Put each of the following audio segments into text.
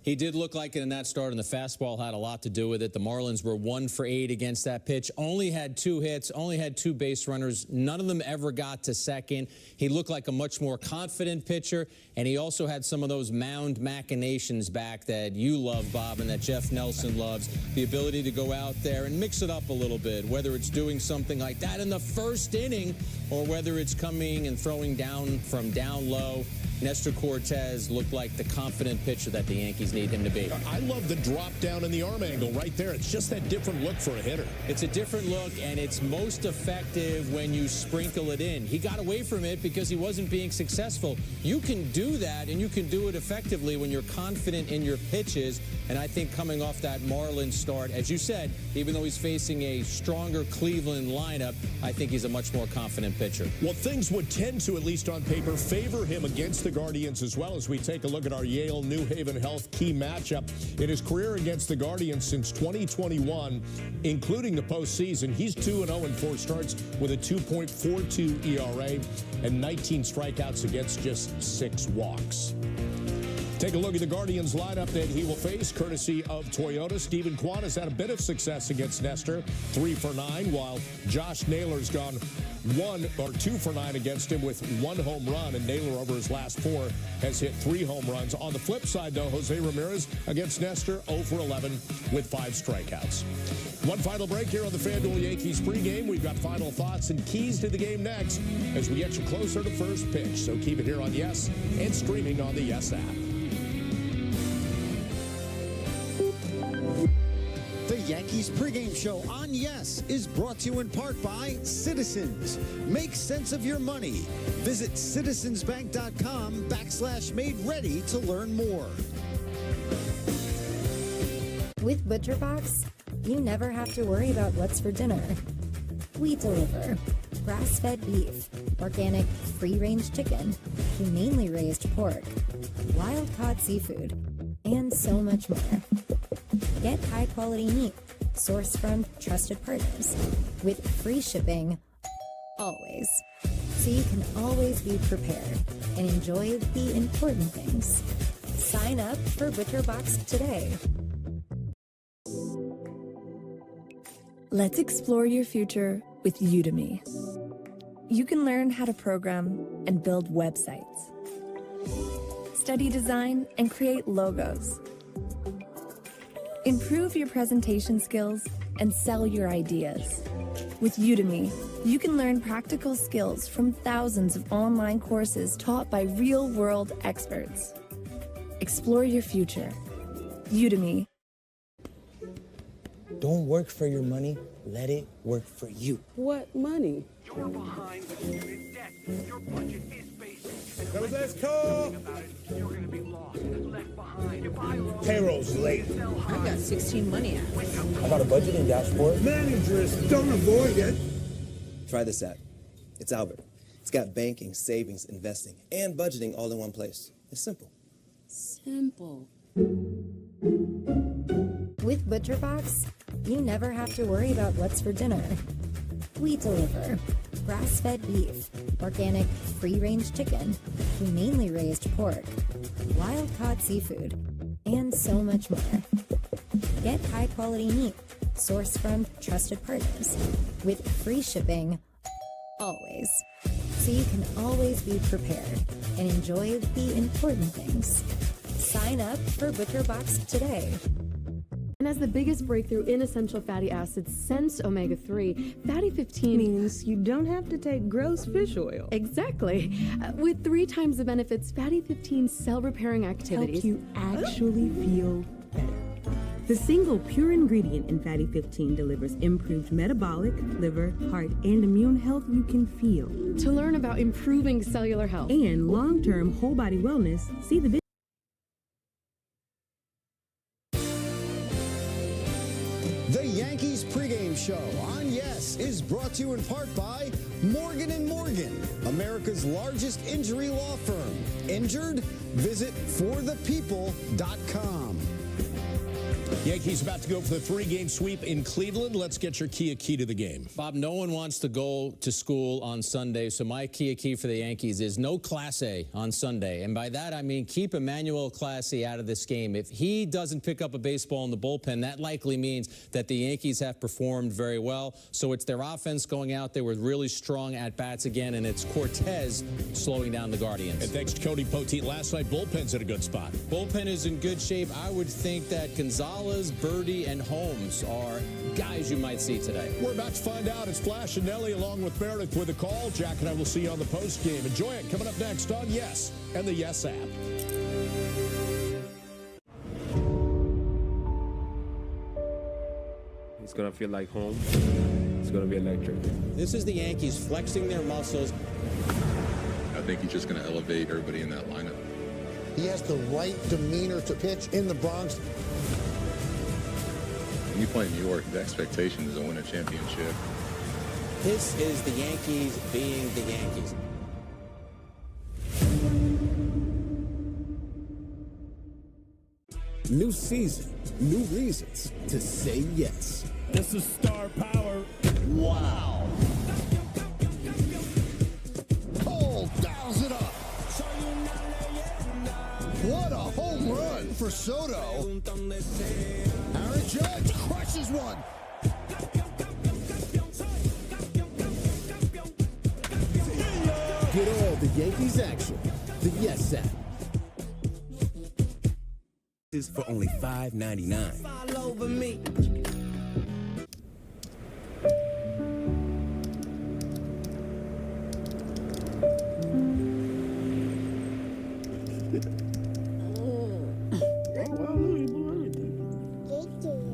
He did look like it in that start, and the fastball had a lot to do with it. The Marlins were 1 for 8 against that pitch. Only had 2 hits, only had 2 base runners. None of them ever got to second. He looked like a much more confident pitcher, and he also had some of those mound machinations back that you love, Bob, and that Jeff Nelson loves. The ability to go out there and mix it up a little bit, whether it's doing something like that in the first inning or whether it's coming and throwing down from down low. Nestor Cortes looked like the confident pitcher that the Yankees need him to be. I love the drop down in the arm angle right there. It's just that different look for a hitter. It's a different look, and it's most effective when you sprinkle it in. He got away from it because he wasn't being successful. You can do that, and you can do it effectively when you're confident in your pitches. And I think coming off that Marlins start, as you said, even though he's facing a stronger Cleveland lineup, I think he's a much more confident pitcher. Well, things would tend to, at least on paper, favor him against the Guardians as well, as we take a look at our Yale-New Haven Health key matchup. In his career against the Guardians since 2021, including the postseason, he's 2-0 in 4 starts with a 2.42 ERA and 19 strikeouts against just 6 walks. Take a look at the Guardians lineup that he will face, courtesy of Toyota. Steven Kwan has had a bit of success against Nestor, 3 for 9, while Josh Naylor's gone 2 for 9 against him with 1 home run, and Naylor over his last 4 has hit 3 home runs. On the flip side, though, Jose Ramirez against Nestor, 0 for 11 with 5 strikeouts. One final break here on the FanDuel Yankees pregame. We've got final thoughts and keys to the game next as we get you closer to first pitch. So keep it here on Yes and streaming on the Yes app. The Yankees pregame show on Yes is brought to you in part by Citizens. Make sense of your money. Visit citizensbank.com/made-ready to learn more. With ButcherBox, you never have to worry about what's for dinner. We deliver grass-fed beef, organic free-range chicken, humanely raised pork, wild-caught seafood, and so much more. Get high-quality meat sourced from trusted partners with free shipping always. So you can always be prepared and enjoy the important things. Sign up for ButcherBox today. Let's explore your future with Udemy. You can learn how to program and build websites, study design and create logos, improve your presentation skills, and sell your ideas. With Udemy, you can learn practical skills from thousands of online courses taught by real-world experts. Explore your future. Udemy. Don't work for your money, let it work for you. What money? You're behind with student debt. Your budget is basic. Let's go. You're going to be lost, left behind. You buy low. Payroll's late. I've got 16 money apps. I got a budgeting dashboard. Managers don't avoid it. Try this app. It's Albert. It's got banking, savings, investing, and budgeting all in one place. It's simple. Simple. With ButcherBox, you never have to worry about what's for dinner. We deliver grass-fed beef, organic free-range chicken, humanely raised pork, wild-caught seafood, and so much more. Get high-quality meat sourced from trusted partners with free shipping always. So you can always be prepared and enjoy the important things. Sign up for ButcherBox today. And as the biggest breakthrough in essential fatty acids since omega-3, fatty 15 means you don't have to take gross fish oil. Exactly. With 3 times the benefits, fatty 15 cell-repairing activities help you actually feel better. The single pure ingredient in fatty 15 delivers improved metabolic, liver, heart, and immune health you can feel. To learn about improving cellular health and long-term whole body wellness, see the The Yankees pregame show on Yes is brought to you in part by Morgan & Morgan, America's largest injury law firm. Injured? Visit forthepeople.com. Yankees about to go for the 3-game sweep in Cleveland. Let's get your Kia key to the game. Bob, no one wants to go to school on Sunday, so my Kia key for the Yankees is no Class A on Sunday. And by that, I mean keep Emmanuel Classy out of this game. If he doesn't pick up a baseball in the bullpen, that likely means that the Yankees have performed very well. So it's their offense going out there with really strong at-bats again, and it's Cortez slowing down the Guardians. And thanks to Cody Poteet last night, bullpen's in a good spot. Bullpen is in good shape. I would think that Gonzalez, Birdie, and Holmes are guys you might see today. We're about to find out. It's Flash and Nelly along with Meredith with a call. Jack and I will see you on the post game. Enjoy it. Coming up next on Yes and the Yes app. It's going to feel like home. It's going to be electric. This is the Yankees flexing their muscles. I think he's just going to elevate everybody in that lineup. He has the right demeanor to pitch in the Bronx. When you play in New York, the expectation is to win a championship. This is the Yankees being the Yankees. New season, new reasons to say yes. This is star power. Wow. Cole dials it up. What a home run for Soto. Aaron Judge crushes one. Get all the Yankees action. The Yes app. Is for only $5.99. All over me.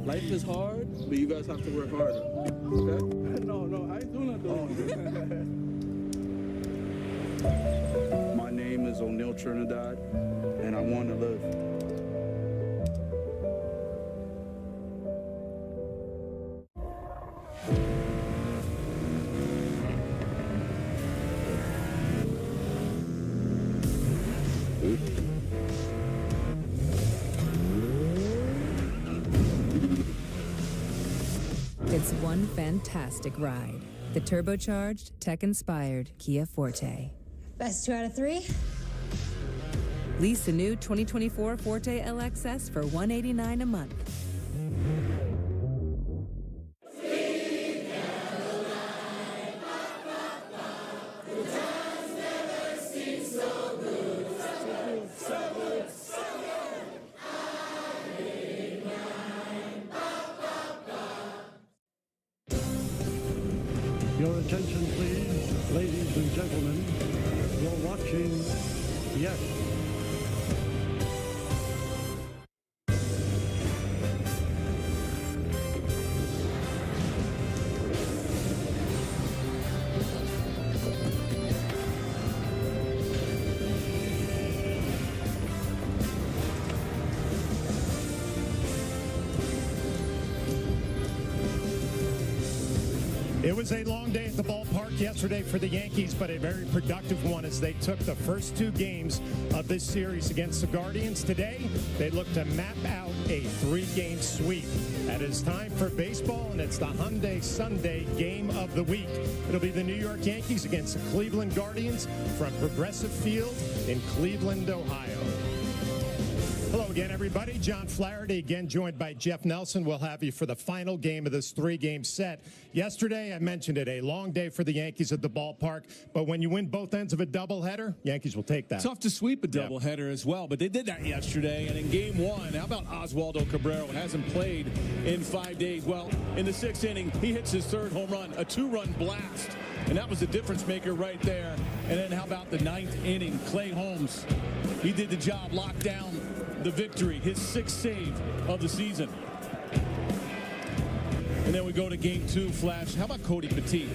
Life is hard, but you guys have to work harder. Okay? No, I do not do it. My name is O'Neal Trinidad, and I want to live. It's one fantastic ride. The turbocharged, tech-inspired Kia Forte. Best 2 out of 3? Lease a new 2024 Forte LXS for $189 a month. Your attention, please, ladies and gentlemen. You're watching Yes. It was a long day at the ballpark yesterday for the Yankees, but a very productive one as they took the first 2 games of this series against the Guardians. Today, they look to map out a 3-game sweep. That is time for baseball, and it's the Hyundai Sunday game of the week. It'll be the New York Yankees against the Cleveland Guardians from Progressive Field in Cleveland, Ohio. Hello again, everybody. John Flaherty again, joined by Jeff Nelson. We'll have you for the final game of this 3-game set. Yesterday, I mentioned it, a long day for the Yankees at the ballpark, but when you win both ends of a doubleheader, Yankees will take that. Tough to sweep a doubleheader as well, but they did that yesterday. And in game 1, how about Oswaldo Cabrera, who hasn't played in 5 days? Well, in the 6th inning, he hits his 3rd home run, a 2-run blast. And that was the difference maker right there. And then how about the 9th inning? Clay Holmes, he did the job, locked down the victory, his 6th save of the season. And then we go to game 2, Flash. How about Cody Poteet?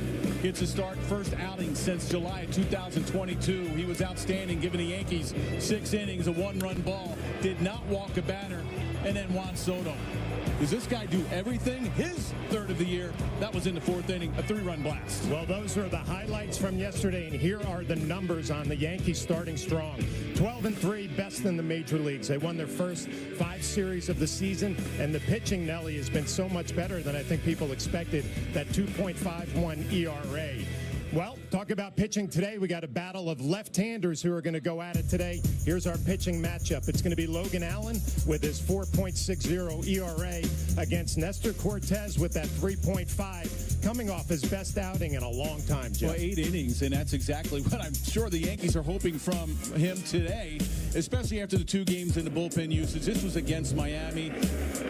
Gets a start, first outing since July 2022. He was outstanding, giving the Yankees 6 innings, a 1-run ball. Did not walk a batter. and then Juan Soto. Does this guy do everything? His third of the year, that was in the fourth inning, a 3-run blast. Well, those are the highlights from yesterday, and here are the numbers on the Yankees starting strong. 12-3, best in the major leagues. They won their first 5 series of the season, and the pitching, Nelly, has been so much better than I think people expected, that 2.51 ERA. Well, talk about pitching today. We got a battle of left-handers who are going to go at it today. Here's our pitching matchup. It's going to be Logan Allen with his 4.60 ERA against Nestor Cortez with that 3.5, coming off his best outing in a long time, Jeff. Well, 8 innings, and that's exactly what I'm sure the Yankees are hoping from him today, especially after the 2 games in the bullpen usage. This was against Miami.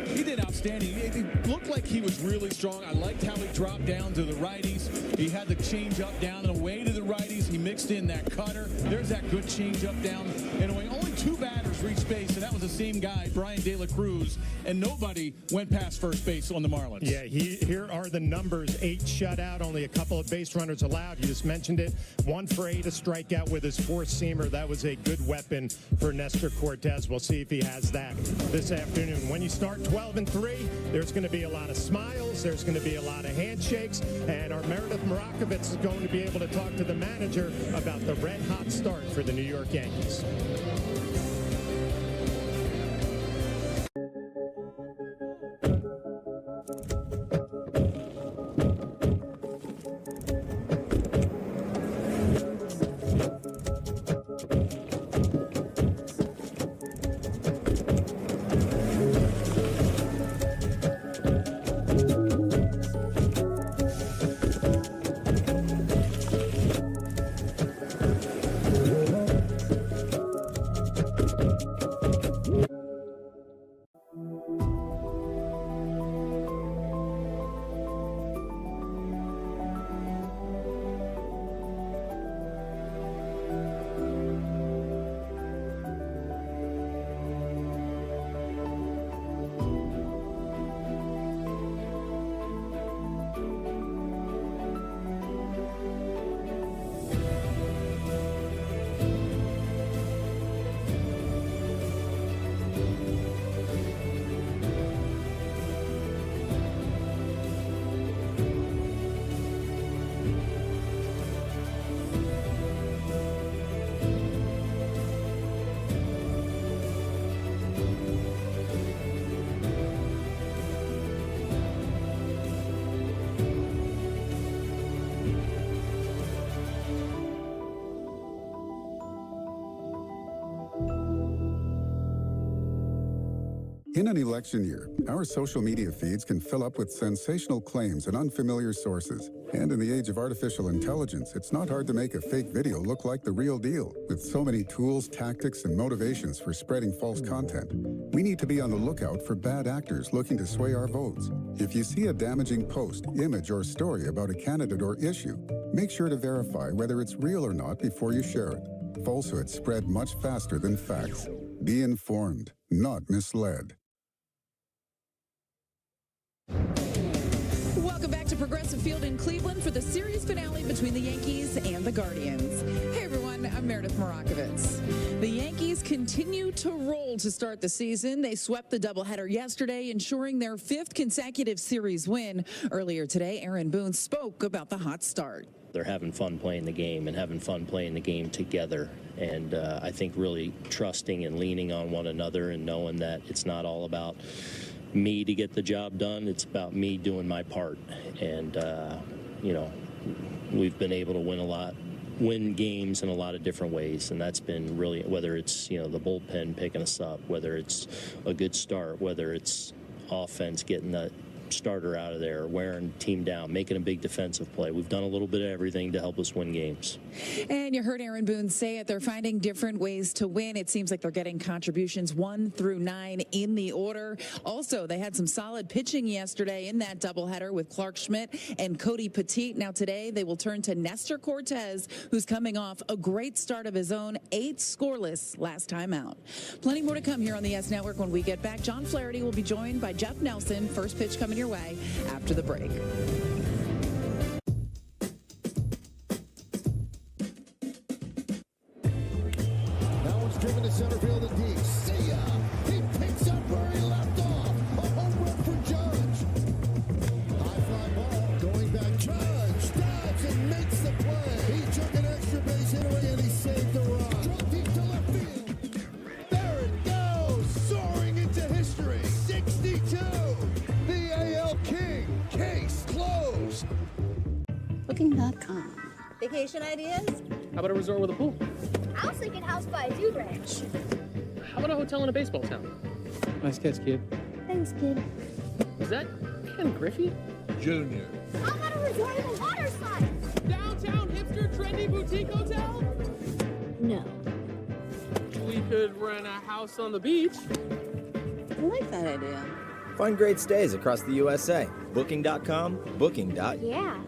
He did outstanding. It looked like he was really strong. I liked how he dropped down to the righties. He had the change up down and away to the righties. He mixed in that cutter. There's that good change up down and away. Only 2 batters reached base, and that was the same guy, Brian De La Cruz, and nobody went past first base on the Marlins. Yeah, here are the numbers. 8 shutout, only a couple of base runners allowed. You just mentioned it. 1 for 8, a strikeout with his 4-seamer. That was a good weapon for Nestor Cortez. We'll see if he has that this afternoon. When you start 12-3, there's going to be a lot of smiles. There's going to be a lot of handshakes. And our Meredith Marakovitz is going to be able to talk to the manager about the red-hot start for the New York Yankees. In an election year, our social media feeds can fill up with sensational claims and unfamiliar sources. And in the age of artificial intelligence, it's not hard to make a fake video look like the real deal. With so many tools, tactics, and motivations for spreading false content, we need to be on the lookout for bad actors looking to sway our votes. If you see a damaging post, image, or story about a candidate or issue, make sure to verify whether it's real or not before you share it. Falsehoods spread much faster than facts. Be informed, not misled. Welcome back to Progressive Field in Cleveland for the series finale between the Yankees and the Guardians. Hey everyone, I'm Meredith Marakovitz. The Yankees continue to roll to start the season. They swept the doubleheader yesterday, ensuring their 5th consecutive series win. Earlier today, Aaron Boone spoke about the hot start. They're having fun playing the game and having fun playing the game together. And I think really trusting and leaning on one another and knowing that it's not all about me to get the job done. It's about me doing my part. And, you know, we've been able to win games in a lot of different ways. And that's been really, whether it's, you know, the bullpen picking us up, whether it's a good start, whether it's offense getting the starter out of there, wearing team down, making a big defensive play. We've done a little bit of everything to help us win games. And you heard Aaron Boone say it. They're finding different ways to win. It seems like they're getting contributions 1 through 9 in the order. Also, they had some solid pitching yesterday in that doubleheader with Clark Schmidt and Cody Petit. Now today, they will turn to Nestor Cortez, who's coming off a great start of his own, 8 scoreless last time out. Plenty more to come here on the YES Network when we get back. John Flaherty will be joined by Jeff Nelson. First pitch coming your way after the break. That one's driven to center field and deep. See ya! He picks up where he left Booking.com. Vacation ideas? How about a resort with a pool? I was thinking house by a dude ranch. How about a hotel in a baseball town? Nice catch, kid. Thanks, kid. Is that Ken Griffey? Junior. How about a resort with a water slide? Downtown hipster trendy boutique hotel? No. We could rent a house on the beach. I like that idea. Find great stays across the USA. Booking.com, booking.com. Yeah.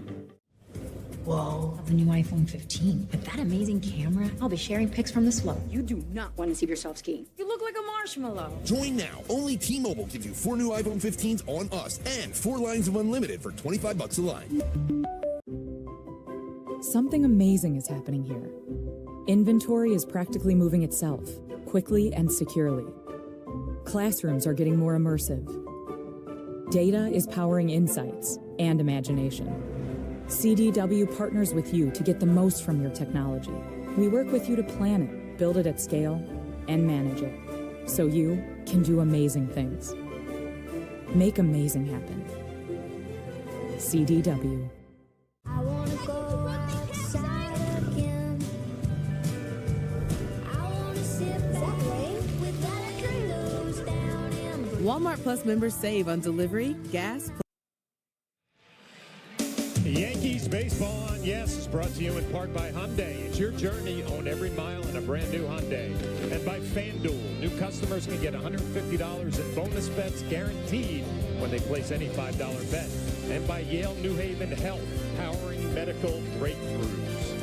Whoa, the new iPhone 15. With that amazing camera, I'll be sharing pics from the slope. You do not want to see yourself skiing. You look like a marshmallow. Join now. Only T-Mobile gives you 4 new iPhone 15s on us and 4 lines of unlimited for $25 a line. Something amazing is happening here. Inventory is practically moving itself, quickly and securely. Classrooms are getting more immersive. Data is powering insights and imagination. CDW partners with you to get the most from your technology. We work with you to plan it, build it at scale, and manage it, so you can do amazing things. Make amazing happen. CDW. I wanna go outside again. I wanna sit back with the windows down and Walmart Plus members save on delivery, gas. Yankees baseball on Yes is brought to you in part by Hyundai. It's your journey. Own every mile in a brand new Hyundai. And by FanDuel. New customers can get $150 in bonus bets guaranteed when they place any $5 bet. And by Yale New Haven Health, powering medical breakthroughs.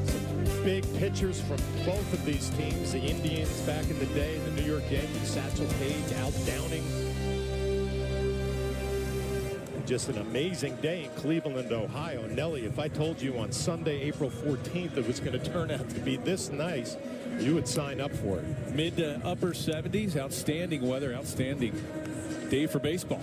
Some big pitchers from both of these teams. The Indians back in the day, the New York Yankees, Satchel Paige, Al Downing. Just an amazing day in Cleveland, Ohio. Nelly, if I told you on Sunday, April 14th, it was going to turn out to be this nice, you would sign up for it. Mid to upper 70s, outstanding weather, outstanding day for baseball.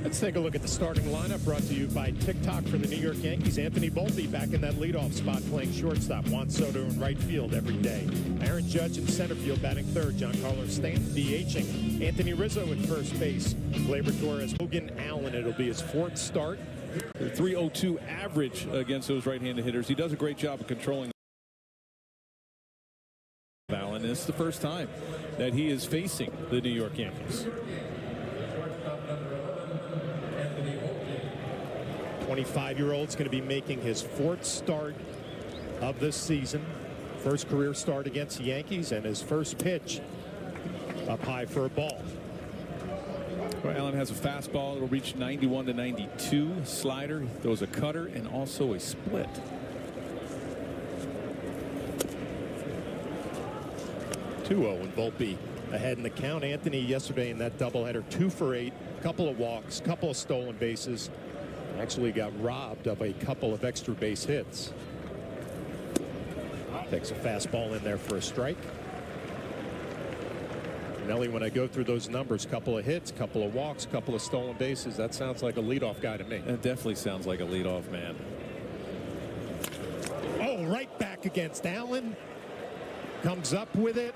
Let's take a look at the starting lineup brought to you by TikTok for the New York Yankees. Anthony Volpe back in that leadoff spot playing shortstop. Juan Soto in right field every day. Aaron Judge in center field batting third. Giancarlo Stanton DHing. Anthony Rizzo at first base. Gleyber Torres. Logan Allen. It'll be his 4th start. 302 average against those right-handed hitters. He does a great job of controlling Allen. It's the first time that he is facing the New York Yankees. 25-year-old's going to be making his 4th start of this season. First career start against the Yankees, and his first pitch up high for a ball. Well, Allen has a fastball. It'll reach 91 to 92. Slider. He throws a cutter and also a split. And Volpe ahead in the count. Anthony yesterday in that doubleheader, 2 for 8. Couple of walks, couple of stolen bases. Actually got robbed of a couple of extra base hits. Takes a fastball in there for a strike. Nelly, when I go through those numbers, couple of hits, couple of walks, couple of stolen bases, that sounds like a leadoff guy to me. That definitely sounds like a leadoff man. Oh, right back against Allen. Comes up with it.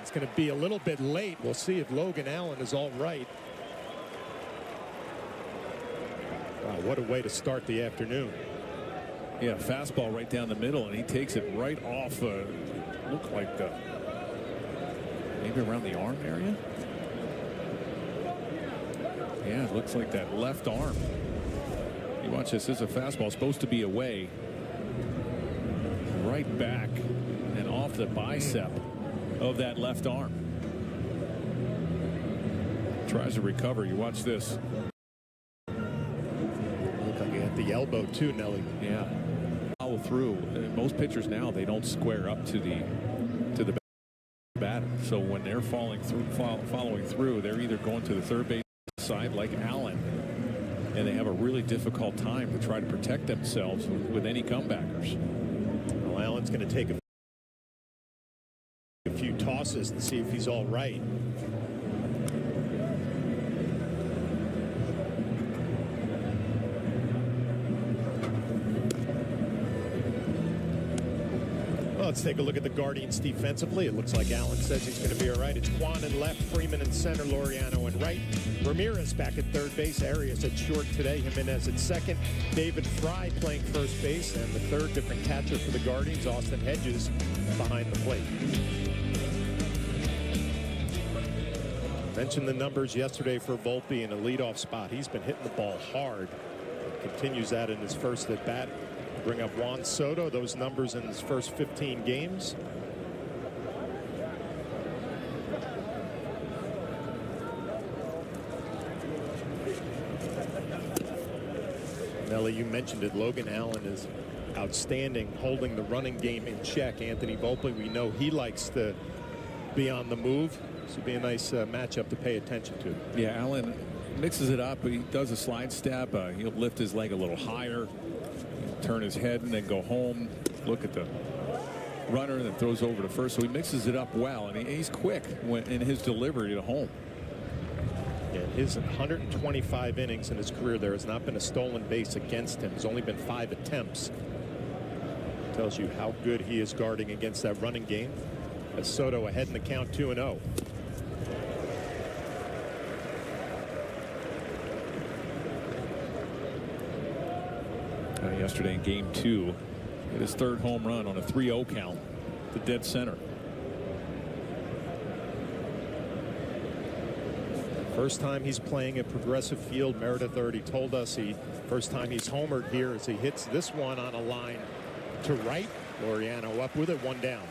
It's going to be a little bit late. We'll see if Logan Allen is all right. Wow, what a way to start the afternoon. Yeah, fastball right down the middle, and he takes it right off. Look like maybe around the arm area. Yeah, it looks like that left arm. You watch this. This is a fastball supposed to be away. Right back and off the bicep of that left arm. Tries to recover. You watch this. The elbow too, Nelly. Yeah, follow through. Most pitchers now, they don't square up to the batter. So when they're following through, they're either going to the third base side like Allen, and they have a really difficult time to try to protect themselves with any comebackers. Well, Allen's going to take a few tosses and see if he's all right. Let's take a look at the Guardians defensively. It looks like Allen says he's going to be all right. It's Quan in left, Freeman in center, Laureano in right. Ramirez back at third base. Arias at short today. Jimenez at second. David Fry playing first base. And the third different catcher for the Guardians, Austin Hedges, behind the plate. Mentioned the numbers yesterday for Volpe in a leadoff spot. He's been hitting the ball hard. Continues that in his first at bat. Bring up Juan Soto, those numbers in his first 15 games. Nelly, you mentioned it. Logan Allen is outstanding, holding the running game in check. Anthony Volpe, we know he likes to be on the move. This would be a nice matchup to pay attention to. Yeah, Allen mixes it up. He does a slide step. He'll lift his leg a little higher, turn his head, and then go home. Look at the runner that throws over to first. So he mixes it up well, and he's quick in his delivery to home. In his 125 innings in his career, there has not been a stolen base against him. There's only been 5 attempts. Tells you how good he is guarding against that running game. As Soto ahead in the count, 2-0. Yesterday in game 2, hit his third home run on a 3-0 count to dead center. First time he's playing at Progressive Field. Meredith already told us first time he's homered here as he hits this one on a line to right. Laureano up with it, 1 down.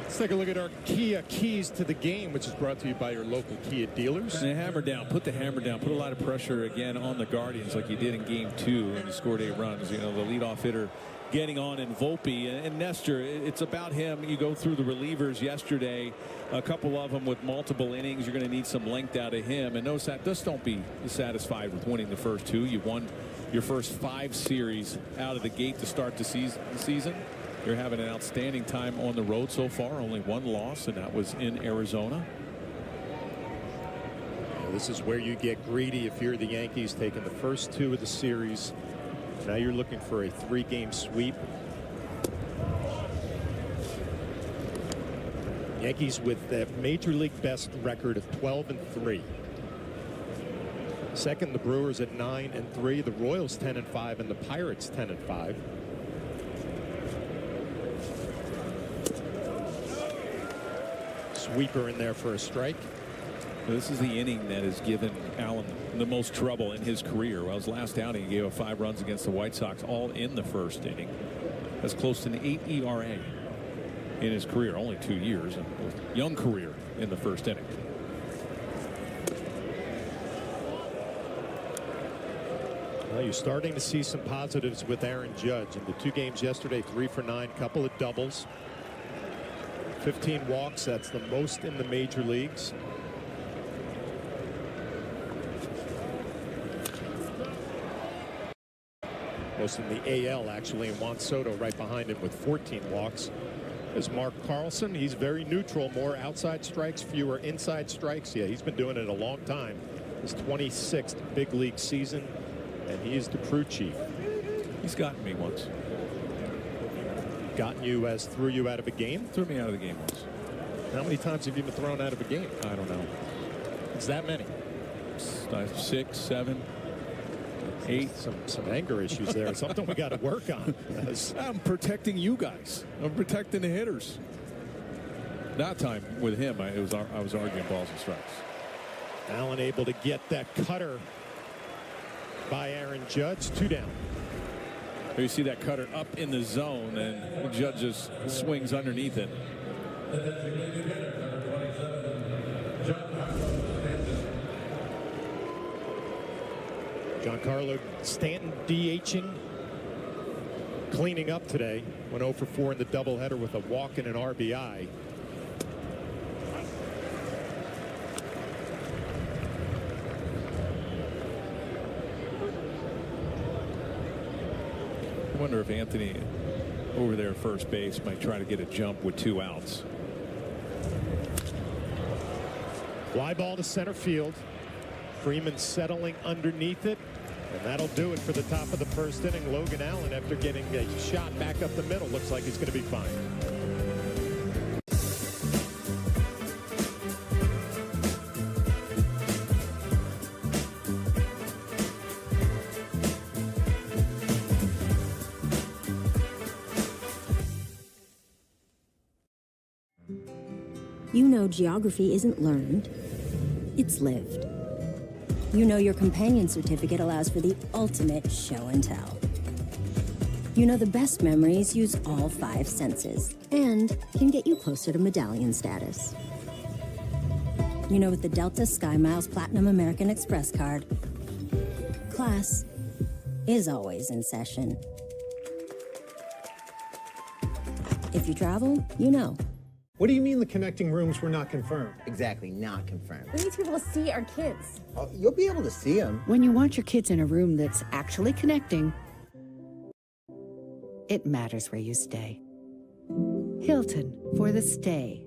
Let's take a look at our Kia keys to the game, which is brought to you by your local Kia dealers. And the hammer down, put the hammer down, put a lot of pressure again on the Guardians like you did in game 2, and you scored 8 runs. You know, the leadoff hitter getting on in Volpe and Nestor. It's about him. You go through the relievers yesterday, a couple of them with multiple innings. You're going to need some length out of him. And just don't be satisfied with winning the first 2. You've won your first 5 series out of the gate to start the season. You're having an outstanding time on the road so far. Only 1 loss, and that was in Arizona. Yeah, this is where you get greedy if you're the Yankees, taking the first 2 of the series. Now you're looking for a 3-game sweep. Yankees with the major league best record of 12-3. Second, the Brewers at 9-3. The Royals 10-5, and the Pirates 10-5. Sweeper in there for a strike. This is the inning that has given Allen the most trouble in his career. Well, his last outing, he gave up 5 runs against the White Sox, all in the first inning. That's close to an 8 ERA in his career, only 2 years, and young career in the first inning. Well, you're starting to see some positives with Aaron Judge. In the 2 games yesterday, 3 for 9, couple of doubles. 15 walks, that's the most in the major leagues. Most in the AL, actually, and Juan Soto right behind him with 14 walks. There's Mark Carlson. He's very neutral, more outside strikes, fewer inside strikes. Yeah, he's been doing it a long time. His 26th big league season, and he is the crew chief. He's gotten me once. Gotten you as threw you out of a game? Threw me out of the game once. How many times have you been thrown out of a game? I don't know. It's that many. 6, 7, 8. Some anger issues there. Something we got to work on. I'm protecting you guys. I'm protecting the hitters. That time with him, I was arguing balls and strikes. Allen able to get that cutter by Aaron Judge. 2 down. You see that cutter up in the zone, and Judge just swings underneath it. Giancarlo Stanton DHing, cleaning up today. Went 0 for 4 in the doubleheader with a walk and an RBI. I wonder if Anthony over there at first base might try to get a jump with 2 outs. Fly ball to center field. Freeman settling underneath it. And that'll do it for the top of the first inning. Logan Allen, after getting a shot back up the middle, looks like he's going to be fine. You know geography isn't learned, it's lived. You know your companion certificate allows for the ultimate show and tell. You know the best memories use all 5 senses and can get you closer to medallion status. You know with the Delta SkyMiles Platinum American Express card, class is always in session. If you travel, you know. What do you mean the connecting rooms were not confirmed? Exactly, not confirmed. We need to be able to see our kids. Oh, you'll be able to see them. When you want your kids in a room that's actually connecting, it matters where you stay. Hilton for the stay.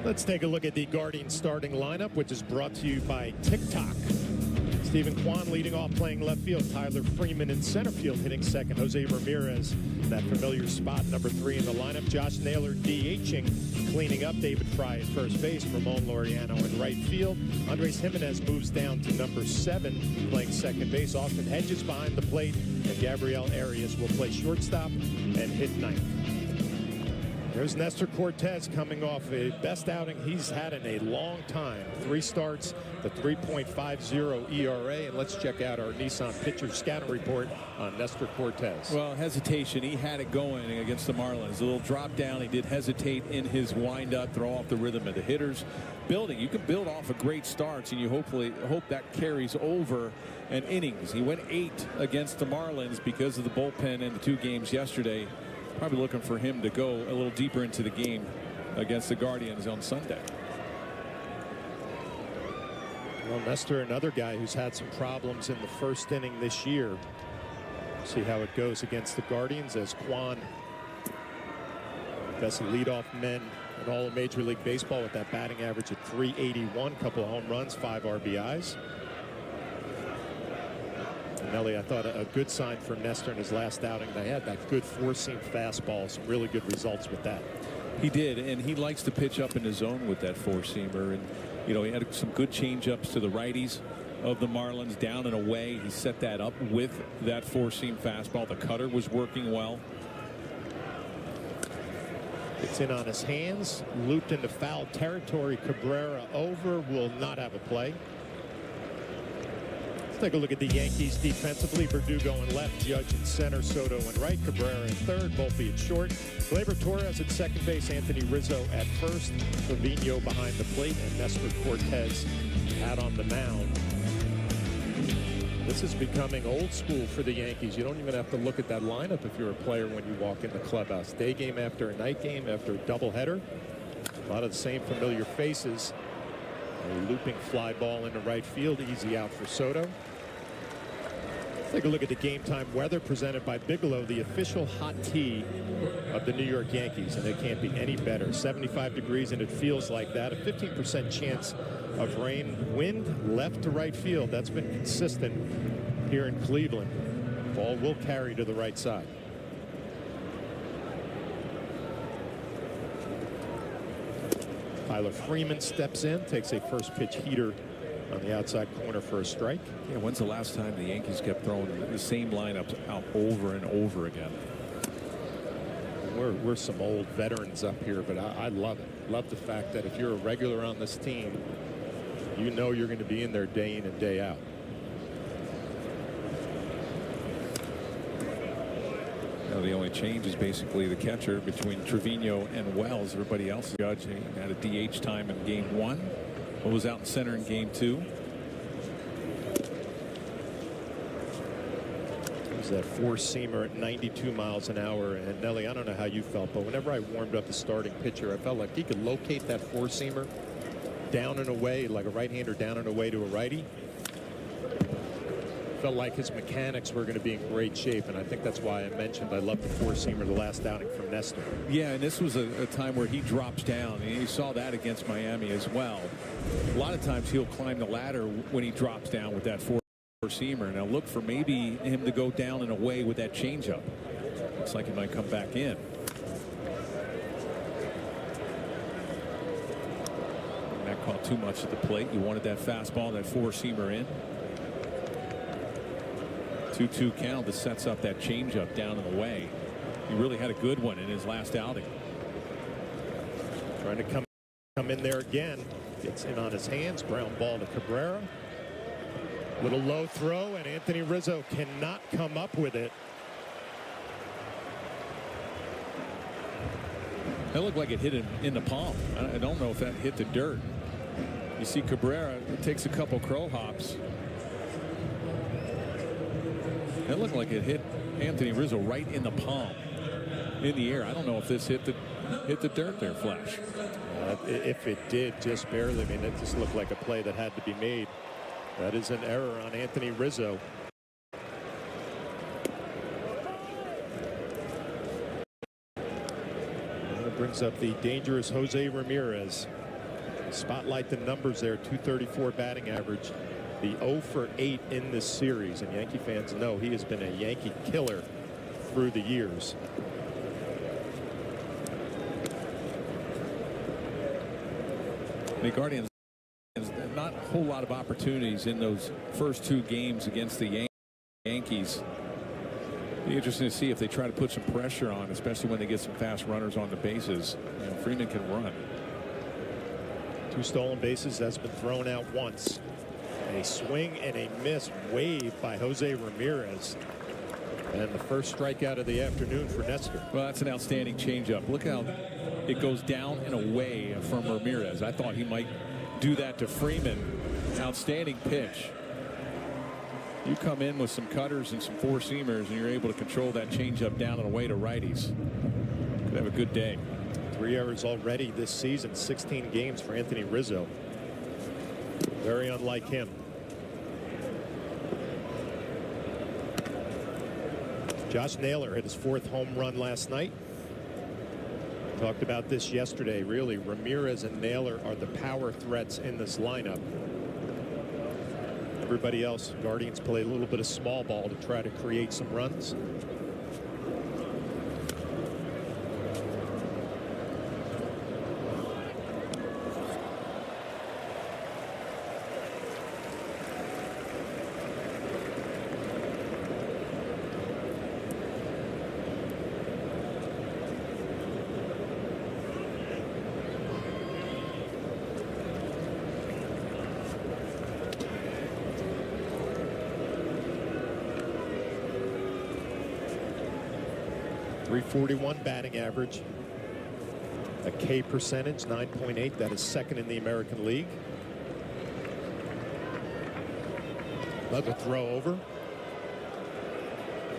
Let's take a look at the Guardians starting lineup, which is brought to you by TikTok. Stephen Kwan leading off, playing left field. Tyler Freeman in center field, hitting second. Jose Ramirez, that familiar spot, number 3 in the lineup. Josh Naylor DHing, cleaning up. David Fry at first base. Ramon Laureano in right field. Andres Jimenez moves down to number 7, playing second base. Austin Hedges behind the plate, and Gabriel Arias will play shortstop and hit ninth. There's Nestor Cortez coming off a best outing he's had in a long time. 3 starts, the 3.50 ERA. And let's check out our Nissan pitcher scouting report on Nestor Cortez. Well, hesitation. He had it going against the Marlins. A little drop down. He did hesitate in his windup, throw off the rhythm of the hitters. Building. You can build off of great starts, and you hope that carries over in innings. He went 8 against the Marlins because of the bullpen in the 2 games yesterday. Probably looking for him to go a little deeper into the game against the Guardians on Sunday. Well, Nestor, another guy who's had some problems in the first inning this year. See how it goes against the Guardians as Kwan, best leadoff men in all of Major League Baseball with that batting average at .381, couple of home runs, 5 RBIs. Nelly, I thought a good sign for Nestor in his last outing. They had that good 4-seam fastball, some really good results with that. He did, and he likes to pitch up in the zone with that 4-seamer. And, you know, he had some good change-ups to the righties of the Marlins, down and away. He set that up with that 4-seam fastball. The cutter was working well. It's in on his hands, looped into foul territory. Cabrera over, will not have a play. Let's take a look at the Yankees defensively. Verdugo in left, Judge in center, Soto in right, Cabrera in third, Volpe at short, Gleyber Torres at second base, Anthony Rizzo at first, Trevino behind the plate, and Nestor Cortez out on the mound. This is becoming old school for the Yankees. You don't even have to look at that lineup if you're a player when you walk in the clubhouse. Day game after a night game after a doubleheader. A lot of the same familiar faces. A looping fly ball into right field, easy out for Soto. Let's take a look at the game time weather presented by Bigelow, the official hot tea of the New York Yankees, and they can't be any better. 75 degrees, and it feels like that. A 15% chance of rain. Wind left to right field. That's been consistent here in Cleveland. Ball will carry to the right side. Tyler Freeman steps in, takes a first pitch heater on the outside corner for a strike. Yeah, when's the last time the Yankees kept throwing the same lineups out over and over again? We're some old veterans up here, but I love it. Love the fact that if you're a regular on this team, you know you're going to be in there day in and day out. Now the only change is basically the catcher between Trevino and Wells. Everybody else is Judge had a DH time in game 1. What was out in center in game 2. There's that 4-seamer at 92 miles an hour. And Nelly, I don't know how you felt, but whenever I warmed up the starting pitcher, I felt like he could locate that 4-seamer down and away, like a right-hander down and away to a righty. felt like his mechanics were going to be in great shape, and I think that's why I mentioned I love the four-seamer the last outing from Nestor. Yeah, and this was a time where he drops down, and you saw that against Miami as well. A lot of times he'll climb the ladder when he drops down with that four-seamer. Now look for maybe him to go down and away with that changeup. Looks like he might come back in. That caught too much at the plate. You wanted that fastball, that four-seamer in. 2-2 count that sets up that changeup down and away. He really had a good one in his last outing. Trying to come in there again. Gets in on his hands. Ground ball to Cabrera. Little low throw, and Anthony Rizzo cannot come up with it. That looked like it hit him in the palm. I don't know if that hit the dirt. You see Cabrera takes a couple crow hops. It looked like it hit Anthony Rizzo right in the palm, in the air. I don't know if this hit the dirt there, Flash. If it did, just barely. I mean, it just looked like a play that had to be made. That is an error on Anthony Rizzo. That brings up the dangerous Jose Ramirez. Spotlight the numbers there. 234 batting average. The 0 for 8 in this series, and Yankee fans know he has been a Yankee killer through the years. The Guardians, not a whole lot of opportunities in those first two games against the Yankees. Be interesting to see if they try to put some pressure on, especially when they get some fast runners on the bases. You know, Freeman can run. 2 stolen bases. That's been thrown out once. A swing and a miss waved by Jose Ramirez. And the first strikeout of the afternoon for Nestor. Well, that's an outstanding changeup. Look how it goes down and away from Ramirez. I thought he might do that to Freeman. Outstanding pitch. You come in with some cutters and some four-seamers, and you're able to control that changeup down and away to righties. Could have a good day. 3 errors already this season. 16 games for Anthony Rizzo. Very unlike him. Josh Naylor hit his 4th home run last night. Talked about this yesterday. Really, Ramirez and Naylor are the power threats in this lineup. Everybody else, Guardians play a little bit of small ball to try to create some runs. .341 batting average. A K percentage, 9.8. That is 2nd in the American League. Another throw over.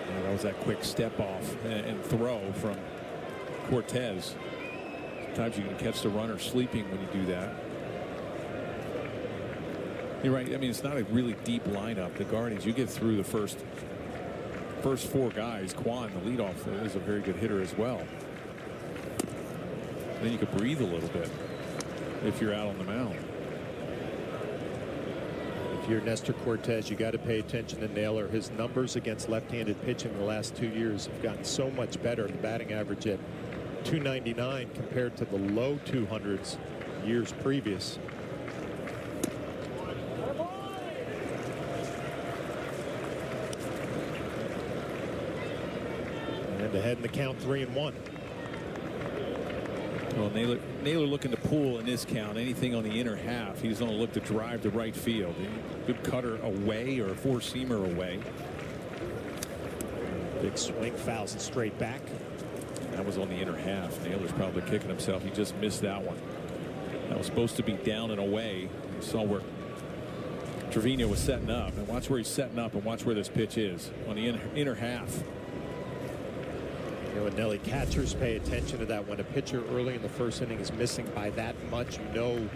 Yeah, that was that quick step off and throw from Cortez. Sometimes you can catch the runner sleeping when you do that. You're right. I mean, it's not a really deep lineup. The Guardians, you get through the first 4 guys. Quan, the leadoff, is a very good hitter as well. Then you could breathe a little bit if you're out on the mound. If you're Nestor Cortez, you got to pay attention to Naylor. His numbers against left-handed pitching the last 2 years have gotten so much better. The batting average at .299 compared to the low 200s years previous. And ahead in the count, 3-1. Well, Naylor looking to pull in this count. Anything on the inner half, he's going to look to drive to right field. Good cutter away or a four-seamer away. Big swing, fouls it straight back. That was on the inner half. Naylor's probably kicking himself. He just missed that one. That was supposed to be down and away. You saw where Trevino was setting up. And watch where he's setting up and watch where this pitch is on the inner half. You know, Nelly, catchers pay attention to that. When a pitcher early in the first inning is missing by that much, you know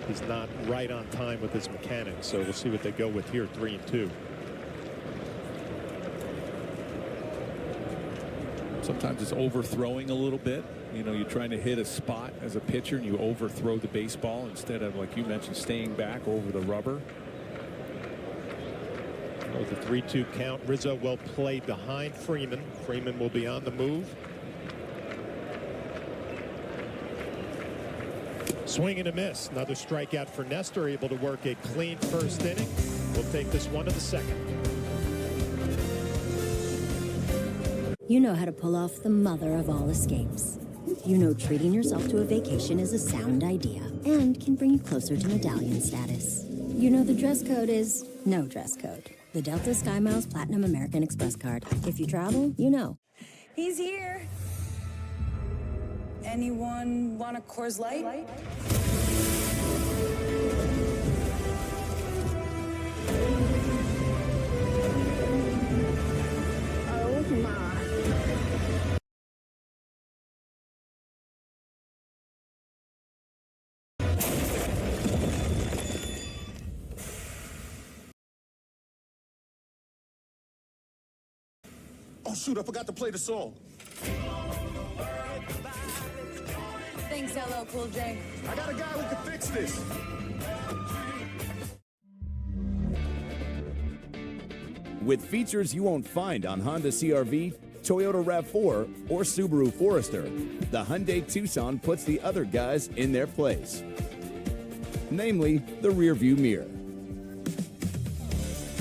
he's not right on time with his mechanics. So we'll see what they go with here, 3-2. Sometimes it's overthrowing a little bit. You know, you're trying to hit a spot as a pitcher and you overthrow the baseball instead of, like you mentioned, staying back over the rubber. With a 3-2 count, Rizzo will play behind Freeman. Freeman will be on the move. Swing and a miss. Another strikeout for Nestor, able to work a clean first inning. We'll take this one to the second. You know how to pull off the mother of all escapes. You know treating yourself to a vacation is a sound idea and can bring you closer to medallion status. You know the dress code is no dress code. The Delta SkyMiles Platinum American Express card. If you travel, you know. He's here. Anyone want a Coors Light? Oh my. Oh, shoot, I forgot to play the song. Thanks, LL Cool J. I got a guy who can fix this. With features you won't find on Honda CR-V, Toyota RAV4, or Subaru Forester, the Hyundai Tucson puts the other guys in their place. Namely, the rear-view mirror.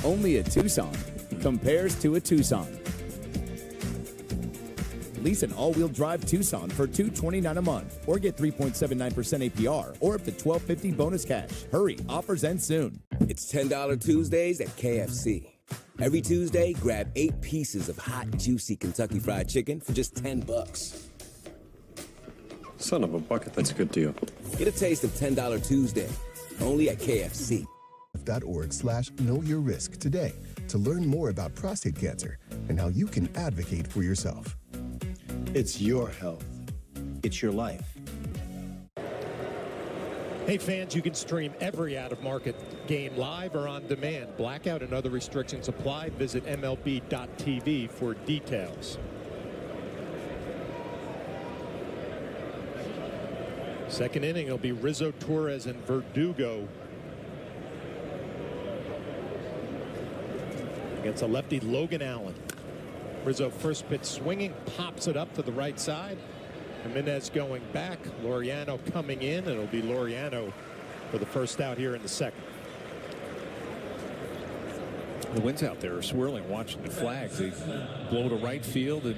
Only a Tucson compares to a Tucson. Lease an all-wheel drive Tucson for $229 a month or get 3.79% APR or up to $12.50 bonus cash. Hurry, offers end soon. It's $10 Tuesdays at KFC. Every Tuesday, grab 8 pieces of hot, juicy Kentucky Fried Chicken for just $10. Son of a bucket, that's a good deal. Get a taste of $10 Tuesday, only at KFC. .org/know your risk today to learn more about prostate cancer and how you can advocate for yourself. It's your health. It's your life. Hey fans, you can stream every out-of-market game live or on demand. Blackout and other restrictions apply. Visit MLB.tv for details. Second inning, it'll be Rizzo, Torres, and Verdugo against a lefty, Logan Allen. Rizzo first pitch swinging, pops it up to the right side. Jimenez going back, Laureano coming in, and it'll be Laureano for the first out here in the second. The winds out there are swirling, watching the flags. They blow to right field, and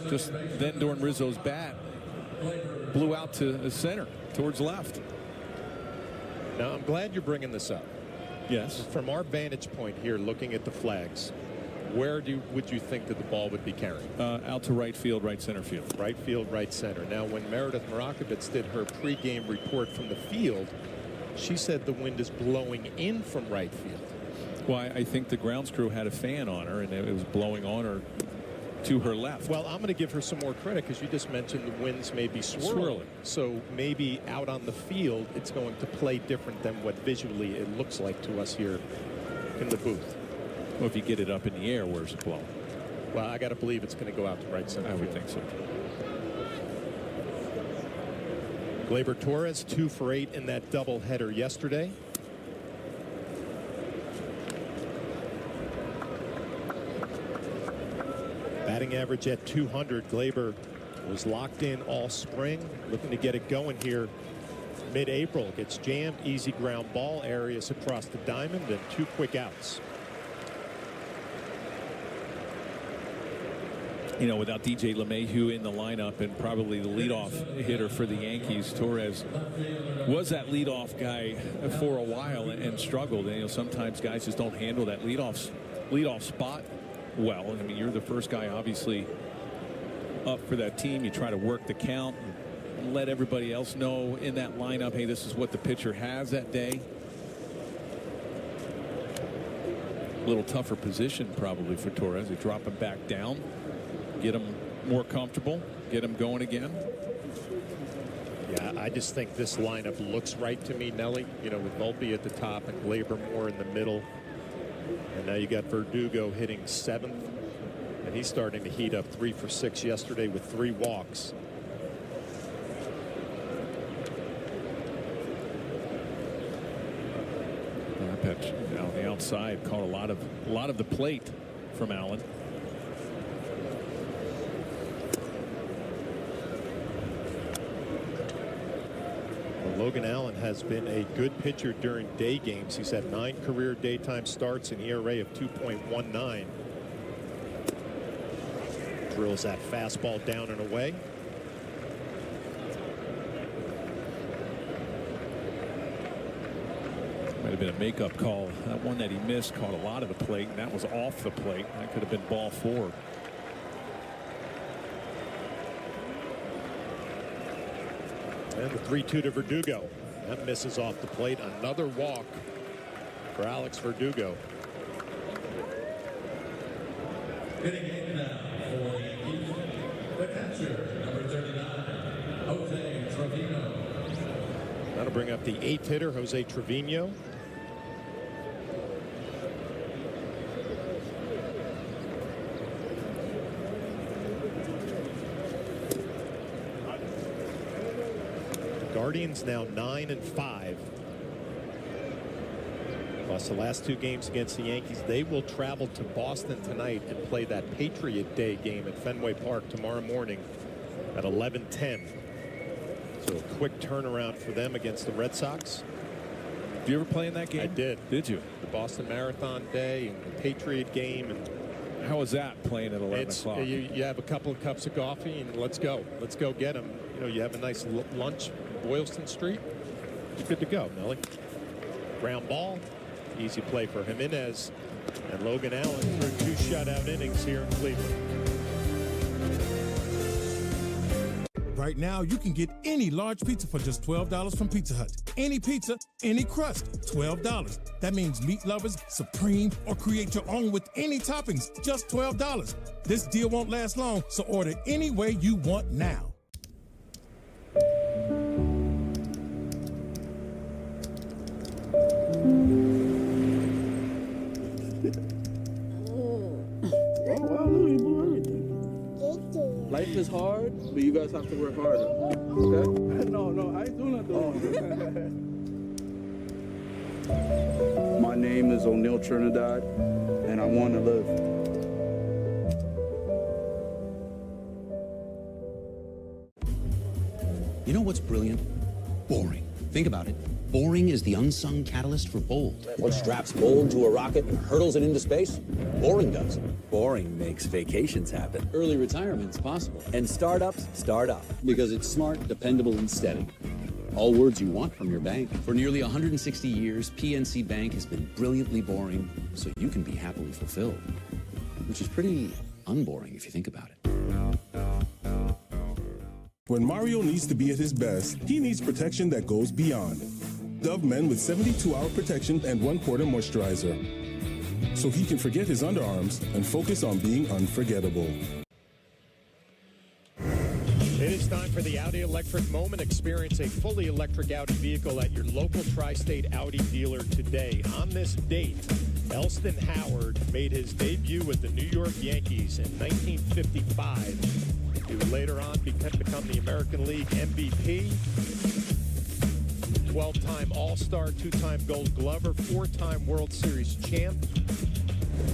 just then during Rizzo's bat, blew out to the center, towards left. Now, I'm glad you're bringing this up. Yes. From our vantage point here, looking at the flags, where would you think that the ball would be carrying? Out to right field, right center field. Right field, right center. Now, when Meredith Marakovitz did her pregame report from the field, she said the wind is blowing in from right field. Well, I think the grounds crew had a fan on her, and it was blowing on her to her left. Well, I'm going to give her some more credit because you just mentioned the winds may be swirling. So maybe out on the field, it's going to play different than what visually it looks like to us here in the booth. Well, if you get it up in the air, where's it blowing? Well, I got to believe it's going to go out to right center. I would think so. Gleyber Torres 2 for 8 in that doubleheader yesterday. Batting average at 200. Gleyber was locked in all spring, looking to get it going here mid-April. Gets jammed, easy ground ball, Arias across the diamond, and 2 quick outs. You know, without DJ LeMahieu in the lineup and probably the leadoff hitter for the Yankees, Torres was that leadoff guy for a while and struggled. And, you know, sometimes guys just don't handle that leadoff spot well. I mean, you're the first guy, obviously, up for that team. You try to work the count, and let everybody else know in that lineup, hey, this is what the pitcher has that day. A little tougher position probably for Torres. They drop him back down, get him more comfortable, get him going again. Yeah, I just think this lineup looks right to me, Nelly. You know, with Volpe at the top and Gleyber more in the middle. And now you got Verdugo hitting 7th. And he's starting to heat up. 3 for 6 yesterday with 3 walks. That pitch on the outside caught a lot of the plate from Allen. Logan Allen has been a good pitcher during day games. He's had 9 career daytime starts, an ERA of 2.19. Drills that fastball down and away. Might have been a makeup call. That one that he missed caught a lot of the plate, and that was off the plate. That could have been ball 4. And the 3-2 to Verdugo. That misses off the plate. Another walk for Alex Verdugo. Hitting in now for the Yankees, the catcher, number 39, Jose Trevino. That'll bring up the 8th hitter, Jose Trevino. Guardians now 9-5. Plus the last 2 games against the Yankees. They will travel to Boston tonight and play that Patriot Day game at Fenway Park tomorrow morning at 11:10. So a quick turnaround for them against the Red Sox. Did you ever play in that game? I did. Did you? The Boston Marathon Day and the Patriot game. And how was that playing at 11 o'clock? You have a couple of cups of coffee and let's go. Let's go get them. You know, you have a nice lunch. Boylston Street. You're good to go, Nelly. Ground ball. Easy play for Jimenez. And Logan Allen threw 2 shutout innings here in Cleveland. Right now, you can get any large pizza for just $12 from Pizza Hut. Any pizza, any crust, $12. That means meat lovers, supreme, or create your own with any toppings, just $12. This deal won't last long, so order any way you want now. Life is hard, but you guys have to work harder. Okay? No, I do not do it. My name is O'Neal Trinidad, and I want to live. You know what's brilliant? Boring. Think about it. Boring is the unsung catalyst for bold. What straps bold to a rocket and hurtles it into space? Boring does. Boring makes vacations happen. Early retirement's possible. And startups start up. Because it's smart, dependable, and steady. All words you want from your bank. For nearly 160 years, PNC Bank has been brilliantly boring, so you can be happily fulfilled. Which is pretty unboring if you think about it. When Mario needs to be at his best, he needs protection that goes beyond. Dove Men with 72-hour protection and 1-quarter moisturizer. So he can forget his underarms and focus on being unforgettable. It is time for the Audi Electric Moment. Experience a fully electric Audi vehicle at your local tri-state Audi dealer today. On this date, Elston Howard made his debut with the New York Yankees in 1955. He would later on become the American League MVP. 12-time All-Star, 2-time Gold Glover, 4-time World Series champ.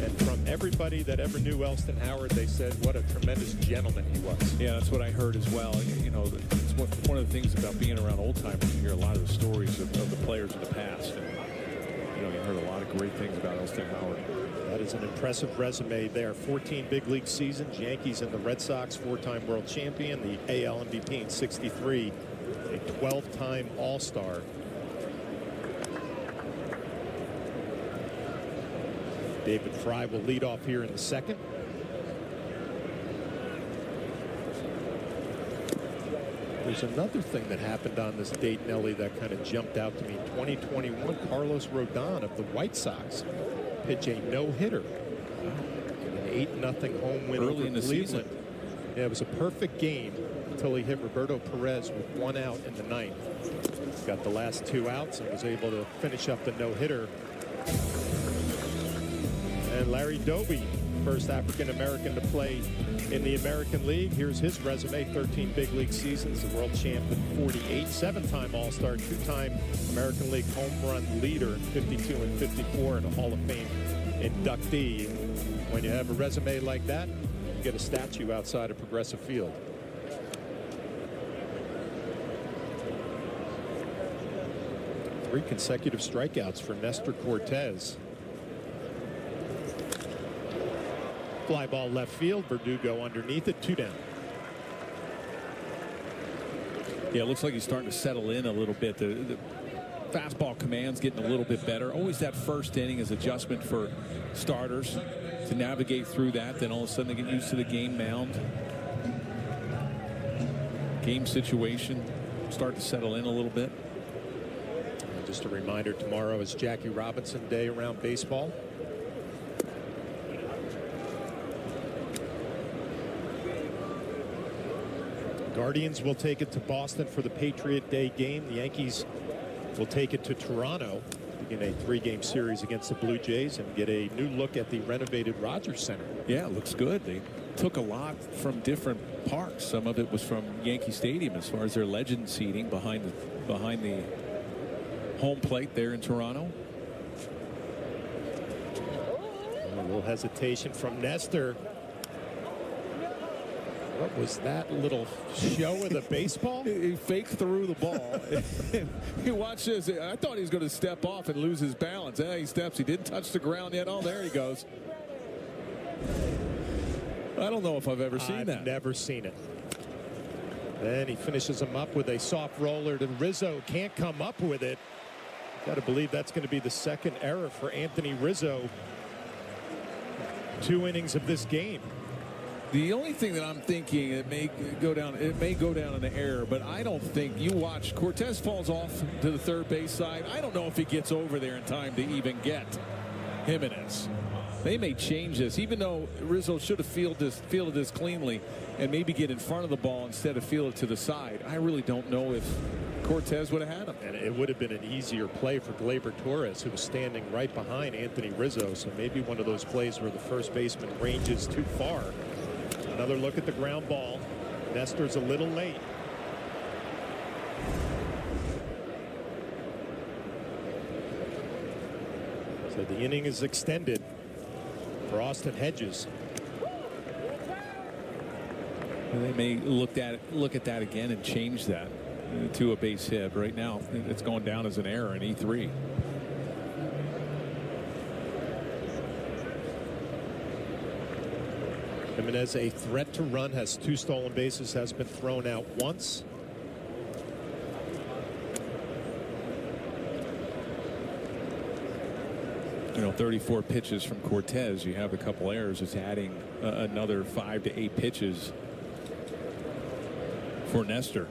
And from everybody that ever knew Elston Howard, they said what a tremendous gentleman he was. Yeah, that's what I heard as well. You know, it's one of the things about being around old-timers. You hear a lot of the stories of the players in the past. And, you know, you heard a lot of great things about Elston Howard. That is an impressive resume there. 14 big league seasons, Yankees and the Red Sox, 4-time world champion, the AL MVP in '63, a 12-time All-Star. David Fry will lead off here in the second. There's another thing that happened on this date, Nelly, that kind of jumped out to me. 2021, Carlos Rodon of the White Sox pitch a no-hitter. An 8-0 home win early over in the Cleveland. season. Yeah, it was a perfect game until he hit Roberto Perez with 1 out in the 9th. Got the last 2 outs and was able to finish up the no-hitter. And Larry Doby first African-American to play in the American League. Here's his resume, 13 big league seasons, the world champ in 48, 7-time All-Star, 2-time American League home run leader in 52 and 54, and a Hall of Fame inductee. When you have a resume like that, you get a statue outside of Progressive Field. Three consecutive strikeouts for Nestor Cortez. Fly ball left field. Verdugo underneath it. 2 down. Yeah, it looks like he's starting to settle in a little bit. The fastball command's getting a little bit better. Always that first inning is adjustment for starters to navigate through that. Then all of a sudden they get used to the game mound. Game situation. Start to settle in a little bit. Just a reminder, tomorrow is Jackie Robinson Day around baseball. Guardians will take it to Boston for the Patriot Day game. The Yankees will take it to Toronto in a 3-game series against the Blue Jays and get a new look at the renovated Rogers Center. Yeah, it looks good. They took a lot from different parks. Some of it was from Yankee Stadium as far as their legend seating behind the home plate there in Toronto. A little hesitation from Nestor. What was that little show of the baseball? He faked through the ball. He watched this. I thought he was going to step off and lose his balance. He steps. He didn't touch the ground yet. Oh, there he goes. I don't know if I've ever seen that. I've never seen it. Then he finishes him up with a soft roller to Rizzo. Can't come up with it. Got to believe that's going to be the second error for Anthony Rizzo. 2 innings of this game. The only thing that I'm thinking, it may go down in the air, but I don't think, you watch, Cortez falls off to the third base side. I don't know if he gets over there in time to even get Jimenez. They may change this, even though Rizzo should have fielded this cleanly and maybe get in front of the ball instead of field it to the side. I really don't know if Cortez would have had him. And it would have been an easier play for Gleyber Torres, who was standing right behind Anthony Rizzo. So maybe one of those plays where the first baseman ranges too far. Another look at the ground ball. Nestor's a little late. So the inning is extended for Austin Hedges. They may look at that again and change that to a base hit. Right now, it's going down as an error in E3. Jimenez, a threat to run, has 2 stolen bases, has been thrown out once. You know, 34 pitches from Cortez. You have a couple errors. It's adding another 5 to 8 pitches for Nestor.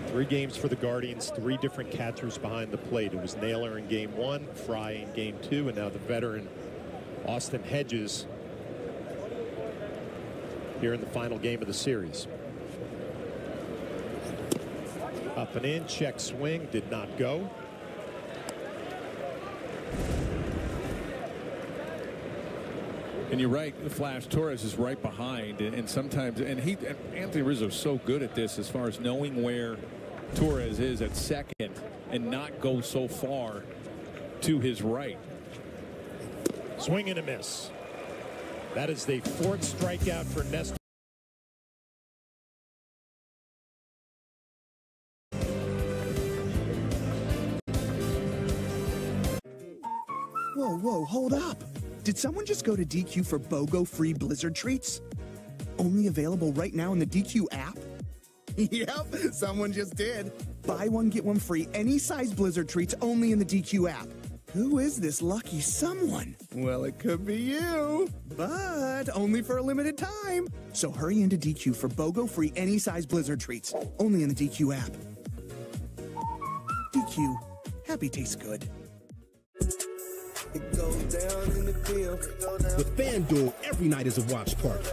Three games for the Guardians, 3 different catchers behind the plate. It was Naylor in game 1, Fry in game 2, and now the veteran Austin Hedges here in the final game of the series. Up and in, check swing, did not go. And you're right, Flash Torres is right behind, and sometimes, and Anthony Rizzo is so good at this as far as knowing where Torres is at second and not go so far to his right. Swing and a miss. That is the 4th strikeout for Nestor. Whoa, hold up. Did someone just go to DQ for BOGO free Blizzard treats? Only available right now in the DQ app? Yep, someone just did. Buy one, get one free, any size Blizzard treats only in the DQ app. Who is this lucky someone? Well, it could be you, but only for a limited time. So hurry into DQ for BOGO free any size Blizzard treats, only in the DQ app. DQ, happy tastes good. It goes down in the field. With FanDuel, every night is a watch party.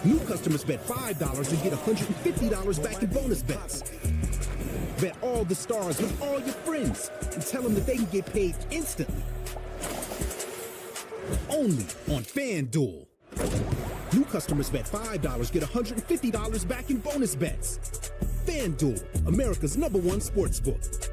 New customers bet $5 and get $150 back in bonus bets. Bet all the stars with all your friends and tell them that they can get paid instantly. Only on FanDuel. New customers bet $5, get $150 back in bonus bets. FanDuel, America's #1 sportsbook.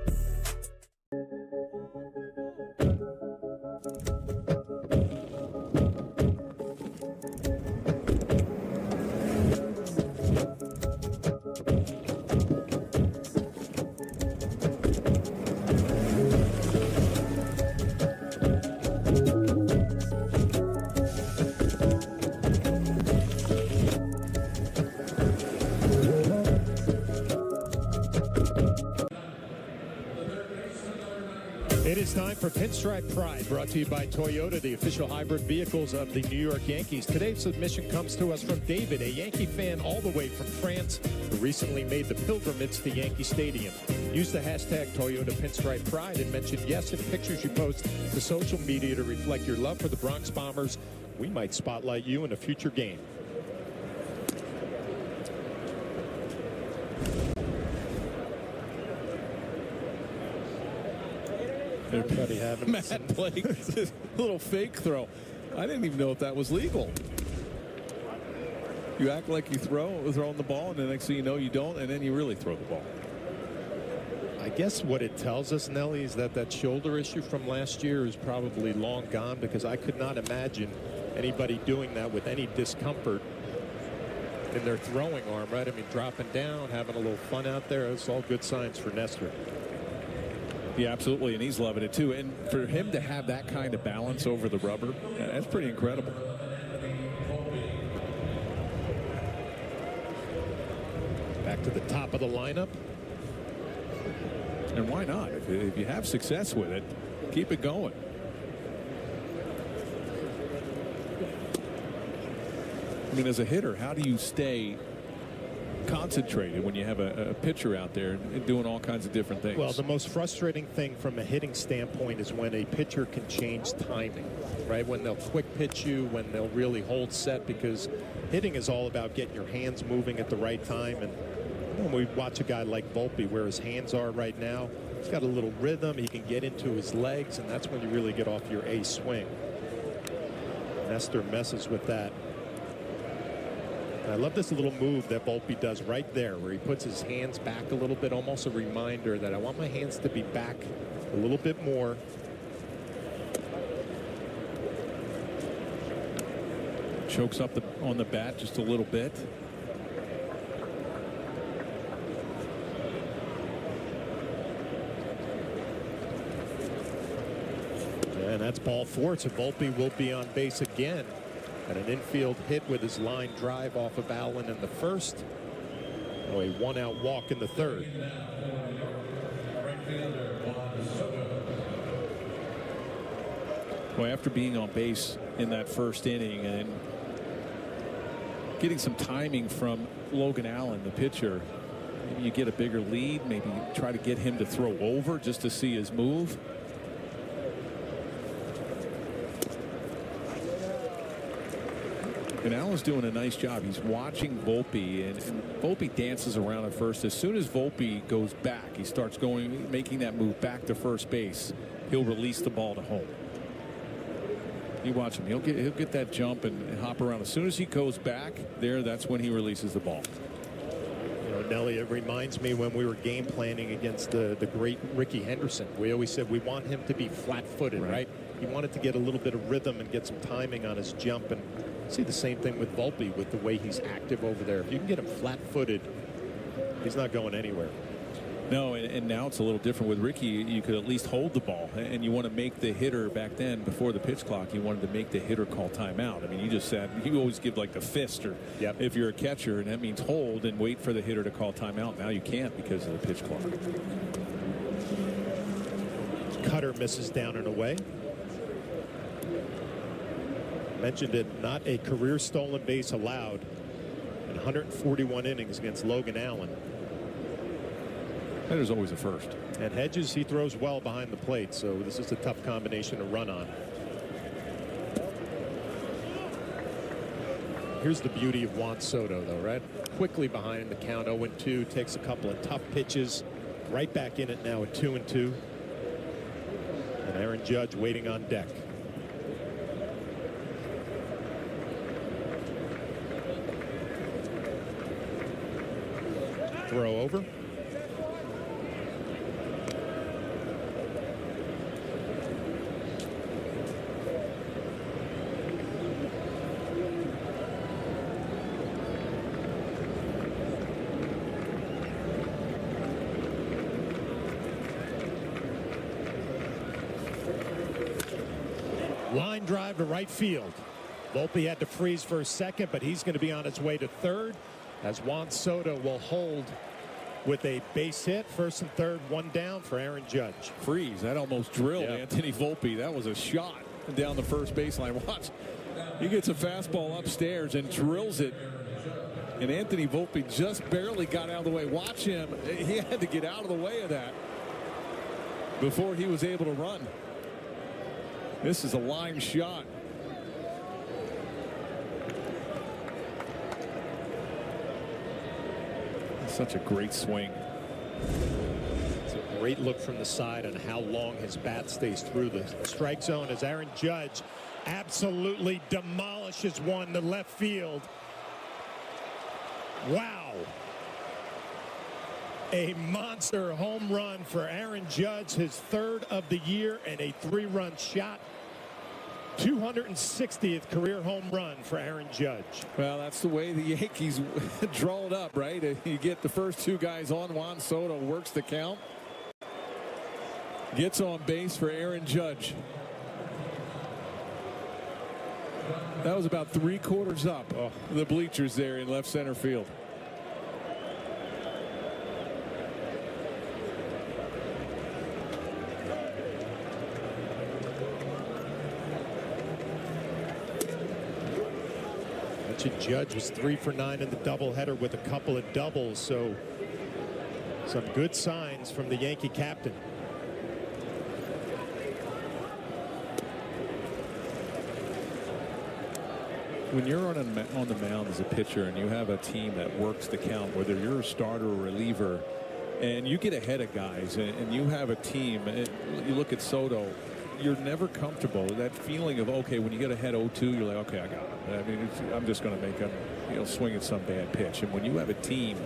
It is time for Pinstripe Pride, brought to you by Toyota, the official hybrid vehicles of the New York Yankees. Today's submission comes to us from David, a Yankee fan all the way from France, who recently made the pilgrimage to Yankee Stadium. Use the hashtag Toyota Pinstripe Pride and mention yes in pictures you post to social media to reflect your love for the Bronx Bombers. We might spotlight you in a future game. Everybody having Matt Blake, little fake throw. I didn't even know if that was legal. You act like you throwing the ball, and the next thing you know you don't, and then you really throw the ball. I guess what it tells us, Nelly, is that shoulder issue from last year is probably long gone, because I could not imagine anybody doing that with any discomfort in their throwing arm, right? I mean, dropping down, having a little fun out there. It's all good signs for Nestor. Yeah, absolutely, and he's loving it too. And for him to have that kind of balance over the rubber, that's pretty incredible. Back to the top of the lineup. And why not? If you have success with it, keep it going. I mean, as a hitter, how do you stay concentrated when you have a pitcher out there and doing all kinds of different things? Well, the most frustrating thing from a hitting standpoint is when a pitcher can change timing, right? When they'll quick pitch you, when they'll really hold set, because hitting is all about getting your hands moving at the right time. And when we watch a guy like Volpe, where his hands are right now, he's got a little rhythm. He can get into his legs, and that's when you really get off your A swing. Nestor messes with that. I love this little move that Volpe does right there, where he puts his hands back a little bit, almost a reminder that I want my hands to be back a little bit more. Chokes up on the bat just a little bit. And that's ball 4, so Volpe will be on base again. And an infield hit with his line drive off of Allen in the first. Oh, a 1-out walk in the third. Well, after being on base in that first inning and getting some timing from Logan Allen, the pitcher, maybe you get a bigger lead, maybe try to get him to throw over just to see his move. And Allen's doing a nice job. He's watching Volpe, and Volpe dances around at first. As soon as Volpe goes back, he starts making that move back to first base. He'll release the ball to home. You watch him. He'll get that jump and hop around. As soon as he goes back there, that's when he releases the ball. You know, Nelly, it reminds me when we were game planning against the great Ricky Henderson. We always said we want him to be flat-footed, right? He wanted to get a little bit of rhythm and get some timing on his jump, and see the same thing with Volpe with the way he's active over there. If you can get him flat-footed, he's not going anywhere. No, and now it's a little different with Ricky. You could at least hold the ball, and you want to make the hitter back then, before the pitch clock, you wanted to make the hitter call timeout. I mean, you just said you always give like the fist, or if you're a catcher, and that means hold and wait for the hitter to call timeout. Now you can't because of the pitch clock. Cutter misses down and away. Mentioned it, not a career stolen base allowed in 141 innings against Logan Allen. That is always a first. And Hedges, he throws well behind the plate, so this is a tough combination to run on. Here's the beauty of Juan Soto, though, right? Quickly behind in the count, 0-2, takes a couple of tough pitches, right back in it now at 2-2. And Aaron Judge waiting on deck. Throw over. Line drive to right field. Volpe had to freeze for a second, but he's going to be on his way to third as Juan Soto will hold with a base hit. First and third, one down for Aaron Judge. Freeze. That almost drilled Anthony Volpe. That was a shot down the first baseline. Watch. He gets a fastball upstairs and drills it. And Anthony Volpe just barely got out of the way. Watch him. He had to get out of the way of that before he was able to run. This is a line shot. Such a great swing. It's a great look from the side on how long his bat stays through the strike zone as Aaron Judge absolutely demolishes one to left field. Wow. A monster home run for Aaron Judge, his third of the year, and a 3-run shot. 260th career home run for Aaron Judge. Well, that's the way the Yankees draw it up, right? You get the first two guys on. Juan Soto works the count. Gets on base for Aaron Judge. That was about 3/4 up. The bleachers there in left center field. Judge was 3 for 9 in the doubleheader with a couple of doubles, so some good signs from the Yankee captain. When you're on the mound as a pitcher and you have a team that works the count, whether you're a starter or reliever, and you get ahead of guys and you have a team, you look at Soto, you're never comfortable. That feeling of, okay, when you get ahead 0-2, you're like, okay, I got it. I mean, I'm just going to make him, swing at some bad pitch. And when you have a team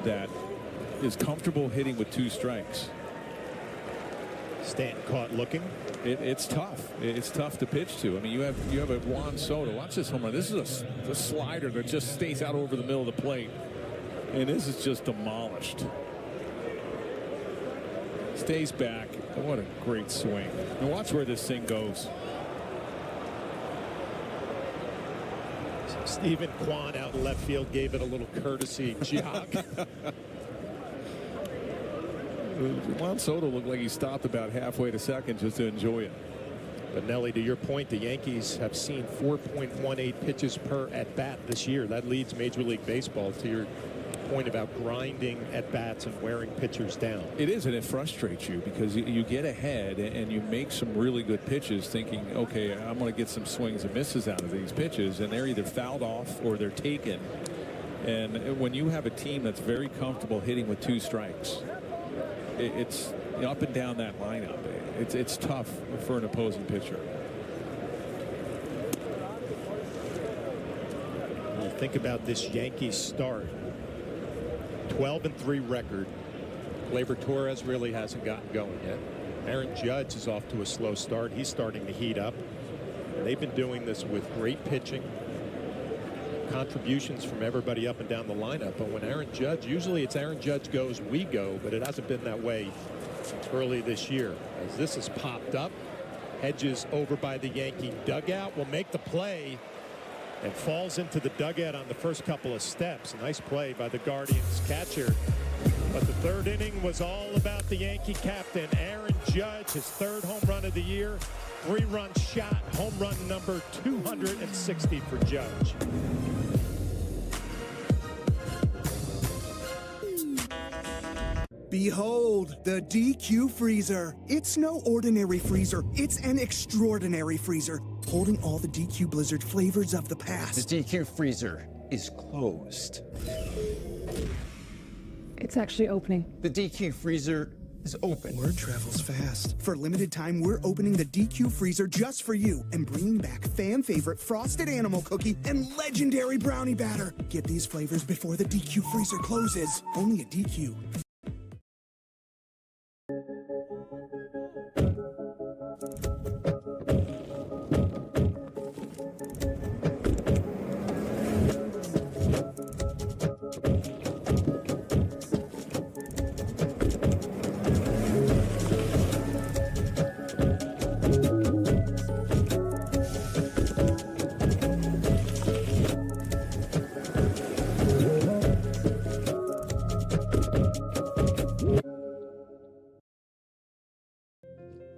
that is comfortable hitting with 2 strikes. Stanton caught looking. It's tough. It's tough to pitch to. I mean, you have a Juan Soto. Watch this home run. This is a slider that just stays out over the middle of the plate. And this is just demolished. Stays back. What a great swing. And watch where this thing goes. Stephen Kwan out in left field gave it a little courtesy jog. Juan Soto looked like he stopped about halfway to second just to enjoy it. But Nelly, to your point, the Yankees have seen 4.18 pitches per at bat this year. That leads Major League Baseball. To your point about grinding at bats and wearing pitchers down. It is, and it frustrates you because you get ahead and you make some really good pitches thinking, okay, I'm going to get some swings and misses out of these pitches, and they're either fouled off or they're taken. And when you have a team that's very comfortable hitting with 2 strikes, it's up and down that lineup. It's tough for an opposing pitcher. When you think about this Yankees start, 12-3 record. Gleyber Torres really hasn't gotten going yet. Aaron Judge is off to a slow start. He's starting to heat up. They've been doing this with great pitching, contributions from everybody up and down the lineup. But when Aaron Judge, usually it's Aaron Judge goes, we go, but it hasn't been that way early this year. As this has popped up, Hedges over by the Yankee dugout will make the play and falls into the dugout on the first couple of steps. A nice play by the Guardians catcher. But the third inning was all about the Yankee captain, Aaron Judge, his 3rd home run of the year. 3-run shot, home run number 260 for Judge. Behold, the DQ freezer. It's no ordinary freezer. It's an extraordinary freezer. holding all the DQ Blizzard flavors of the past. The DQ freezer is closed. It's actually opening. The DQ freezer is open. Word travels fast. For a limited time, we're opening the DQ freezer just for you and bringing back fan favorite frosted animal cookie and legendary brownie batter. Get these flavors before the DQ freezer closes. Only at DQ.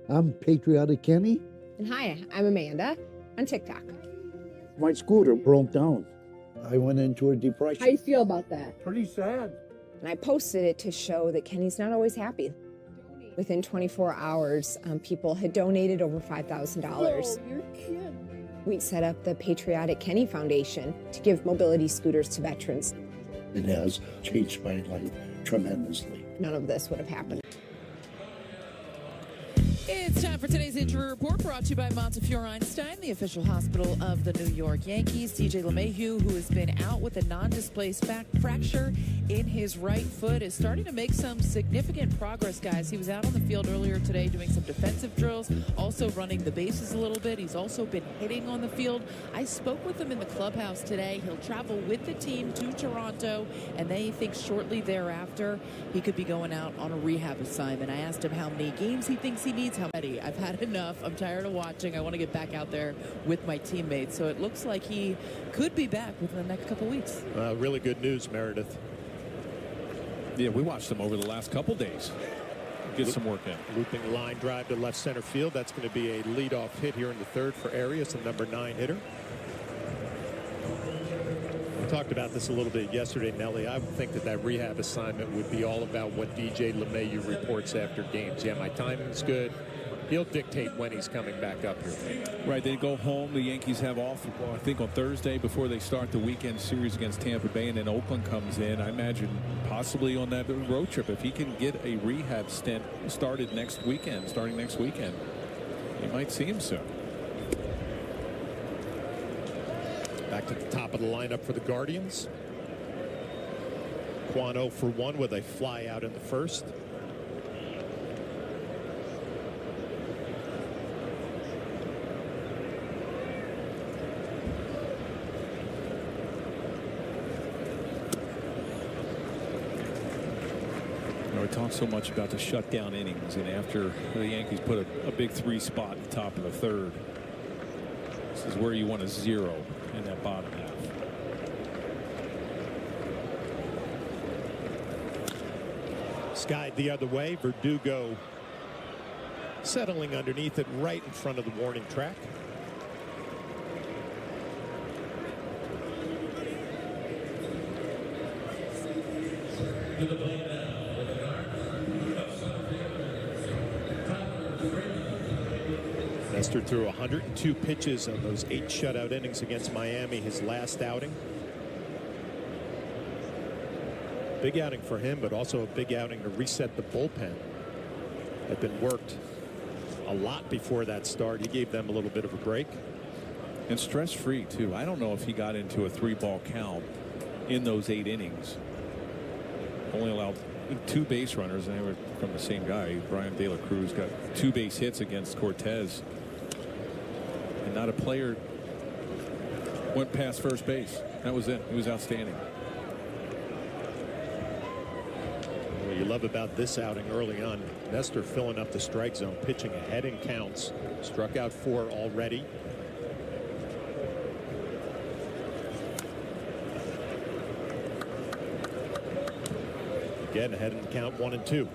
I'm Patriotic Kenny. And hi, I'm Amanda on TikTok. My scooter broke down. I went into a depression. How do you feel about that? Pretty sad. And I posted it to show that Kenny's not always happy. Within 24 hours, people had donated over $5,000. Oh, you're kidding. We set up the Patriotic Kenny Foundation to give mobility scooters to veterans. It has changed my life tremendously. None of this would have happened. It's time for today's injury report, brought to you by Montefiore Einstein, the official hospital of the New York Yankees. DJ LeMahieu, who has been out with a non-displaced back fracture in his right foot, is starting to make some significant progress, guys. He was out on the field earlier today doing some defensive drills, also running the bases a little bit. He's also been hitting on the field. I spoke with him in the clubhouse today. He'll travel with the team to Toronto, and they think shortly thereafter he could be going out on a rehab assignment. I asked him how many games he thinks he needs. How many? I've had enough. I'm tired of watching. I want to get back out there with my teammates. So it looks like he could be back within the next couple weeks. Really good news, Meredith. Yeah, we watched him over the last couple days. Get some work in. Looping line drive to left center field. That's going to be a leadoff hit here in the third for Arias, the number 9 hitter. We talked about this a little bit yesterday, Nelly. I would think that rehab assignment would be all about what DJ LeMahieu reports after games. Yeah, my timing's good. He'll dictate when he's coming back up here. Right, they go home. The Yankees have off, I think, on Thursday before they start the weekend series against Tampa Bay, and then Oakland comes in. I imagine possibly on that road trip, if he can get a rehab stint starting next weekend, you might see him soon. Back to the top of the lineup for the Guardians. Quan 0 for 1 with a fly out in the first. We talk so much about the shutdown innings, and after the Yankees put a big 3 spot at the top of the third, this is where you want a 0 in that bottom half. Skied the other way. Verdugo settling underneath it right in front of the warning track. Nestor threw 102 pitches on those 8 shutout innings against Miami, his last outing. Big outing for him, but also a big outing to reset the bullpen. Had been worked a lot before that start. He gave them a little bit of a break. And stress-free, too. I don't know if he got into a 3-ball count in those 8 innings. Only allowed 2 base runners, and they were from the same guy. Brian De La Cruz got 2 base hits against Cortez. And not a player went past first base. That was it. He was outstanding. What you love about this outing early on, Nestor filling up the strike zone, pitching ahead in counts. Struck out 4 already. Again, ahead in the count, 1 and 2.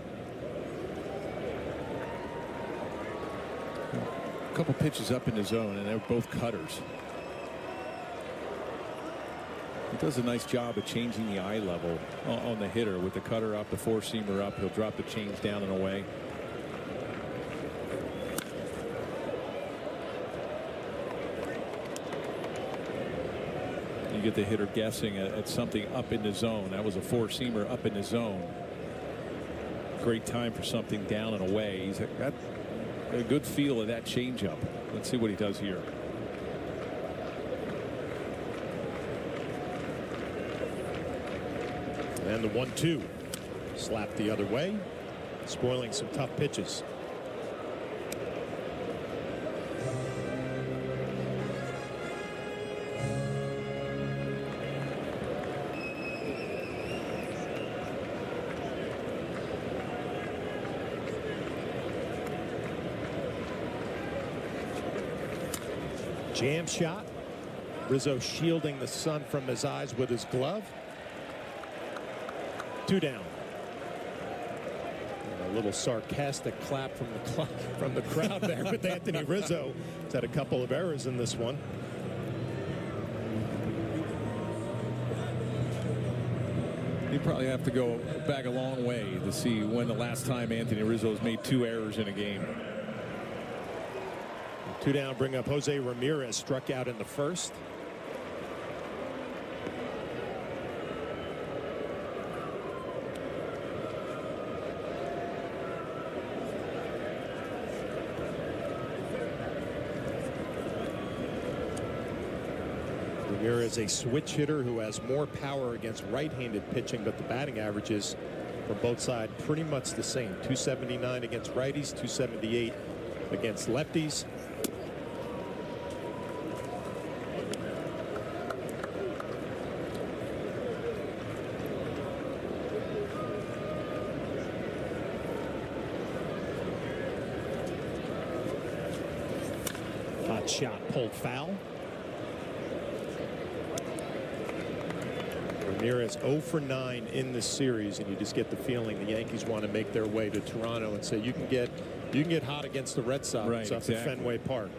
A couple pitches up in the zone, and they're both cutters. He does a nice job of changing the eye level on the hitter with the cutter up, the 4-seamer up. He'll drop the change down and away. You get the hitter guessing at something up in the zone. That was a four-seamer up in the zone. Great time for something down and away. He's got a good feel of that changeup. Let's see what he does here. And the 1-2 slapped the other way, spoiling some tough pitches. Jam shot. Rizzo shielding the sun from his eyes with his glove. 2 down. And a little sarcastic clap from the crowd there with Anthony Rizzo. He's had a couple of errors in this one. You probably have to go back a long way to see when the last time Anthony Rizzo has made 2 errors in a game. 2 down, bring up Jose Ramirez, struck out in the first. Ramirez, a switch hitter who has more power against right-handed pitching, but the batting averages from both sides pretty much the same. 279 against righties, 278 against lefties. Hot shot pulled foul. Ramirez 0 for 9 in this series, and you just get the feeling the Yankees want to make their way to Toronto and say you can get hot against the Red Sox right, up at Fenway Park.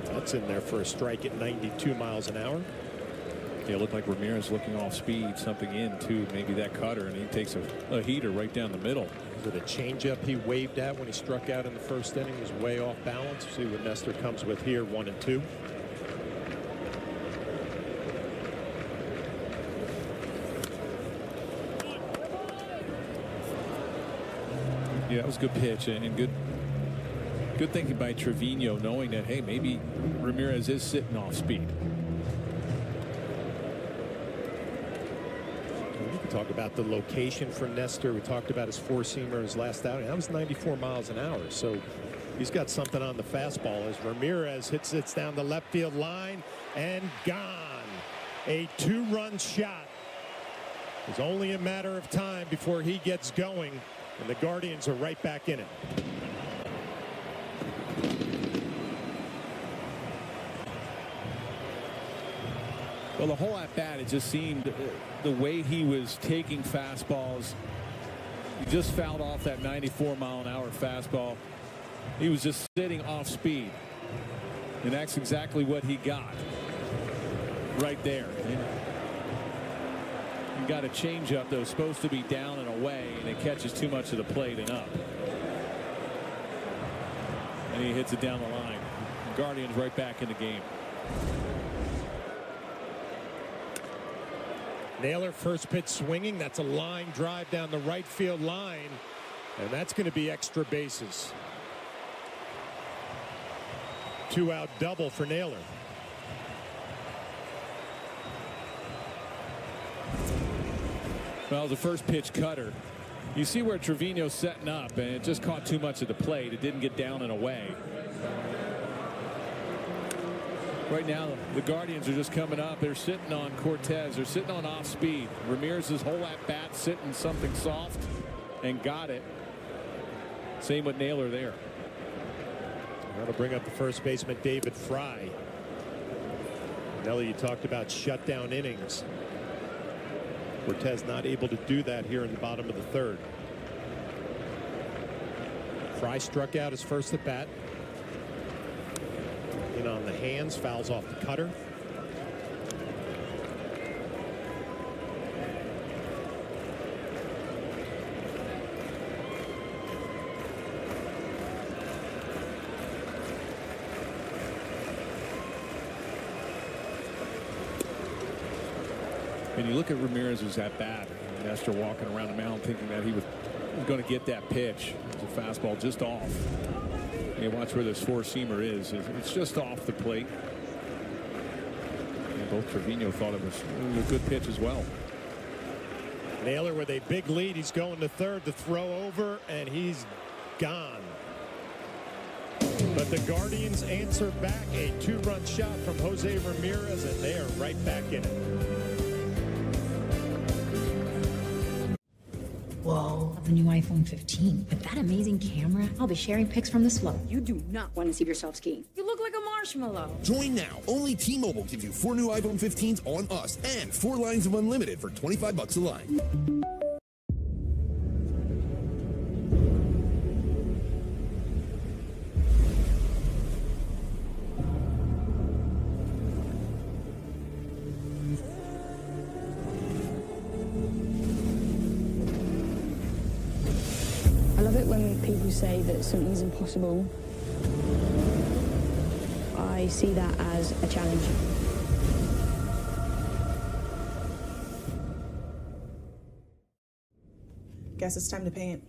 That's in there for a strike at 92 miles an hour. Yeah, it looked like Ramirez looking off speed, something in too, maybe that cutter, and he takes a heater right down the middle. Was it a changeup he waved at when he struck out in the first inning? He was way off balance. See what Nestor comes with here, 1-2. Yeah, that was a good pitch and good thinking by Trevino, knowing that, hey, maybe Ramirez is sitting off speed. Talk about the location for Nestor. We talked about his four-seamer, his last outing. That was 94 miles an hour. So he's got something on the fastball as Ramirez hits it down the left field line and gone. A 2-run shot. It's only a matter of time before he gets going, and the Guardians are right back in it. Well, the whole at-bat, it just seemed the way he was taking fastballs. He just fouled off that 94-mile-an-hour fastball. He was just sitting off speed. And that's exactly what he got right there. He got a changeup that was supposed to be down and away, and it catches too much of the plate and up. And he hits it down the line. Guardians right back in the game. Naylor, first pitch swinging. That's a line drive down the right field line. And that's going to be extra bases. 2-out double for Naylor. Well, the first pitch cutter. You see where Trevino's setting up, and it just caught too much of the plate. It didn't get down and away. Right now, the Guardians are just coming up. They're sitting on Cortez. They're sitting on off speed. Ramirez's whole at-bat sitting something soft and got it. Same with Naylor there. That'll bring up the first baseman, David Fry. Nelly, you talked about shutdown innings. Cortez not able to do that here in the bottom of the third. Fry struck out his first at bat. In on the hands, fouls off the cutter. And you look at Ramirez's at bat, and Nestor walking around the mound thinking that he was going to get that pitch. It's a fastball just off. And you watch where this four-seamer is. It's just off the plate. And both Trevino thought it was a good pitch as well. Naylor with a big lead. He's going to third. The throw over, and he's gone. But the Guardians answer back a two-run shot from Jose Ramirez, and they are right back in it. Whoa, the new iPhone 15. With that amazing camera, I'll be sharing pics from the slope. You do not want to see yourself skiing. You look like a marshmallow. Join now. Only T-Mobile gives you 4 new iPhone 15s on us and 4 lines of unlimited for $25 a line. I love it when people say that something's impossible. I see that as a challenge. Guess it's time to paint.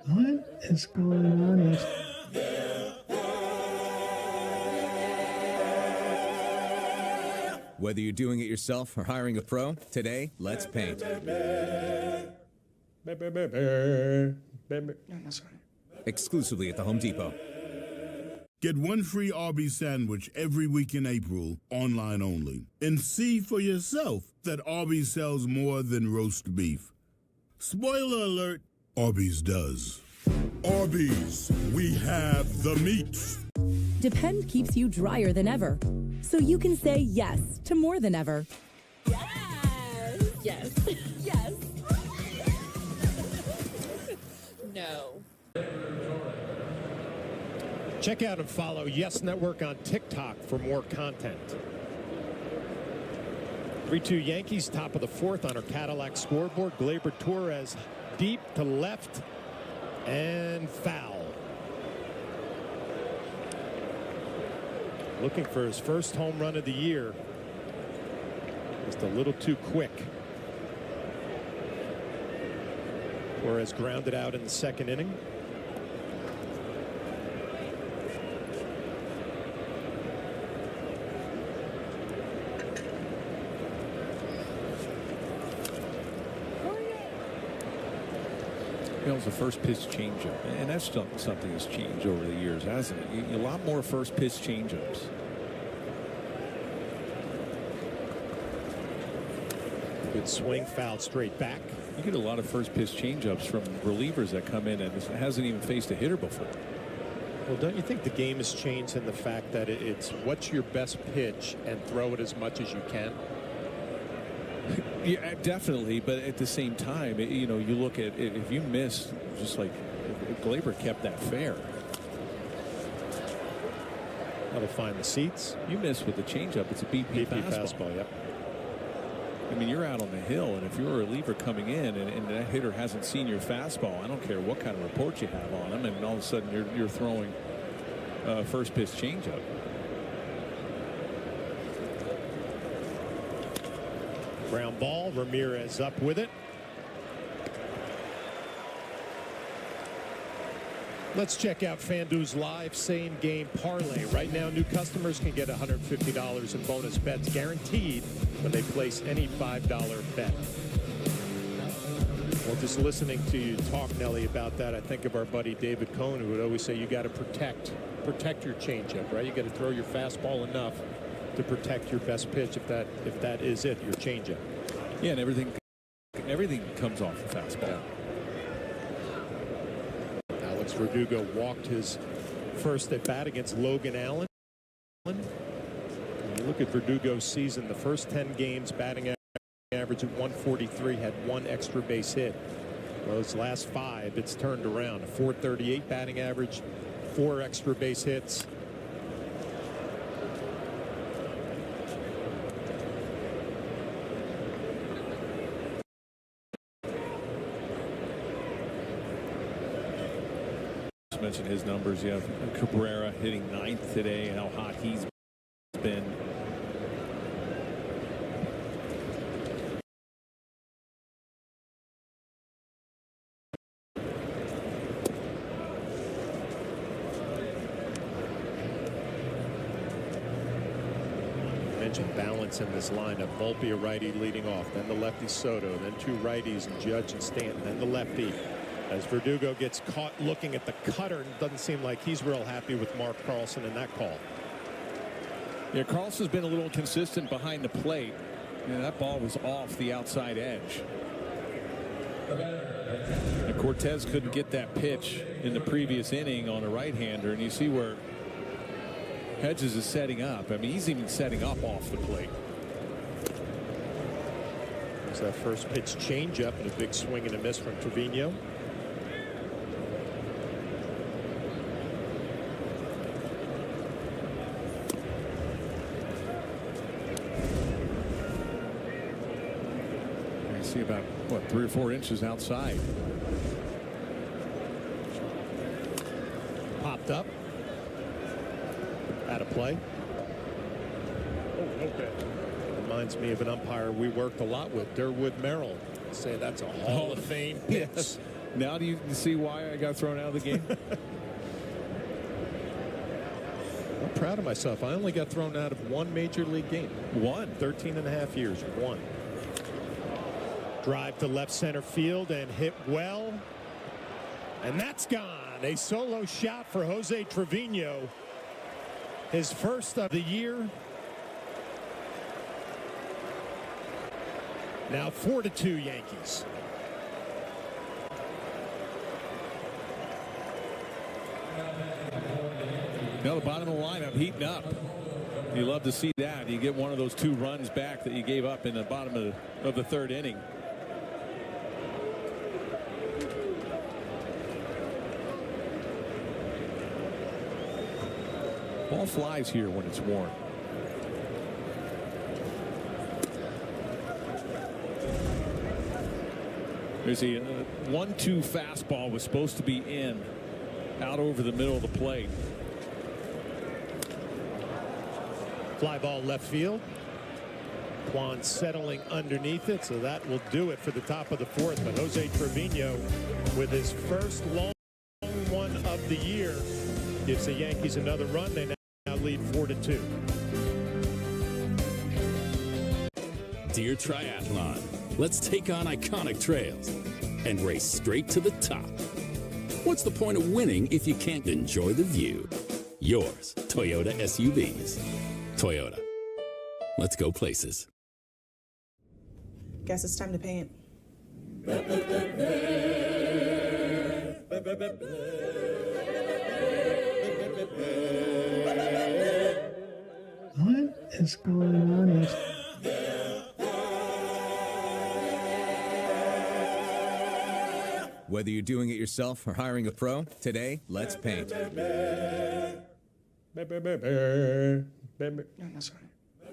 What is going on? Whether you're doing it yourself or hiring a pro, today, let's paint. Exclusively at the Home Depot. Get one free Arby's sandwich every week in April, online only. And see for yourself that Arby's sells more than roast beef. Spoiler alert, Arby's does. Arby's, we have the meats. Depend keeps you drier than ever, so you can say yes to more than ever. Yes. Yes. No. Check out and follow Yes Network on TikTok for more content. 3-2 Yankees, top of the fourth on our Cadillac scoreboard. Gleyber Torres deep to left and foul. Looking for his first home run of the year. Just a little too quick. Torres grounded out in the second inning. It was a first pitch changeup, and that's something that's changed over the years, hasn't it? A lot more first pitch changeups. Good swing, foul straight back. You get a lot of first pitch changeups from relievers that come in and hasn't even faced a hitter before. Well, don't you think the game has changed in the fact that it's what's your best pitch and throw it as much as you can? Yeah, definitely, but at the same time, you look at it, if you miss, just like if Gleyber kept that fair. Now to find the seats. You miss with the changeup, it's a BP fastball. Yep. I mean, you're out on the hill, and if you're a reliever coming in and that hitter hasn't seen your fastball, I don't care what kind of report you have on him, and all of a sudden you're throwing first pitch changeup. Ground ball, Ramirez up with it. Let's check out FanDuel's live same game parlay. Right now, new customers can get $150 in bonus bets guaranteed when they place any $5 bet. Well, just listening to you talk, Nelly, about that, I think of our buddy David Cohn, who would always say you got to protect your changeup, right? You got to throw your fastball enough to protect your best pitch if that is it, your changeup. Yeah, and everything comes off the fastball. Yeah. Alex Verdugo walked his first at bat against Logan Allen. When you look at Verdugo's season, the first 10 games batting average at 143, had one extra base hit. Well, his last 5, it's turned around. A 438 batting average, 4 extra base hits. Let's mention his numbers. You have Cabrera hitting 9th today, how hot he's been. Mentioned balance in this lineup. Volpe, a righty leading off, then the lefty Soto, then two righties and Judge and Stanton, then the lefty. As Verdugo gets caught looking at the cutter, and doesn't seem like he's real happy with Mark Carlson in that call. Yeah, Carlson's been a little consistent behind the plate. Yeah, that ball was off the outside edge. And Cortez couldn't get that pitch in the previous inning on a right-hander, and you see where Hedges is setting up. I mean, he's even setting up off the plate. There's that first pitch changeup and a big swing and a miss from Trevino. You see about, what, 3 or 4 inches outside. Popped up. Out of play. Oh, okay. Reminds me of an umpire we worked a lot with, Durwood Merrill. I'd say that's a Hall of Fame pitch. Yes. Now do you see why I got thrown out of the game? I'm proud of myself. I only got thrown out of 1 major league game. 13.5 years. 1. Drive to left center field and hit well. And that's gone. A solo shot for Jose Trevino. His first of the year. Now 4-2 Yankees. Now the bottom of the lineup heating up. You love to see that. You get one of those 2 runs back that you gave up in the bottom of the 3rd inning. Ball flies here when it's warm. There's a 1-2 fastball was supposed to be in, out over the middle of the plate. Fly ball left field. Juan settling underneath it, so that will do it for the top of the 4th. But Jose Trevino, with his first long one of the year, gives the Yankees another run. They now lead 4-2. Dear Triathlon, let's take on iconic trails and race straight to the top. What's the point of winning if you can't enjoy the view? Yours, Toyota SUVs. Toyota. Let's go places. Guess it's time to paint. What is going on? Whether you're doing it yourself or hiring a pro, today, let's paint.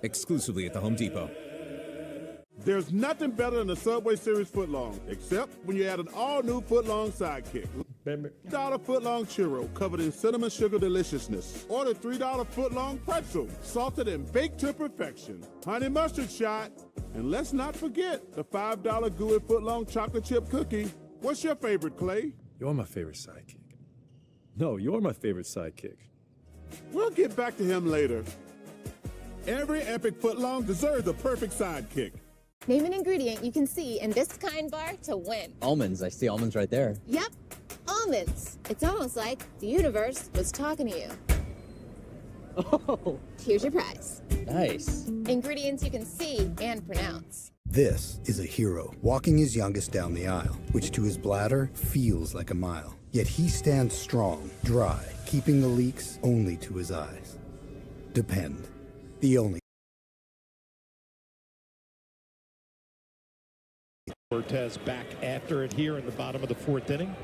Exclusively at the Home Depot. There's nothing better than the Subway Series footlong, except when you add an all-new footlong sidekick. $3 footlong churro covered in cinnamon sugar deliciousness. Or the $3 footlong pretzel, salted and baked to perfection. Honey mustard shot. And let's not forget the $5 gooey footlong chocolate chip cookie. What's your favorite, Clay? You're my favorite sidekick. No, you're my favorite sidekick. We'll get back to him later. Every epic footlong deserves the perfect sidekick. Name an ingredient you can see in this kind bar to win. Almonds. I see almonds right there. Yep, almonds. It's almost like the universe was talking to you. Oh. Here's your prize. Nice. Ingredients you can see and pronounce. This is a hero walking his youngest down the aisle, which to his bladder feels like a mile. Yet he stands strong, dry, keeping the leaks only to his eyes. Depend. The only. Cortez back after it here in the bottom of the 4th inning.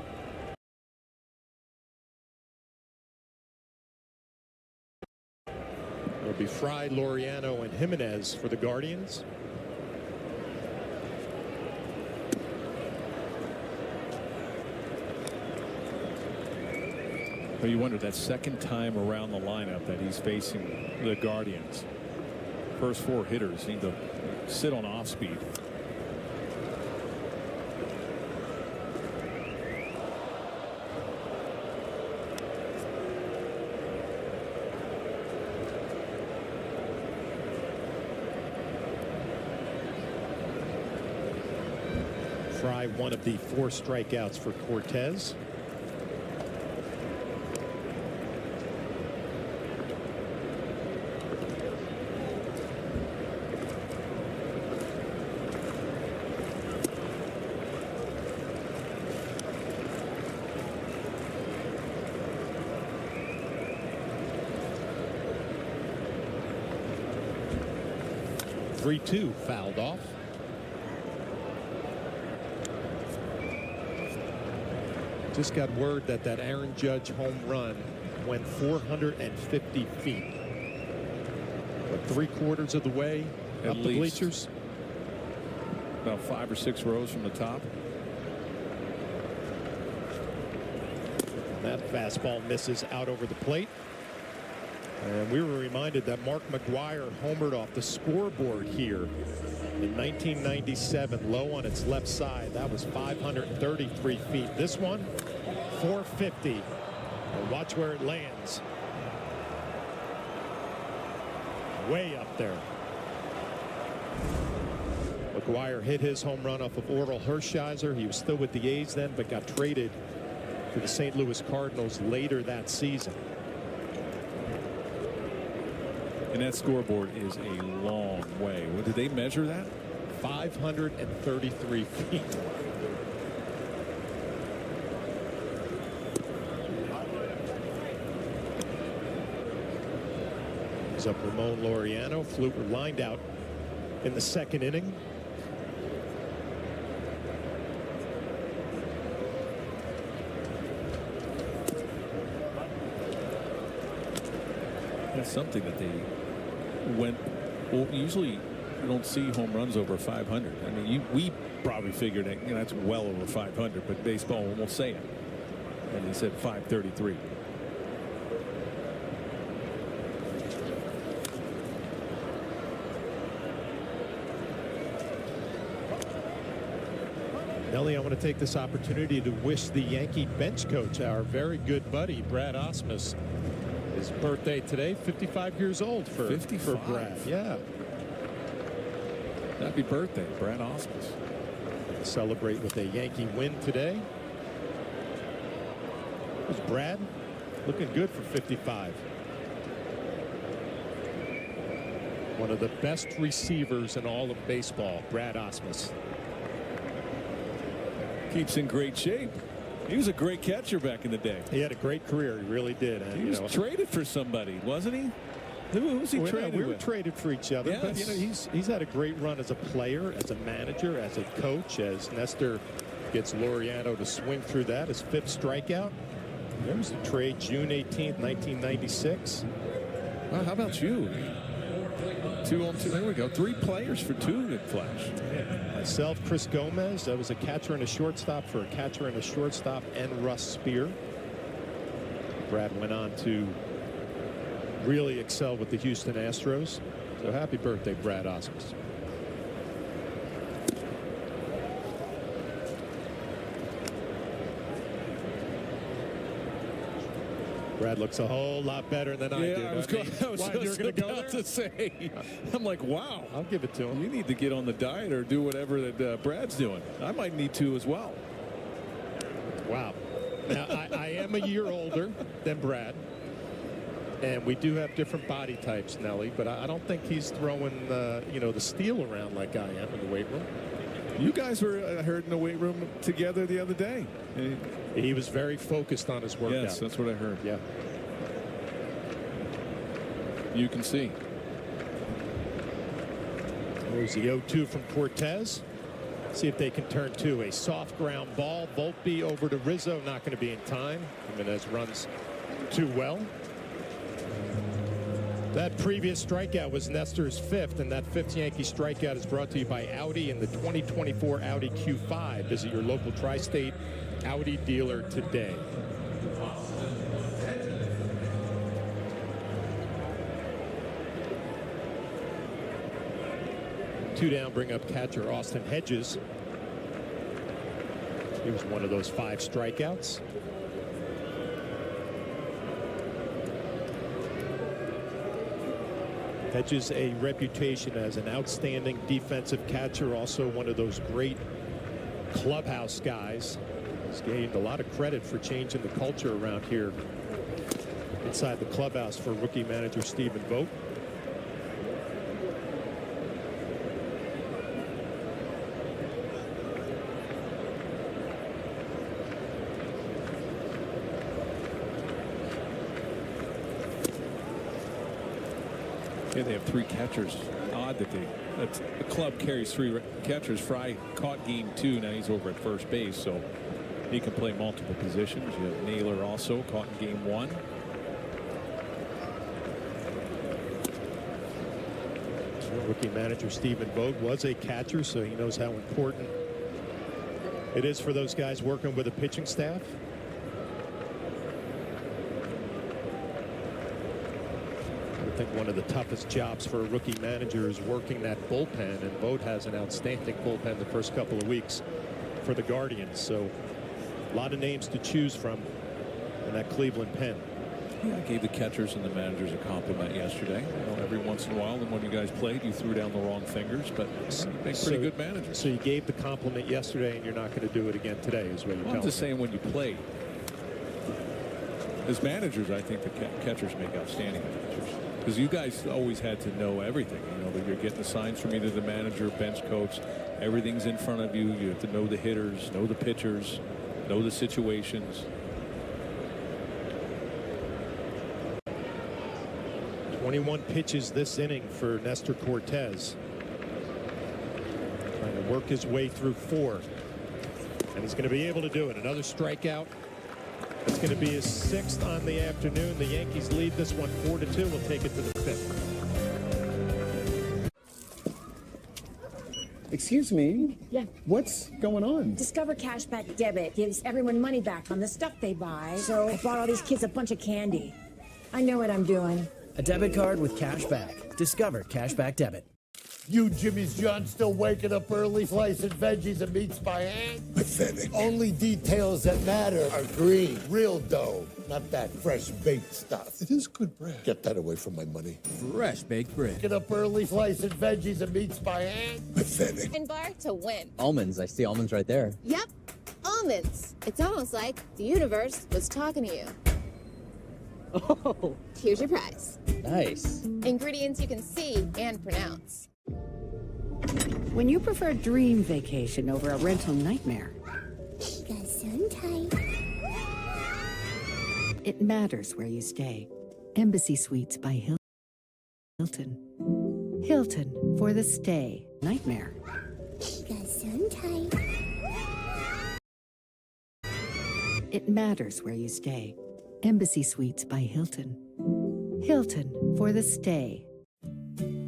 It'll be Fry, Laureano, and Jimenez for the Guardians. Well, you wonder that second time around the lineup that he's facing the Guardians. First 4 hitters seem to sit on off speed. Fry, one of the 4 strikeouts for Cortez. Fouled off. Just got word that Aaron Judge home run went 450 feet. What, 3/4 of the way up the bleachers? About 5 or 6 rows from the top. That fastball misses out over the plate. And we were reminded that Mark McGwire homered off the scoreboard here in 1997, low on its left side. That was 533 feet. This one, 450. Well, watch where it lands. Way up there. McGwire hit his home run off of Orel Hershiser. He was still with the A's then, but got traded to the St. Louis Cardinals later that season. And that scoreboard is a long way. What, did they measure that? 533 feet. He's up Ramon Laureano. Fluke lined out in the second inning. That's something that they went. Well, usually you don't see home runs over 500. I mean, we probably figured that, that's well over 500, but baseball won't say it. And they said 533. Nelly, I want to take this opportunity to wish the Yankee bench coach, our very good buddy, Brad Ausmus, his birthday today, 55 years old for 55. For Brad. Yeah. Happy birthday, Brad Ausmus. Celebrate with a Yankee win today. There's Brad looking good for 55. One of the best receivers in all of baseball, Brad Ausmus. Keeps in great shape. He was a great catcher back in the day. He had a great career. He really did. He was traded for somebody, wasn't he? Who was he traded We with? were traded for each other. Yes. But he's had a great run as a player, as a manager, as a coach. As Nestor gets Laureano to swing through that, his 5th strikeout. There's the trade, June 18th, 1996. Well, how about you? 2 on 2. There we go. 3 players for 2 that flash. Myself, Chris Gomez. That was a catcher and a shortstop for a catcher and a shortstop, and Russ Spear. Brad went on to really excel with the Houston Astros. So happy birthday, Brad Ausmus. Brad looks a whole lot better than I do. I was just about to say. I'm like, wow. I'll give it to him. You need to get on the diet or do whatever that Brad's doing. I might need to as well. Wow. Now, I am a year older than Brad. And we do have different body types, Nelly, but I don't think he's throwing the steel around like I am in the weight room. You guys were, I heard, in the weight room together the other day. He was very focused on his workout. Yes, that's what I heard. Yeah. You can see. There's the 0-2 from Cortez. See if they can turn to a soft ground ball. Volpe over to Rizzo, not going to be in time. Jimenez runs too well. That previous strikeout was Nestor's 5th, and that 5th Yankee strikeout is brought to you by Audi and the 2024 Audi Q5. Visit your local tri-state Audi dealer today. 2 down, bring up catcher Austin Hedges. He was one of those 5 strikeouts. Hedges a reputation as an outstanding defensive catcher, also one of those great clubhouse guys. He's gained a lot of credit for changing the culture around here inside the clubhouse for rookie manager Stephen Vogt. Yeah, they have 3 catchers. Odd that the club carries 3 catchers. Fry caught game 2. Now he's over at first base, so he can play multiple positions. You have Naylor also caught in game 1. Rookie manager Stephen Vogt was a catcher, so he knows how important it is for those guys working with a pitching staff. I think one of the toughest jobs for a rookie manager is working that bullpen, and Vogt has an outstanding bullpen the first couple of weeks for the Guardians. So a lot of names to choose from in that Cleveland pen. Yeah, I gave the catchers and the managers a compliment yesterday. You know, every once in a while, and when you guys played, you threw down the wrong fingers, but you make pretty good managers. So you gave the compliment yesterday, and you're not going to do it again today, is what you're telling me. I'm just saying when you play. As managers, I think the catchers make outstanding managers. Because you guys always had to know everything. You know, that you're getting the signs from either the manager, bench coach. Everything's in front of you. You have to know the hitters, know the pitchers, know the situations. 21 pitches this inning for Nestor Cortez. Trying to work his way through 4. And he's going to be able to do it. Another strikeout. It's going to be his 6th on the afternoon. The Yankees lead this one 4-2. We'll take it to the 5th. Excuse me? Yeah. What's going on? Discover Cashback Debit gives everyone money back on the stuff they buy. So I bought all these kids a bunch of candy. I know what I'm doing. A debit card with cash back. Discover Cashback Debit. You Jimmy's John still waking up early, slicing veggies and meats by hand? Pathetic. Only details that matter are green, real dough, not that fresh baked stuff. It is good bread. Get that away from my money. Fresh baked bread. Get up early, slicing veggies and meats by hand? Pathetic. And bar to win. Almonds. I see almonds right there. Yep. Almonds. It's almost like the universe was talking to you. Oh. Here's your prize. Nice. Ingredients you can see and pronounce. When you prefer dream vacation over a rental nightmare, it matters where you stay. Embassy Suites by Hilton. Hilton for the stay nightmare. It matters where you stay. Embassy Suites by Hilton. Hilton for the stay.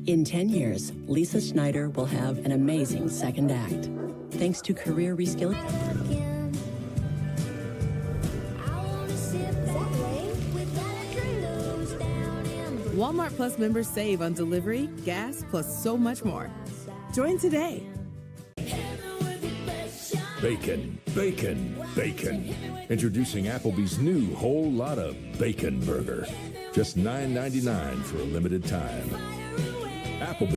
In 10 years, Lisa Schneider will have an amazing second act, thanks to career reskilling. Walmart Plus members save on delivery, gas, plus so much more. Join today. Bacon, bacon, bacon. Introducing Applebee's new whole lot of bacon burger. Just $9.99 for a limited time. Applebee's.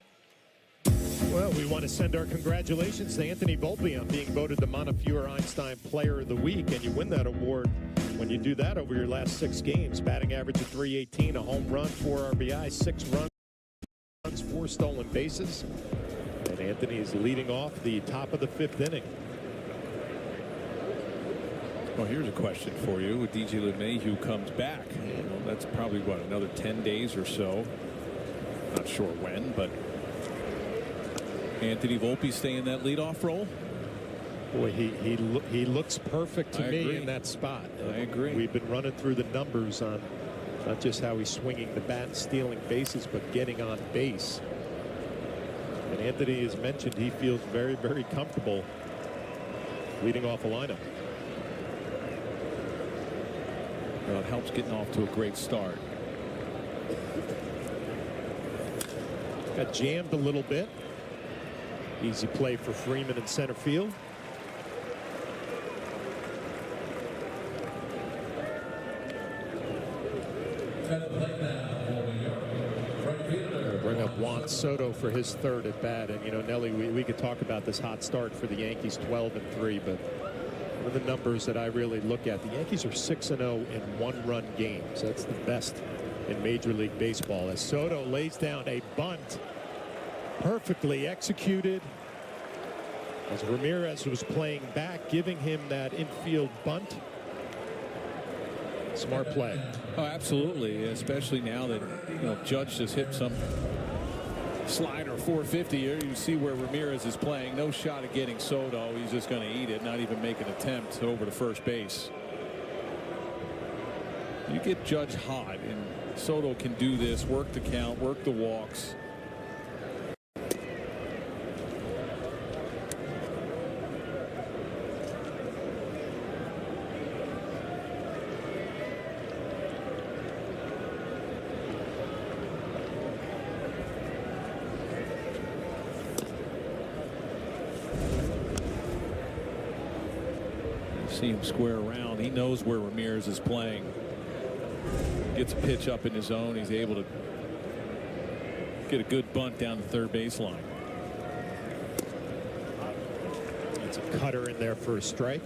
Well, we want to send our congratulations to Anthony Volpe on being voted the Montefiore Einstein Player of the Week, and you win that award when you do that over your last 6 games. Batting average of .318, a home run, 4 RBI, 6 runs, 4 stolen bases. And Anthony is leading off the top of the 5th inning. Well, here's a question for you. With DJ LeMahieu comes back, you know, that's probably, what, another 10 days or so. Not sure when, but Anthony Volpe staying in that leadoff role. Boy, he looks perfect to me in that spot. I agree. We've been running through the numbers on not just how he's swinging the bat, stealing bases, but getting on base. And Anthony has mentioned he feels very, very comfortable leading off a lineup. Well, it helps getting off to a great start. Got jammed a little bit. Easy play for Freeman in center field. Bring up Juan Soto for his third at bat. And, you know, Nelly, we could talk about this hot start for the Yankees, 12-3, but one of the numbers that I really look at, the Yankees are 6-0 in one-run games. That's the best in Major League Baseball. As Soto lays down a bunt, perfectly executed, as Ramirez was playing back, giving him that infield bunt. Smart play. Oh, absolutely, especially now that, you know, Judge just hit some slider 450 here. You see where Ramirez is playing. No shot at getting Soto. He's just going to eat it, not even make an attempt over to first base. You get Judge hot, and Soto can do this, work the count, work the walks. See him square around. He knows where Ramirez is playing. Gets a pitch up in his zone. He's able to get a good bunt down the third baseline. It's a cutter in there for a strike.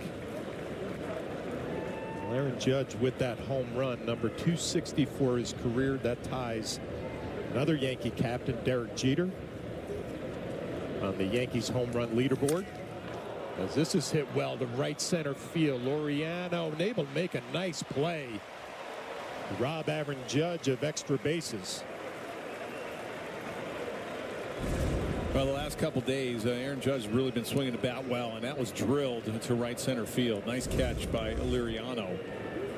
Aaron Judge with that home run, number 260 for his career. That ties another Yankee captain, Derek Jeter, on the Yankees home run leaderboard. As this is hit well to right center field, Laureano able to make a nice play. Rob Aaron Judge of extra bases. Well, the last couple days, Aaron Judge has really been swinging the bat well, and that was drilled to right center field. Nice catch by Laureano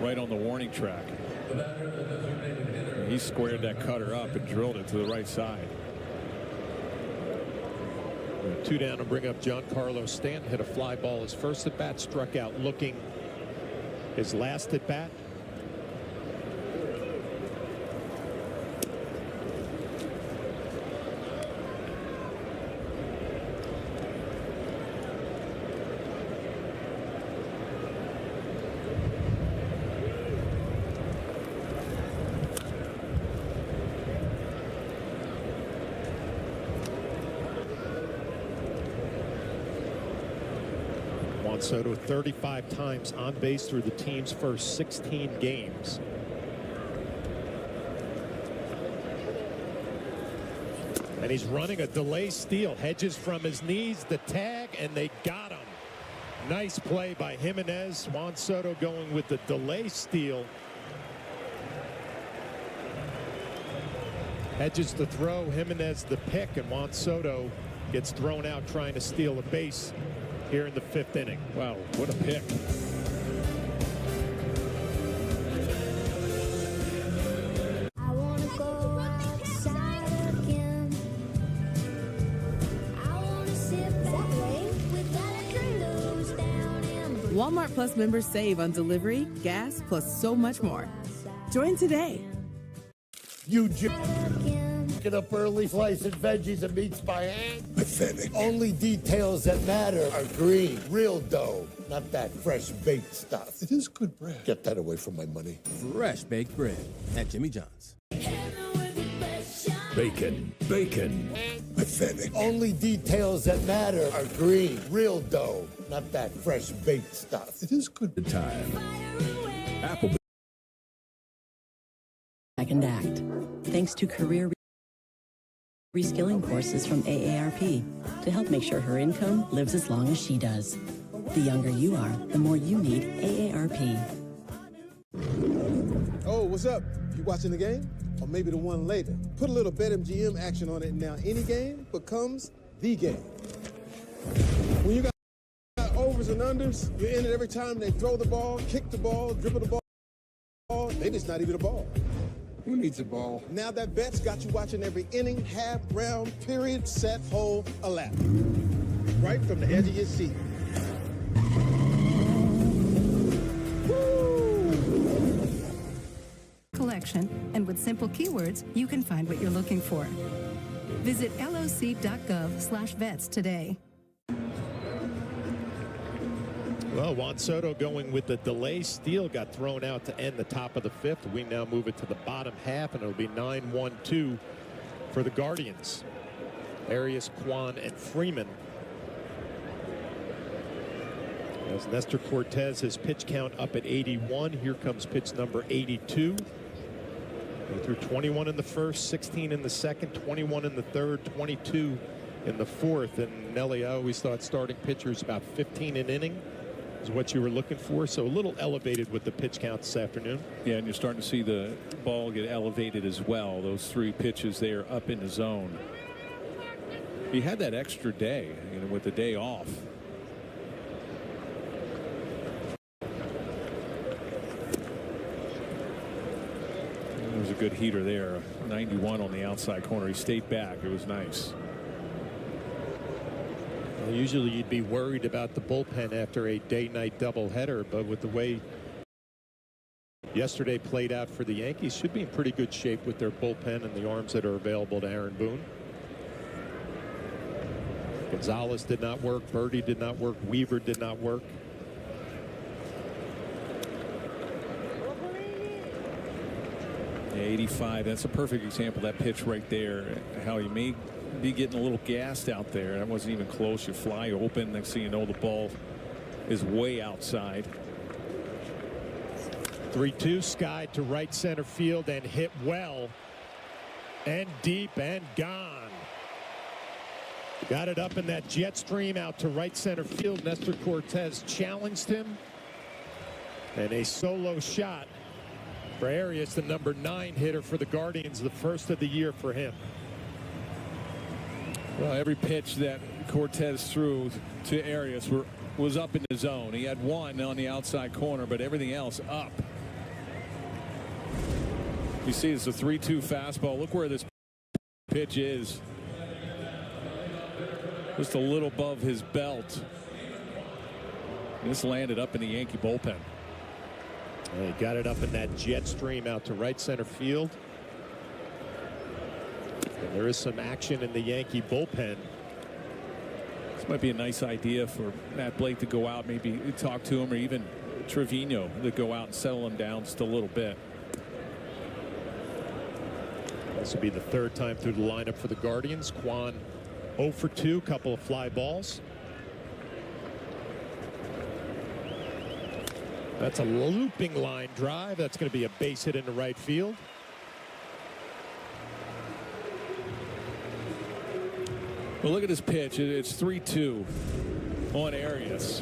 right on the warning track. He squared that cutter up and drilled it to the right side. 2 down to bring up Giancarlo Stanton. Hit a fly ball his first at bat, struck out looking his last at bat. Soto 35 times on base through the team's first 16 games. And he's running a delay steal. Hedges from his knees, the tag, and they got him. Nice play by Jimenez. Juan Soto going with the delay steal. Hedges the throw, Jimenez the pick, and Juan Soto gets thrown out trying to steal a base here in the 5th inning. Wow, what a pick. Walmart Plus members save on delivery, gas, plus so much more. Join today. You get up early, slicing veggies and meats by hand. Pathetic. Only details that matter are green, real dough, not that fresh baked stuff. It is good bread. Get that away from my money. Fresh baked bread at Jimmy John's. Bacon, bacon. Pathetic. Only details that matter are green, real dough, not that fresh baked stuff. It is good. The time. Applebee's. Second act. Thanks to career reskilling courses from AARP to help make sure her income lives as long as she does. The younger you are, the more you need AARP. Oh, what's up? You watching the game? Or maybe the one later? Put a little BetMGM action on it, and now any game becomes the game. When you got overs and unders, you're in it every time they throw the ball, kick the ball, dribble the ball. Maybe it's not even a ball. Who needs a ball? Now that bet's got you watching every inning, half, round, period, set, hole, a lap. Right from the edge of your seat. Collection, and with simple keywords, you can find what you're looking for. Visit loc.gov/vets today. Well, Juan Soto going with the delay steal got thrown out to end the top of the fifth. We now move it to the bottom half, and it'll be 9-1-2 for the Guardians. Arias, Kwan, and Freeman. As Nestor Cortez, his pitch count up at 81. Here comes pitch number 82. He threw 21 in the first, 16 in the second, 21 in the third, 22 in the fourth. And Nelly, I always thought starting pitchers about 15 an inning is what you were looking for. So a little elevated with the pitch count this afternoon. Yeah, and you're starting to see the ball get elevated as well. Those 3 pitches there up in the zone. He had that extra day, you know, with the day off. It was a good heater there. 91 on the outside corner. He stayed back. It was nice. Well, usually you'd be worried about the bullpen after a day-night doubleheader, but with the way yesterday played out for the Yankees, should be in pretty good shape with their bullpen and the arms that are available to Aaron Boone. Gonzalez did not work. Birdie did not work. Weaver did not work. Yeah, 85. That's a perfect example. That pitch right there. How he may be getting a little gassed out there. That wasn't even close. You fly open. Next thing you know, the ball is way outside. 3-2 skied to right center field and hit well and deep and gone. Got it up in that jet stream out to right center field. Nestor Cortez challenged him, and a solo shot for Arias, the number 9 hitter for the Guardians, the first of the year for him. Well, every pitch that Cortez threw to Arias was up in the zone. He had 1 on the outside corner, but everything else up. You see it's a 3-2 fastball. Look where this pitch is. Just a little above his belt. This landed up in the Yankee bullpen. He got it up in that jet stream out to right center field. And there is some action in the Yankee bullpen. This might be a nice idea for Matt Blake to go out, maybe talk to him, or even Trevino to go out and settle him down just a little bit. This will be the 3rd time through the lineup for the Guardians. Kwan 0 for 2, couple of fly balls. That's a looping line drive. That's going to be a base hit into right field. Well, look at this pitch. It's 3-2 on Arias.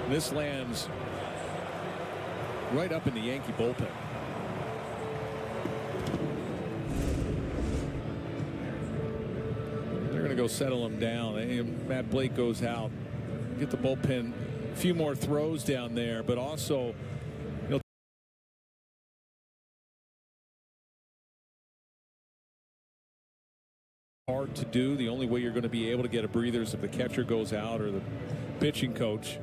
This lands right up in the Yankee bullpen. They're going to go settle him down. And Matt Blake goes out. Get the bullpen a few more throws down there, but also, you know, hard to do. The only way you're going to be able to get a breather is if the catcher goes out or the pitching coach.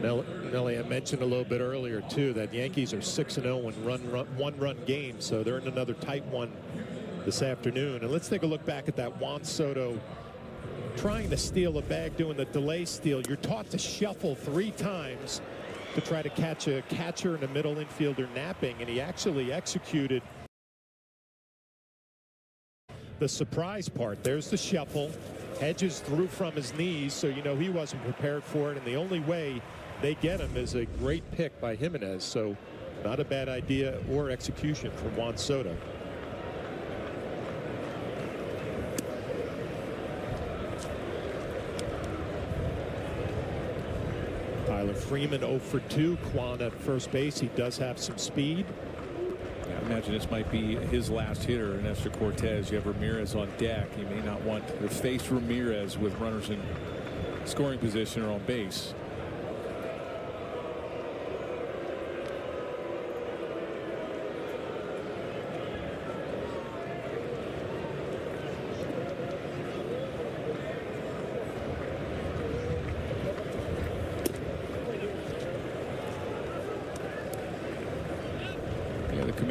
Nelly, I mentioned a little bit earlier too that Yankees are 6-0 in one-run games, so they're in another tight one this afternoon. And let's take a look back at that Juan Soto trying to steal a bag, doing the delay steal. You're taught to shuffle 3 times to try to catch a catcher and a middle infielder napping, and he actually executed the surprise part. There's the shuffle. Hedges threw from his knees, so you know he wasn't prepared for it, and the only way they get him is a great pick by Jimenez. So not a bad idea or execution from Juan Soto. Tyler Freeman 0 for 2. Kwan at first base. He does have some speed. I imagine this might be his last hitter, Nestor Cortez. You have Ramirez on deck. You may not want to face Ramirez with runners in scoring position or on base.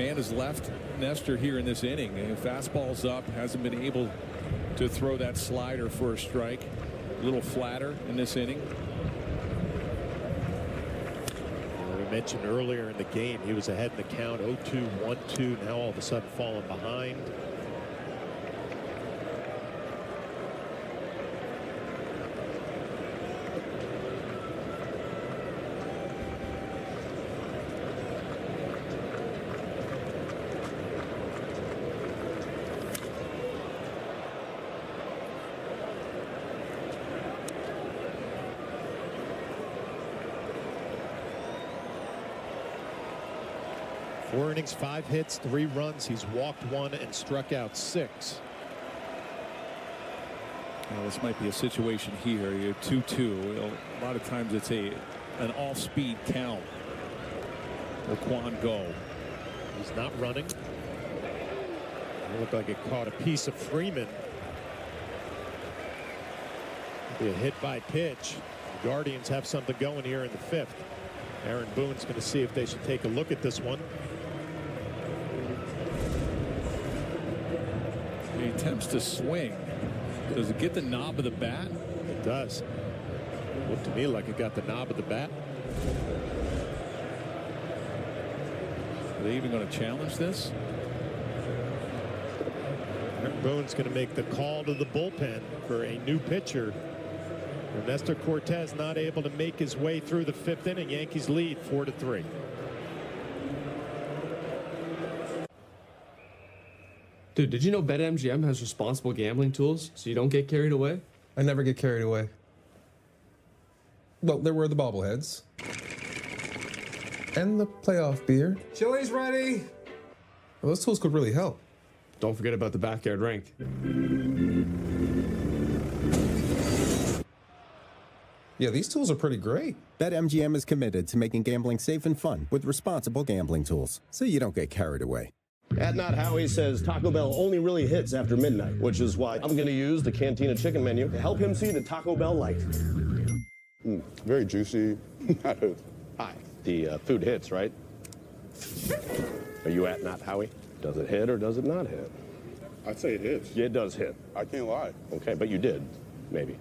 command has left Nestor here in this inning. Fastball's up, hasn't been able to throw that slider for a strike. A little flatter in this inning. We mentioned earlier in the game he was ahead in the count 0-2, 1-2. Now all of a sudden falling behind. Four innings, 5 hits, 3 runs. He's walked 1 and struck out 6. Well, this might be a situation here. You're 2-2. A lot of times it's an off-speed count. Will Quan go? He's not running. It looked like it caught a piece of Freeman. Be a hit by pitch. The Guardians have something going here in the 5th. Aaron Boone's going to see if they should take a look at this one. He attempts to swing. Does it get the knob of the bat? It does. Looked to me like it got the knob of the bat. Are they even going to challenge this? Aaron Boone's going to make the call to the bullpen for a new pitcher. Nestor Cortes not able to make his way through the 5th inning. Yankees lead 4-3. Dude, did you know BetMGM has responsible gambling tools so you don't get carried away? I never get carried away. Well, there were the bobbleheads. And the playoff beer. Chili's ready! Well, those tools could really help. Don't forget about the backyard rink. Yeah, these tools are pretty great. BetMGM is committed to making gambling safe and fun with responsible gambling tools, so you don't get carried away. At Not Howie says Taco Bell only really hits after midnight, which is why I'm going to use the Cantina chicken menu to help him see the Taco Bell light. Very juicy. Hi. The food hits, right? Are you at Not Howie? Does it hit or does it not hit? I'd say it hits. Yeah, it does hit. I can't lie. Okay, but you did, maybe.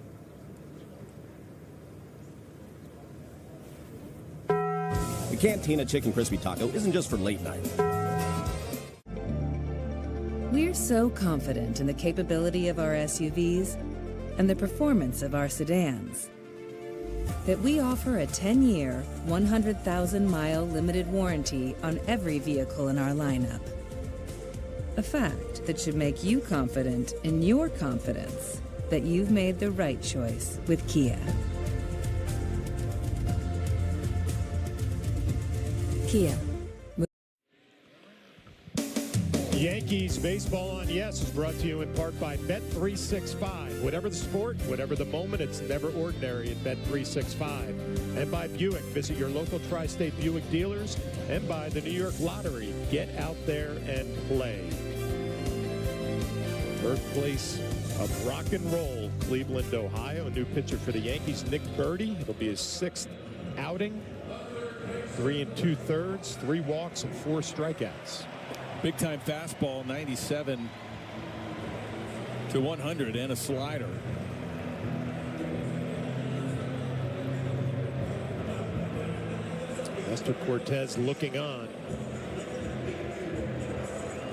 The Cantina Chicken Crispy Taco isn't just for late night. We're so confident in the capability of our SUVs and the performance of our sedans that we offer a 10-year, 100,000-mile limited warranty on every vehicle in our lineup. A fact that should make you confident in your confidence that you've made the right choice with Kia. Kia. Yankees baseball on Yes is brought to you in part by Bet365. Whatever the sport, whatever the moment, it's never ordinary at Bet365. And by Buick. Visit your local tri-state Buick dealers. And by the New York Lottery. Get out there and play. Birthplace of rock and roll, Cleveland, Ohio. A new pitcher for the Yankees, Nick Birdy. It'll be his 6th outing. 3 2/3, 3 walks, and 4 strikeouts. Big time fastball, 97 to 100, and a slider. Nestor Cortes looking on.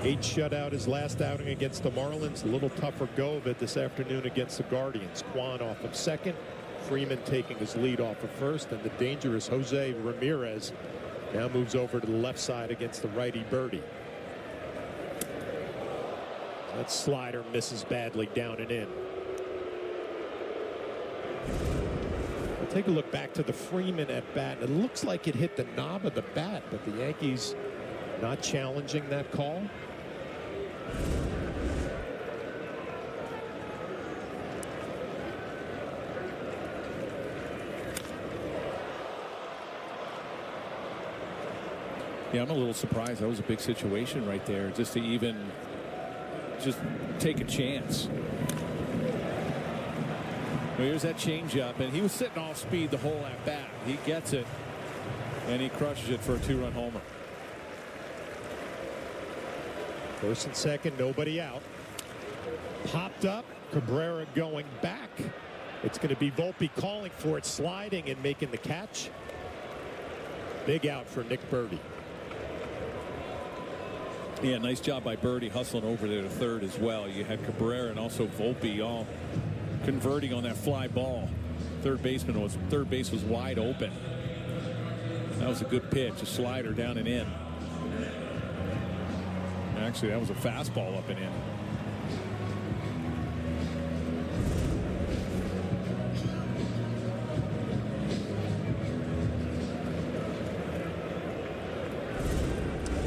8 shutout his last outing against the Marlins. A little tougher go of it this afternoon against the Guardians. Quan off of second. Freeman taking his lead off of first. And the dangerous Jose Ramirez now moves over to the left side against the righty Birdy. That slider misses badly down and in. We'll take a look back to the Freeman at bat. It looks like it hit the knob of the bat, but the Yankees not challenging that call. Yeah, I'm a little surprised. That was a big situation right there, just to even just take a chance. Well, here's that changeup, and he was sitting off speed the whole at bat. He gets it, and he crushes it for a 2-run homer. First and second, nobody out. Popped up, Cabrera going back. It's going to be Volpe calling for it, sliding and making the catch. Big out for Nick Birdie. Yeah, nice job by Birdie hustling over there to third as well. You had Cabrera and also Volpe all converting on that fly ball. Third base was wide open. That was a good pitch, a slider down and in. Actually, that was a fastball up and in.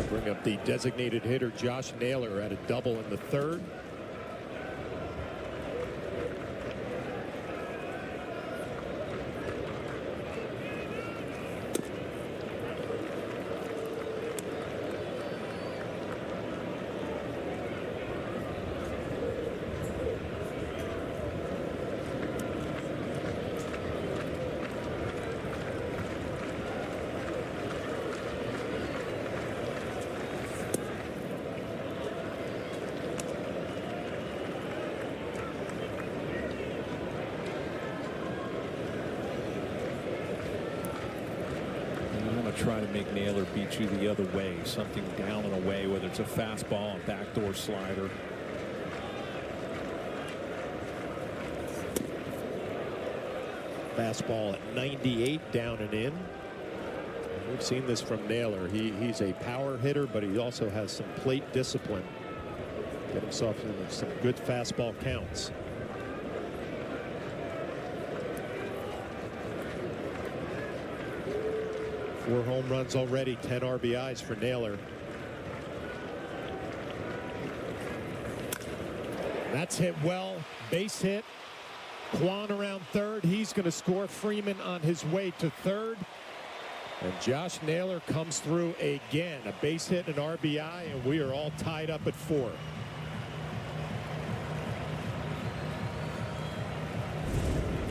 Bring up the designated hitter Josh Naylor at a double in the third. Try to make Naylor beat you the other way, something down and away, whether it's a fastball, a backdoor slider. Fastball at 98, down and in. We've seen this from Naylor. He's a power hitter, but he also has some plate discipline. Get himself into some good fastball counts. Four home runs already, 10 RBIs for Naylor. That's hit well, base hit. Kwan around third. He's going to score. Freeman on his way to third. And Josh Naylor comes through again. A base hit, an RBI, and we are all tied up at 4.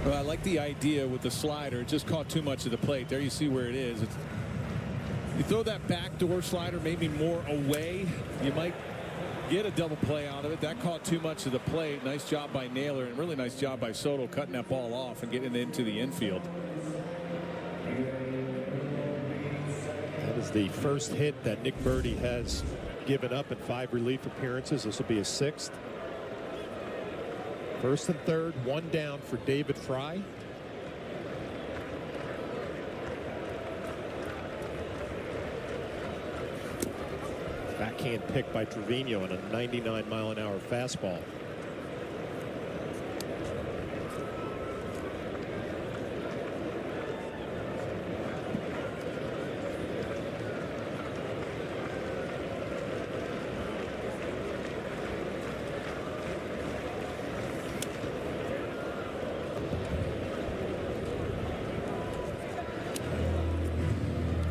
Well, I like the idea with the slider. It just caught too much of the plate. There you see where it is. You throw that backdoor slider maybe more away, you might get a double play out of it. That caught too much of the plate. Nice job by Naylor, and really nice job by Soto cutting that ball off and getting it into the infield. That is the first hit that Nick Birdie has given up in 5 relief appearances. This will be his 6th. First and third, 1 down for David Fry. Backhand pick by Trevino on a 99-mile-an-hour fastball.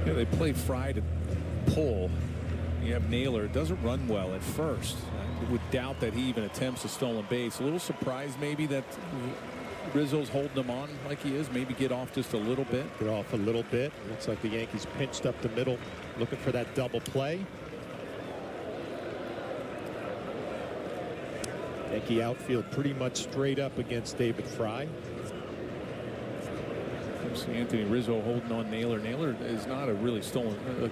Yeah, they play Fry to pull. You have Naylor. It doesn't run well at first. I would doubt that he even attempts a stolen base. A little surprised maybe that Rizzo's holding him on like he is. Maybe get off just a little bit. Get off a little bit. Looks like the Yankees pinched up the middle, looking for that double play. Yankee outfield pretty much straight up against David Fry. See Anthony Rizzo holding on Naylor. Naylor is not a really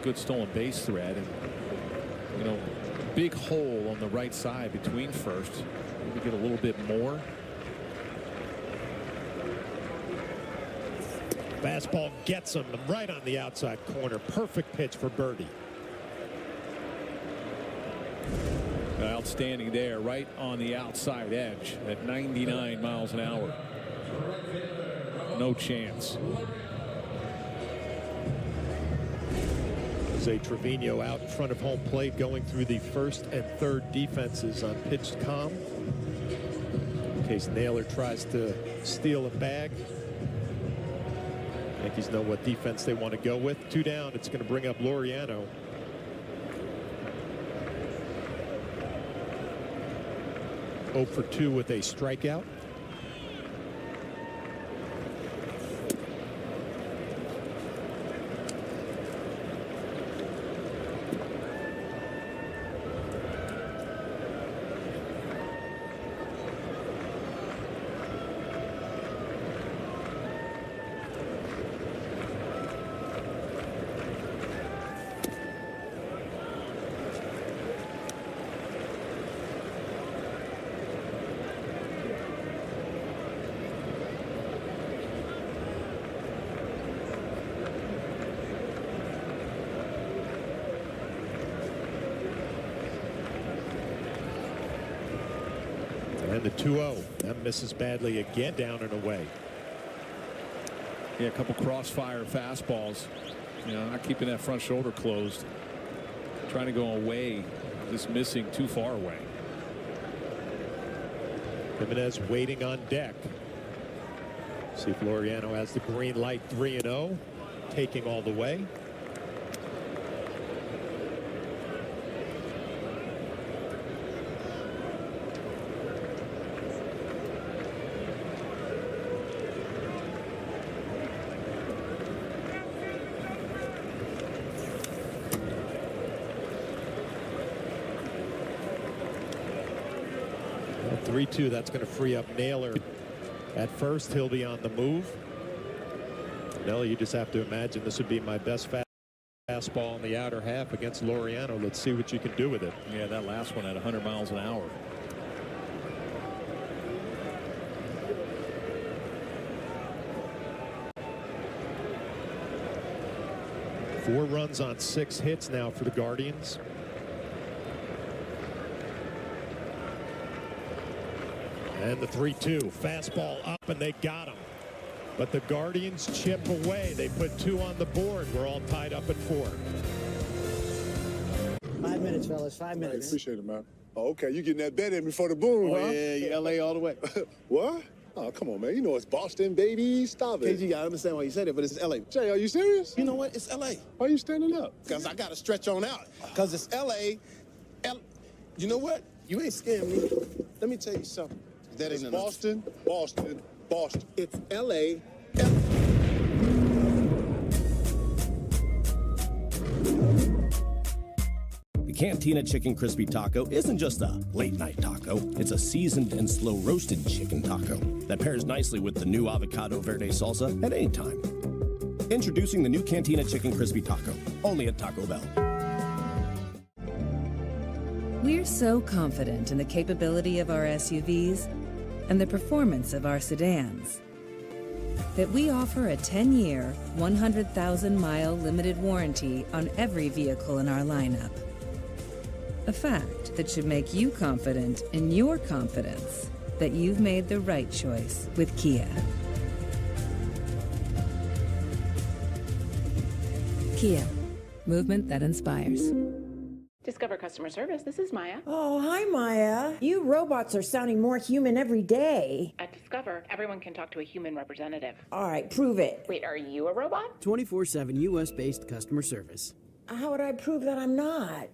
good stolen base threat, and you know, big hole on the right side between first. Maybe get a little bit more. Fastball gets him right on the outside corner. Perfect pitch for Birdie. Outstanding there, right on the outside edge at 99 miles an hour. No chance. Jose Trevino out in front of home plate, going through the first and third defenses on pitched calm, in case Naylor tries to steal a bag. Yankees know what defense they want to go with. 2 down. It's going to bring up Laureano. Oh for 2 with a strikeout. And the 2-0. That misses badly again, down and away. Yeah, a couple crossfire fastballs. You know, not keeping that front shoulder closed. Trying to go away. Just missing too far away. Jimenez waiting on deck. See if Laureano has the green light. 3-0. Taking all the way. Well, 3-2. That's going to free up Naylor. At first, he'll be on the move. Nelly, you just have to imagine this would be my best fastball in the outer half against Laureano. Let's see what you can do with it. Yeah, that last one at 100 miles an hour. Four runs on 6 hits now for the Guardians. And the 3-2. Fastball up, and they got him. But the Guardians chip away. They put 2 on the board. We're all tied up at 4. 5 minutes, fellas. 5 minutes. I appreciate it, man. Oh, okay, you getting that bet in before the boom, huh? Yeah, LA all the way. What? Oh, come on, man. You know it's Boston, baby. Stop it. KG, I understand why you said it, but it's LA. Jay, are you serious? You know what? It's LA. Why are you standing up? Because I got to stretch on out. Because it's LA. You know what? You ain't scaring me. Let me tell you something. That It's ain't Boston, Boston, Boston. It's LA. The Cantina Chicken Crispy Taco isn't just a late-night taco. It's a seasoned and slow-roasted chicken taco that pairs nicely with the new avocado verde salsa at any time. Introducing the new Cantina Chicken Crispy Taco, only at Taco Bell. We're so confident in the capability of our SUVs and the performance of our sedans that we offer a 10-year, 100,000-mile limited warranty on every vehicle in our lineup. A fact that should make you confident in your confidence that you've made the right choice with Kia. Kia, movement that inspires. Discover customer service. This is Maya. Oh, hi, Maya. You robots are sounding more human every day. At Discover, everyone can talk to a human representative. All right, prove it. Wait, are you a robot? 24/7 U.S.-based customer service. How would I prove that I'm not?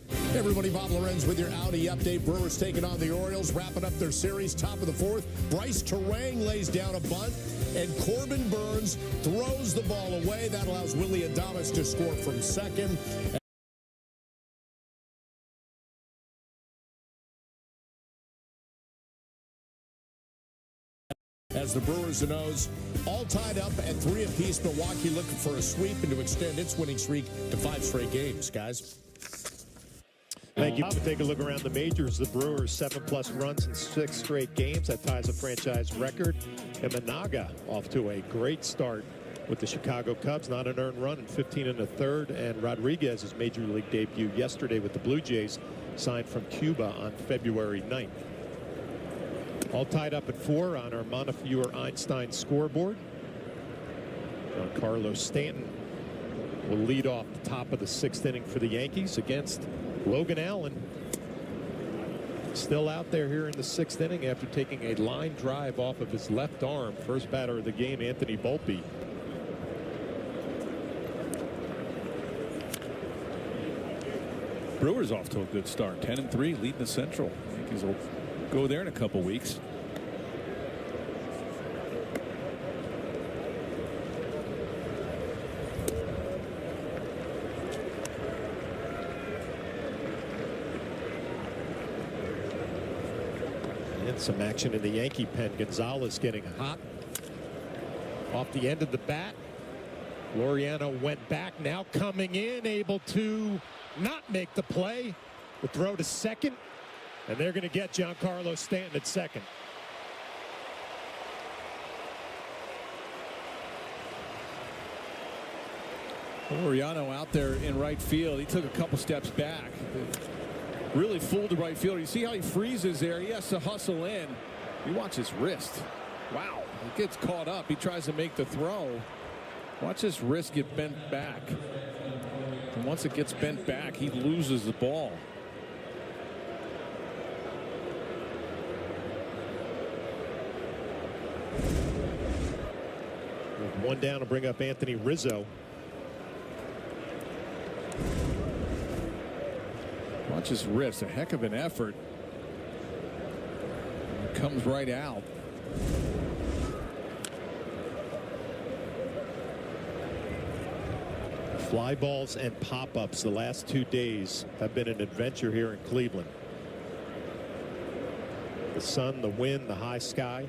Hey everybody, Bob Lorenz with your Audi update. Brewers taking on the Orioles, wrapping up their series, top of the 4th. Bryce Terang lays down a bunt, and Corbin Burns throws the ball away. That allows Willie Adames to score from second. As the Brewers and O's all tied up at 3 apiece, Milwaukee looking for a sweep and to extend its winning streak to 5 straight games, guys. Thank you. Take a look around the majors. The Brewers 7+ runs in 6 straight games. That ties a franchise record. And Managa off to a great start with the Chicago Cubs. Not an earned run in 15 1/3. And Rodriguez's major league debut yesterday with the Blue Jays, signed from Cuba on February 9th. All tied up at 4 on our Montefiore-Einstein scoreboard. Giancarlo Stanton will lead off the top of the 6th inning for the Yankees against Logan Allen. Still out there here in the 6th inning after taking a line drive off of his left arm. First batter of the game, Anthony Volpe. Brewers off to a good start. 10-3, leading the Central. Yankees will go there in a couple weeks. And some action in the Yankee pen. Gonzalez getting hot off the end of the bat. Laureano went back, now coming in, able to not make the play. The throw to second, and they're going to get Giancarlo Stanton at second. Laureano out there in right field. He took a couple steps back. really fooled the right fielder. You see how he freezes there? He has to hustle in. You watch his wrist. Wow. He gets caught up. He tries to make the throw. Watch his wrist get bent back. And once it gets bent back, he loses the ball. With one down to bring up Anthony Rizzo. Watch his wrist. A heck of an effort. It comes right out. Fly balls and pop-ups the last 2 days have been an adventure here in Cleveland. The sun, the wind, the high sky.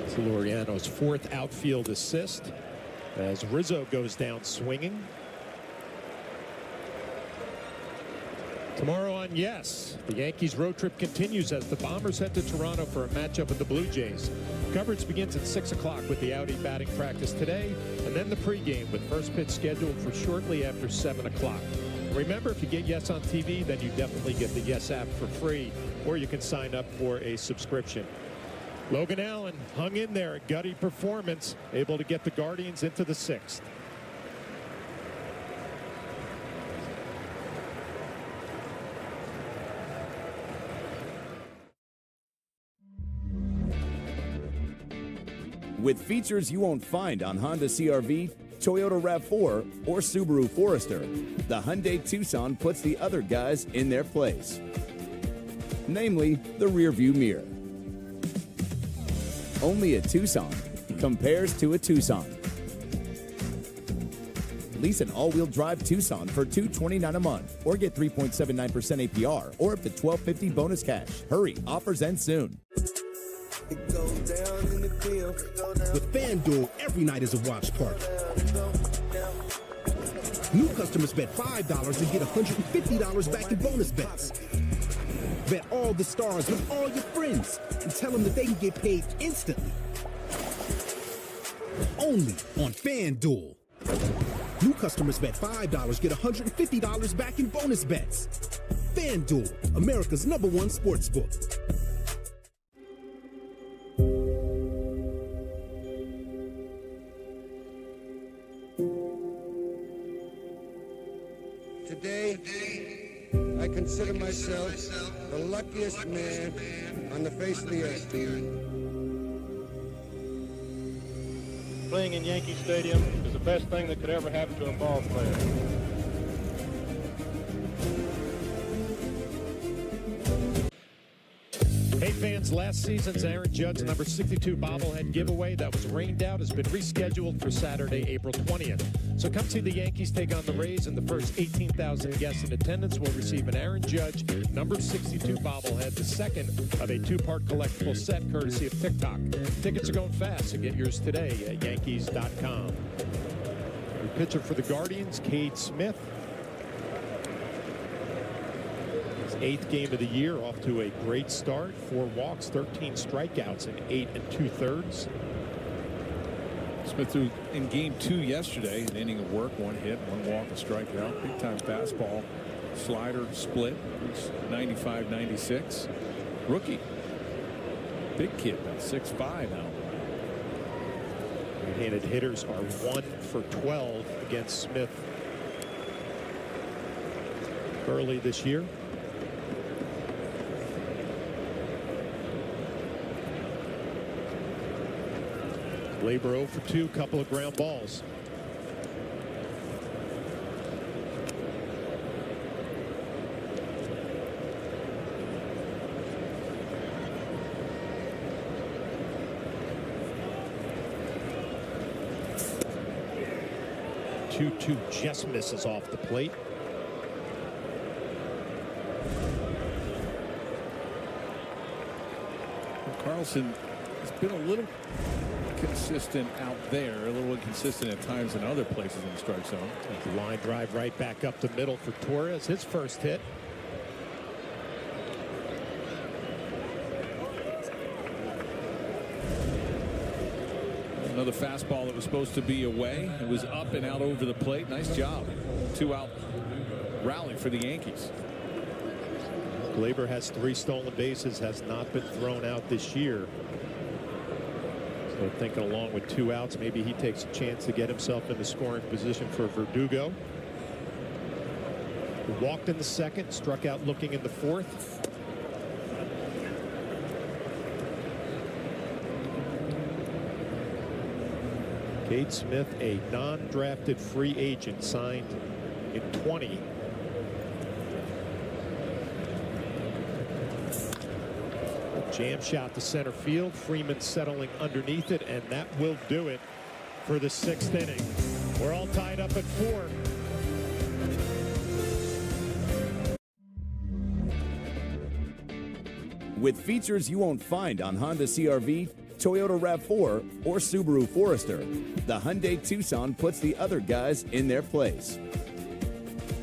It's Laureano's 4th outfield assist as Rizzo goes down swinging. Tomorrow on Yes, the Yankees road trip continues as the Bombers head to Toronto for a matchup with the Blue Jays. Coverage begins at 6 o'clock with the Audi batting practice today, and then the pregame with first pitch scheduled for shortly after 7 o'clock. Remember, if you get Yes on TV, then you definitely get the Yes app for free, or you can sign up for a subscription. Logan Allen hung in there, a gutty performance, able to get the Guardians into the 6th. With features you won't find on Honda CR-V, Toyota RAV4, or Subaru Forester, the Hyundai Tucson puts the other guys in their place. Namely, the rearview mirror. Only a Tucson compares to a Tucson. Lease an all-wheel drive Tucson for $229 a month, or get 3.79% APR, or up to $1,250 bonus cash. Hurry, offers end soon. With FanDuel, every night is a watch party. New customers bet $5 and get $150 back in bonus bets. Bet all the stars with all your friends and tell them that they can get paid instantly. Only on FanDuel. New customers bet $5, get $150 back in bonus bets. FanDuel, America's #1 sportsbook. Today, I consider myself the luckiest man on the face of the earth. Playing in Yankee Stadium is the best thing that could ever happen to a ball player. Hey fans, last season's Aaron Judge number 62 bobblehead giveaway that was rained out has been rescheduled for Saturday, April 20th. So come see the Yankees take on the Rays, and the first 18,000 guests in attendance will receive an Aaron Judge number 62 bobblehead, the second of a 2-part collectible set courtesy of TikTok. Tickets are going fast, so get yours today at Yankees.com. The pitcher for the Guardians, Cade Smith. 8th game of the year, off to a great start. 4 walks, 13 strikeouts in 8 2/3. Smith threw in game 2 yesterday, an inning of work, 1 hit, 1 walk, a strikeout. Big time fastball, slider, split, 95, 96. Rookie, big kid, about 6'5" now. Right-handed hitters are 1 for 12 against Smith early this year. Labor 0 for 2, couple of ground balls. Two just misses off the plate. Carlson has been a little consistent out there, a little inconsistent at times in other places in the strike zone. Line drive right back up the middle for Torres, his first hit. Another fastball that was supposed to be away. It was up and out over the plate. Nice job. 2-out rally for the Yankees. Glaber has 3 stolen bases, has not been thrown out this year. So thinking along with 2 outs, maybe he takes a chance to get himself into scoring position for Verdugo. He walked in the second, struck out looking in the fourth. Cade Smith, a non-drafted free agent, signed in 20. Jam shot to center field. Freeman settling underneath it, and that will do it for the 6th inning. We're all tied up at 4. With features you won't find on Honda CR-V, Toyota RAV4, or Subaru Forester, the Hyundai Tucson puts the other guys in their place.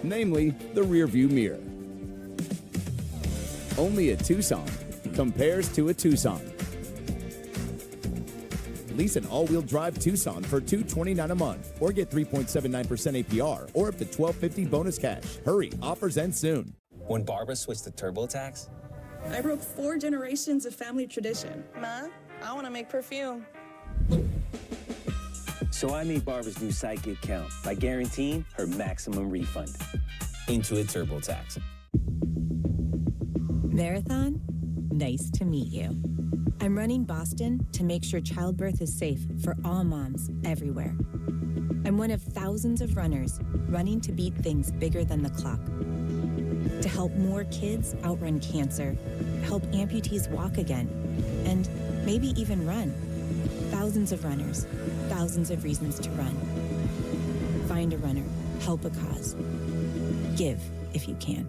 Namely, the rearview mirror. Only a Tucson compares to a Tucson. Lease an all-wheel drive Tucson for $229 a month, or get 3.79% APR, or up to $1,250 bonus cash. Hurry, offers end soon. When Barbara switched to TurboTax, I broke 4 generations of family tradition. Ma, I want to make perfume. so I made Barbara's new sidekick count by guaranteeing her maximum refund. Intuit TurboTax. Marathon, nice to meet you. I'm running Boston to make sure childbirth is safe for all moms everywhere. I'm one of thousands of runners running to beat things bigger than the clock. To help more kids outrun cancer, help amputees walk again, and maybe even run. Thousands of runners, thousands of reasons to run. Find a runner, help a cause. Give if you can.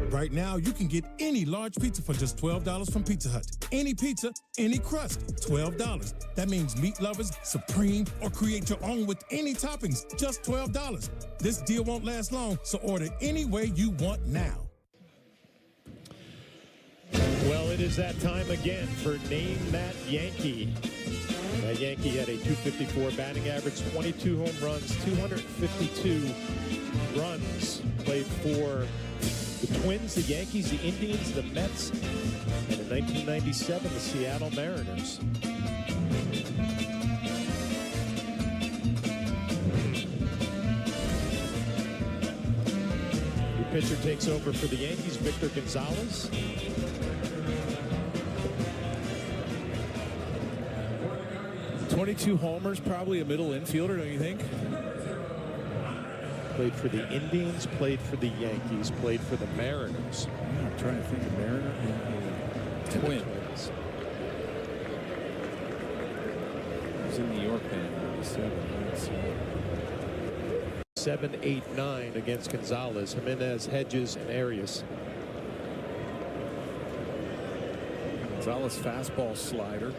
Right now, you can get any large pizza for just $12 from Pizza Hut. Any pizza, any crust, $12. That means meat lovers, supreme, or create your own with any toppings, just $12. This deal won't last long, so order any way you want now. Well, it is that time again for Name That Yankee. That Yankee had a .254 batting average, 22 home runs, 252 runs, played for the Twins, the Yankees, the Indians, the Mets, and in 1997, the Seattle Mariners. Your pitcher takes over for the Yankees, Victor Gonzalez. .22 homers, probably a middle infielder, don't you think? Played for the Indians, played for the Yankees, played for the Mariners. Yeah, I'm trying to think of Mariner and Twins. He was in New York in 97. 7, 8, 9 against Gonzalez, Jimenez, Hedges, and Arias. Gonzalez fastball slider.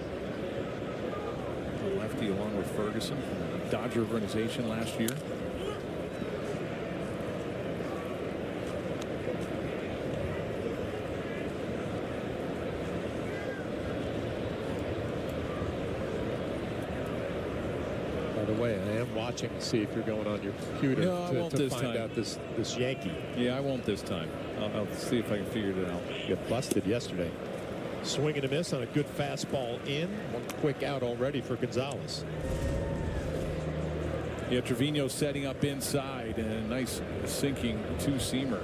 Lefty along with Ferguson from the Dodger organization last year. By the way, I am watching to see if you're going on your computer to find out this Yankee. Yeah, I won't this time. I'll see if I can figure it out. Got busted yesterday. Swing and a miss on a good fastball in. One quick out already for Gonzalez. Yeah, Trevino setting up inside and a nice sinking two-seamer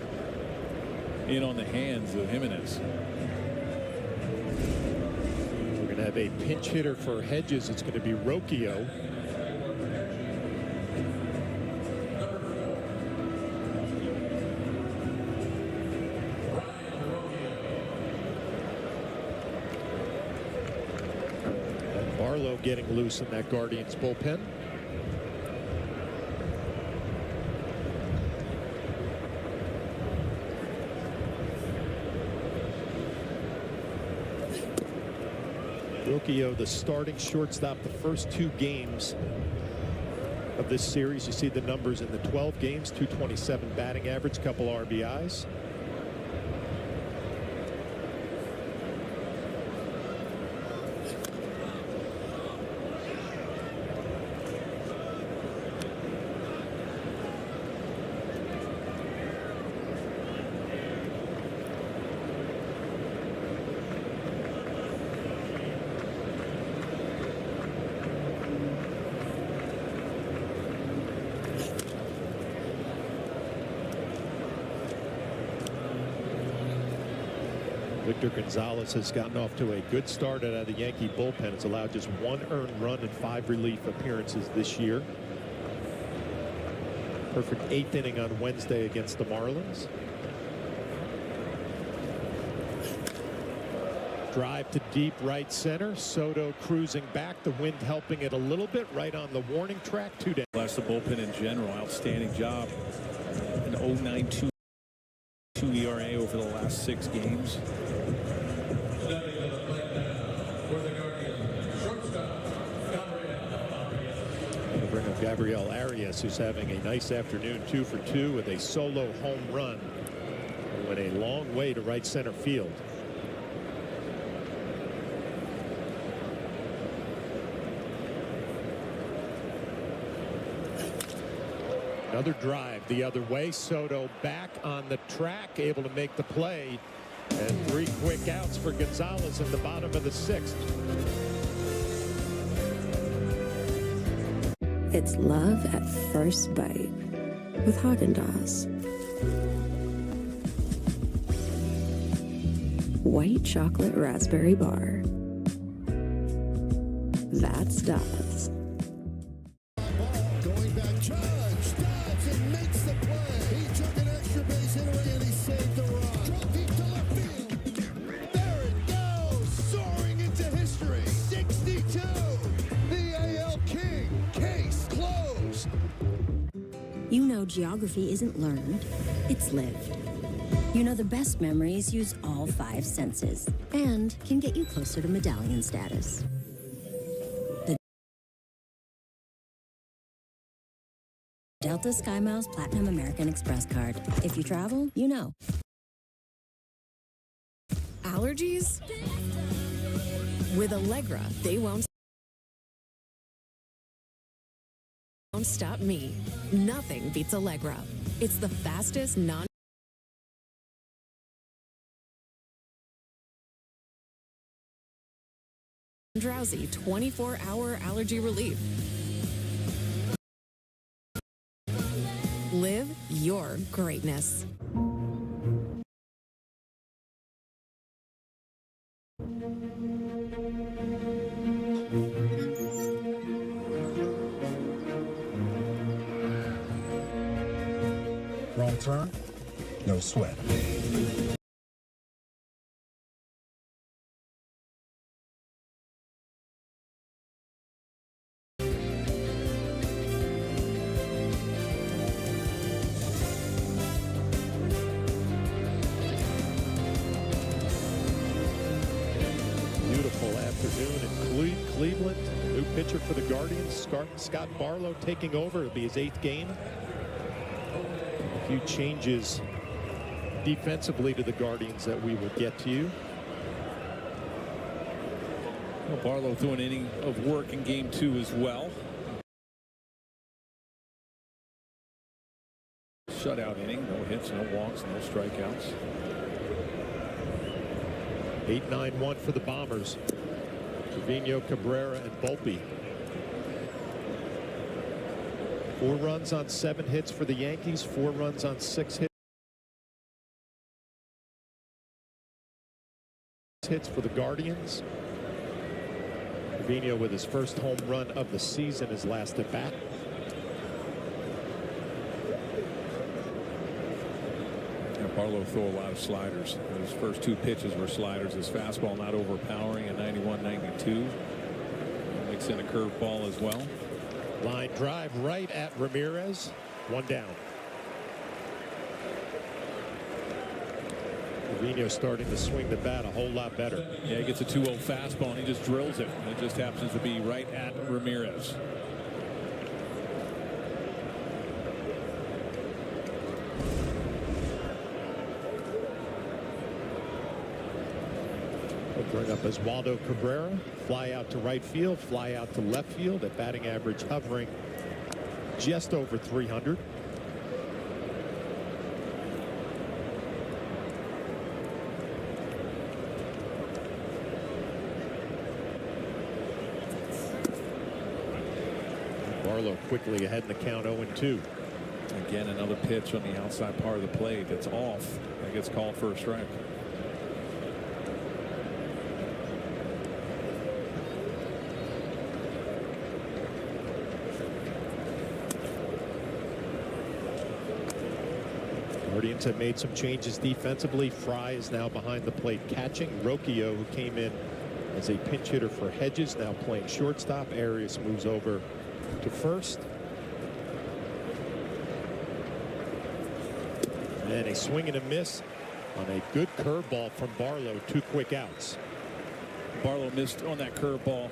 in on the hands of Jimenez. We're going to have a pinch hitter for Hedges. It's going to be Rocchio. Getting loose in that Guardians bullpen. Rocchio, the starting shortstop, the first 2 games of this series. You see the numbers in the 12 games, 227 batting average, couple RBIs. Victor Gonzalez has gotten off to a good start out of the Yankee bullpen. It's allowed just 1 earned run in 5 relief appearances this year. Perfect 8th inning on Wednesday against the Marlins. Drive to deep right center. Soto cruising back. The wind helping it a little bit. Right on the warning track. 2 down. That's the bullpen in general. Outstanding job. An 0.92 ERA over the last 6 games. We'll bring up Gabriel Arias, who's having a nice afternoon. 2 for 2 with a solo home run. Went a long way to right center field. Another drive the other way. Soto back on the track, able to make the play. And 3 quick outs for Gonzalez in the bottom of the 6th. It's love at first bite with Haagen-Dazs. White chocolate raspberry bar. That's Dazs. Going back, Judge dives and makes the play. He took an extra base hit away and he saved the run. Drop deep to left field. There it goes, soaring into history. 62. The AL King. Case closed. You know geography isn't learned, it's lived. You know the best memories use all 5 senses and can get you closer to medallion status. Delta SkyMiles Platinum American Express card. If you travel, you know. Allergies? With Allegra, they won't stop me. Nothing beats Allegra. It's the fastest non-drowsy 24-hour allergy relief. Live your greatness. Wrong turn, no sweat. Cleveland, new pitcher for the Guardians, Scott Barlow taking over. It'll be his 8th game. A few changes defensively to the Guardians that we will get to you. Well, Barlow threw an inning of work in game 2 as well. Shutout inning, no hits, no walks, no strikeouts. 8-9-1 for the Bombers. Trevino, Cabrera, and Volpe. 4 runs on 7 hits for the Yankees, 4 runs on 6 hits for the Guardians. Trevino with his first home run of the season, his last at bat. Barlow threw a lot of sliders. His first 2 pitches were sliders. His fastball not overpowering at 91-92. Mix in a curveball as well. Line drive right at Ramirez. 1 down. Trevino starting to swing the bat a whole lot better. Yeah, he gets a 2-0 fastball and he just drills it. And it just happens to be right at Ramirez. Bring up Oswaldo Cabrera, fly out to right field, fly out to left field, at batting average hovering just over 300. Barlow quickly ahead in the count, 0-2. Again, another pitch on the outside part of the plate that's off. That gets called for a strike. Guardians have made some changes defensively. Fry is now behind the plate catching. Rocchio, who came in as a pinch hitter for Hedges, now playing shortstop. Arias moves over to first. And a swing and a miss on a good curveball from Barlow. 2 quick outs. Barlow missed on that curveball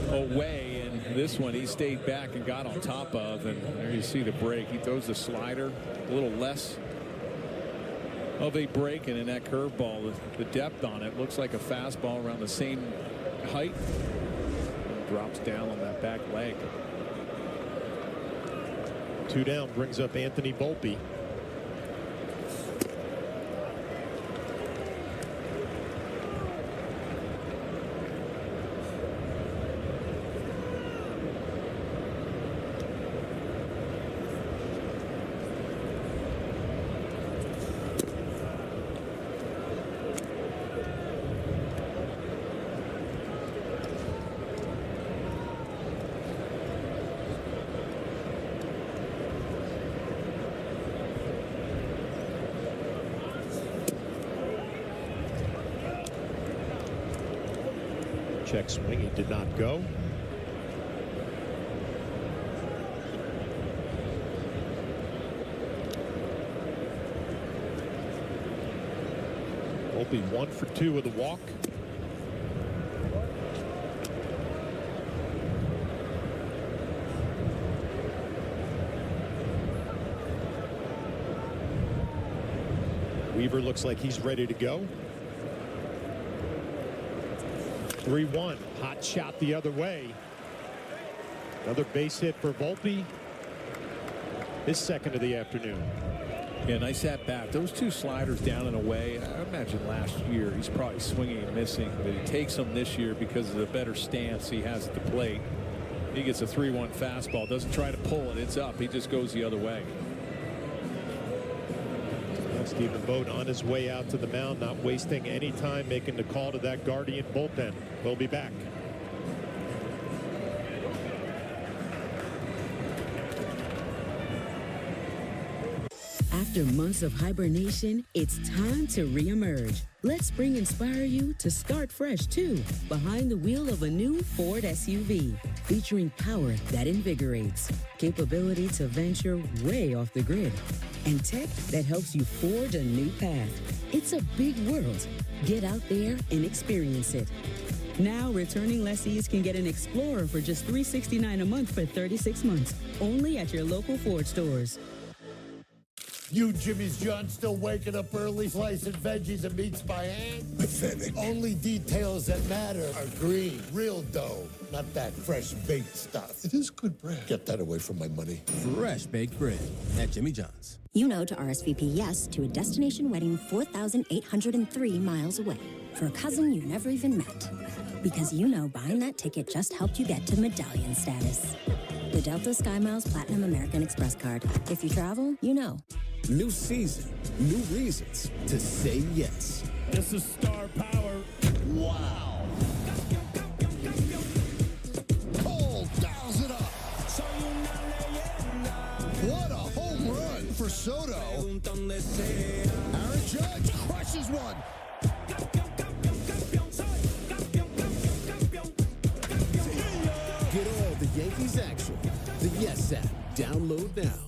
away, and this one he stayed back and got on top of, and there you see the break. He throws the slider a little less of a break, and in that curveball, the depth on it looks like a fastball around the same height, and drops down on that back leg. 2 down brings up Anthony Volpe. Check swing, he did not go. Volpe 1 for 2 with a walk. Weaver looks like he's ready to go. 3-1. Hot shot the other way. Another base hit for Volpe. His second of the afternoon. Yeah, nice at bat. Those 2 sliders down and away. I imagine last year he's probably swinging and missing, but he takes them this year because of the better stance he has at the plate. He gets a 3-1 fastball. Doesn't try to pull it. It's up. He just goes the other way. Stephen Vogt on his way out to the mound, not wasting any time making the call to that Guardian bullpen. We'll be back. After months of hibernation, it's time to reemerge. Let spring inspire you to start fresh too, behind the wheel of a new Ford SUV, featuring power that invigorates, capability to venture way off the grid, and tech that helps you forge a new path. It's a big world. Get out there and experience it. Now, returning lessees can get an Explorer for just $369 a month for 36 months, only at your local Ford stores. You Jimmy's John still waking up early, slicing veggies and meats by hand? Pathetic. Only details that matter are green, real dough, not that fresh baked stuff. It is good bread. Get that away from my money. Fresh baked bread at Jimmy John's. You know to RSVP yes to a destination wedding 4,803 miles away for a cousin you never even met. Because you know buying that ticket just helped you get to medallion status. The Delta SkyMiles Platinum American Express card. If you travel, you know. New season, new reasons to say yes. This is star power. Wow. Cole dials it up. What a home run for Soto. Aaron Judge crushes one. Get all the Yankees action. The Yes app. Download now.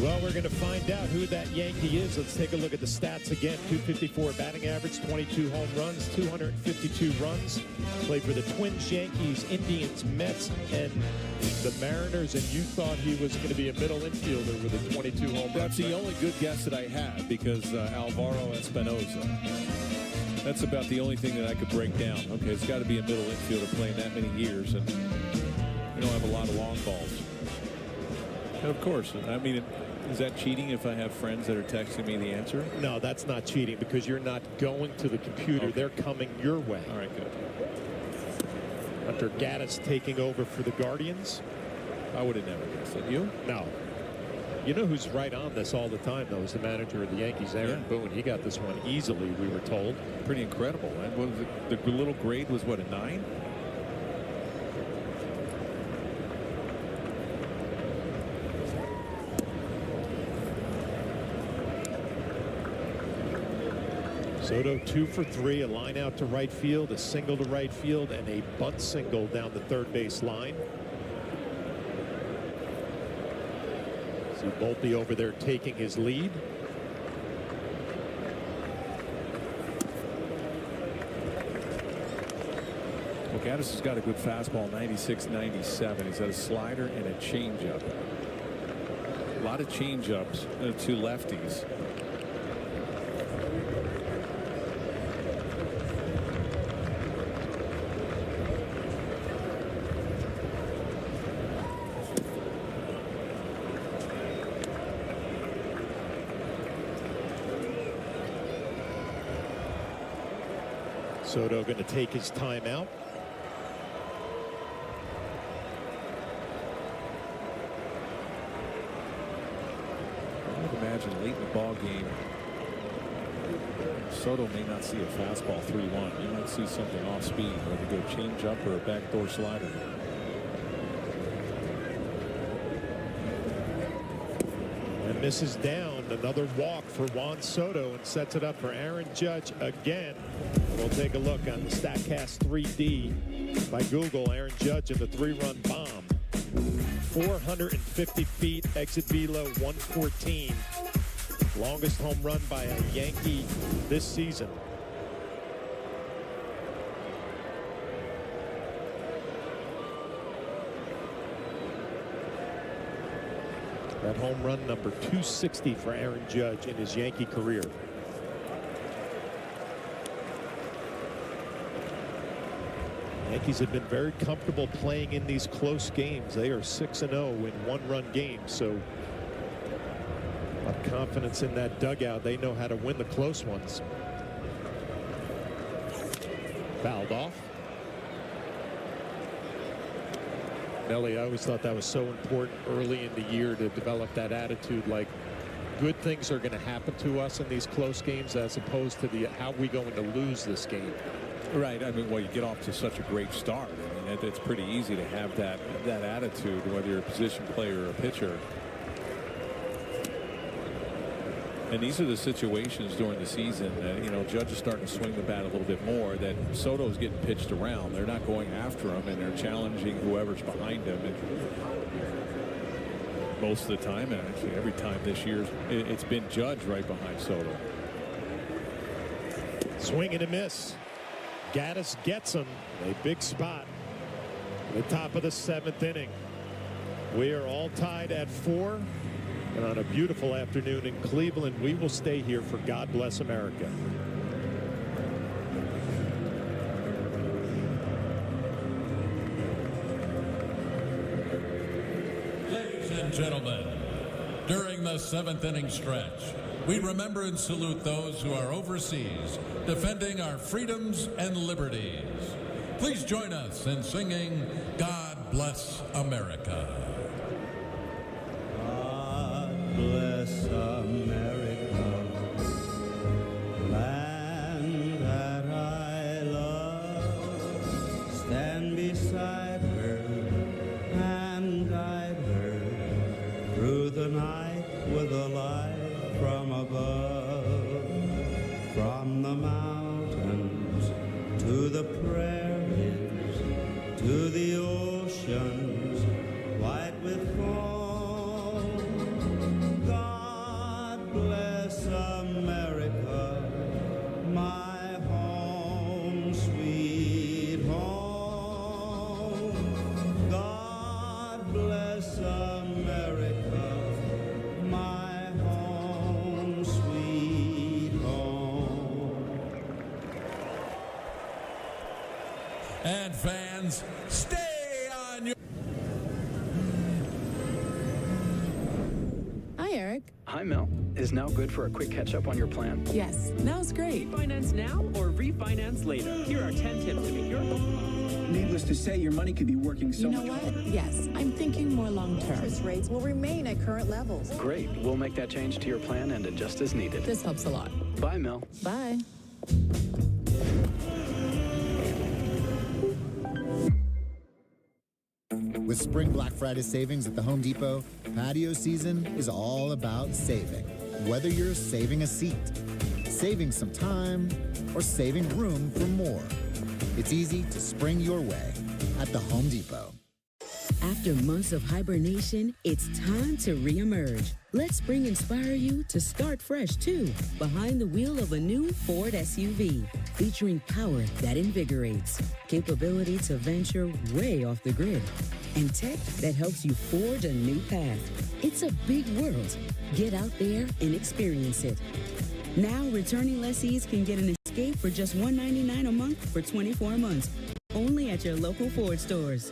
Well, we're going to find out who that Yankee is. Let's take a look at the stats again. 254 batting average, 22 home runs, 252 runs. Played for the Twins, Yankees, Indians, Mets, and the Mariners. And you thought he was going to be a middle infielder with a 22 home runs. That's the only good guess that I had, because Alvaro Espinosa. That's about the only thing that I could break down. Okay, it's got to be a middle infielder playing that many years, and you don't have a lot of long balls. And of course, I mean, is that cheating if I have friends that are texting me the answer? No, that's not cheating, because you're not going to the computer. Okay. They're coming your way. All right, good. Hunter Gaddis taking over for the Guardians. I would have never guessed it. You? No. You know who's right on this all the time, though, is the manager of the Yankees, Aaron Boone. He got this one easily, we were told. Pretty incredible. And what was it, the little grade was, what, a 9? Soto 2 for 3, a line out to right field, a single to right field, and a bunt single down the third base line. See Volpe over there taking his lead. Well, Gaddis has got a good fastball, 96, 97. He's got a slider and a changeup. A lot of changeups to lefties. Soto going to take his time out. I would imagine late in the ball game, Soto may not see a fastball 3-1. You might see something off speed, whether go change up or a backdoor slider. And misses down. Another walk for Juan Soto and sets it up for Aaron Judge again. We'll take a look on the StatCast 3D by Google. Aaron Judge in the 3-run bomb. 450 feet, exit velo 114. Longest home run by a Yankee this season. That home run number 260 for Aaron Judge in his Yankee career. Yankees have been very comfortable playing in these close games. They are 6-0 in one-run games, so a lot of confidence in that dugout. They know how to win the close ones. Fouled off. Ellie, I always thought that was so important early in the year to develop that attitude, like good things are going to happen to us in these close games as opposed to the how we going to lose this game. Right. I mean, well, you get off to such a great start. I mean, it's pretty easy to have that attitude, whether you're a position player or a pitcher. And these are the situations during the season that, you know, Judge is starting to swing the bat a little bit more, that Soto's getting pitched around. They're not going after him, and they're challenging whoever's behind him. And most of the time, and actually every time this year, it's been Judge right behind Soto. Swing and a miss. Gaddis gets him. A big spot. The top of the 7th inning. We are all tied at 4. And on a beautiful afternoon in Cleveland, we will stay here for God Bless America. Ladies and gentlemen, during the 7th inning stretch, we remember and salute those who are overseas defending our freedoms and liberties. Please join us in singing God Bless America. Bless America, land that I love. Stand beside her and guide her through the night with a light from above. From the mountains to the prairies to the oceans white with foam. Bless America, my home, sweet home. God bless America, my home, sweet home. And fans, stay on your... Hi, Eric. Hi, Mel. Is now good for a quick catch-up on your plan? Yes, now's great. Finance now or refinance later. Here are 10 tips to make your home. Needless to say, your money could be working so much harder. Yes, I'm thinking more long-term. Interest rates will remain at current levels. Great. We'll make that change to your plan and adjust as needed. This helps a lot. Bye, Mel. Bye. With Spring Black Friday savings at the Home Depot, patio season is all about saving. Whether you're saving a seat, saving some time or saving room for more. It's easy to spring your way at the Home Depot. After months of hibernation, it's time to reemerge. Let spring inspire you to start fresh, too, behind the wheel of a new Ford SUV, featuring power that invigorates, capability to venture way off the grid, and tech that helps you forge a new path. It's a big world. Get out there and experience it. Now, returning lessees can get an escape for just $199 a month for 24 months, only at your local Ford stores.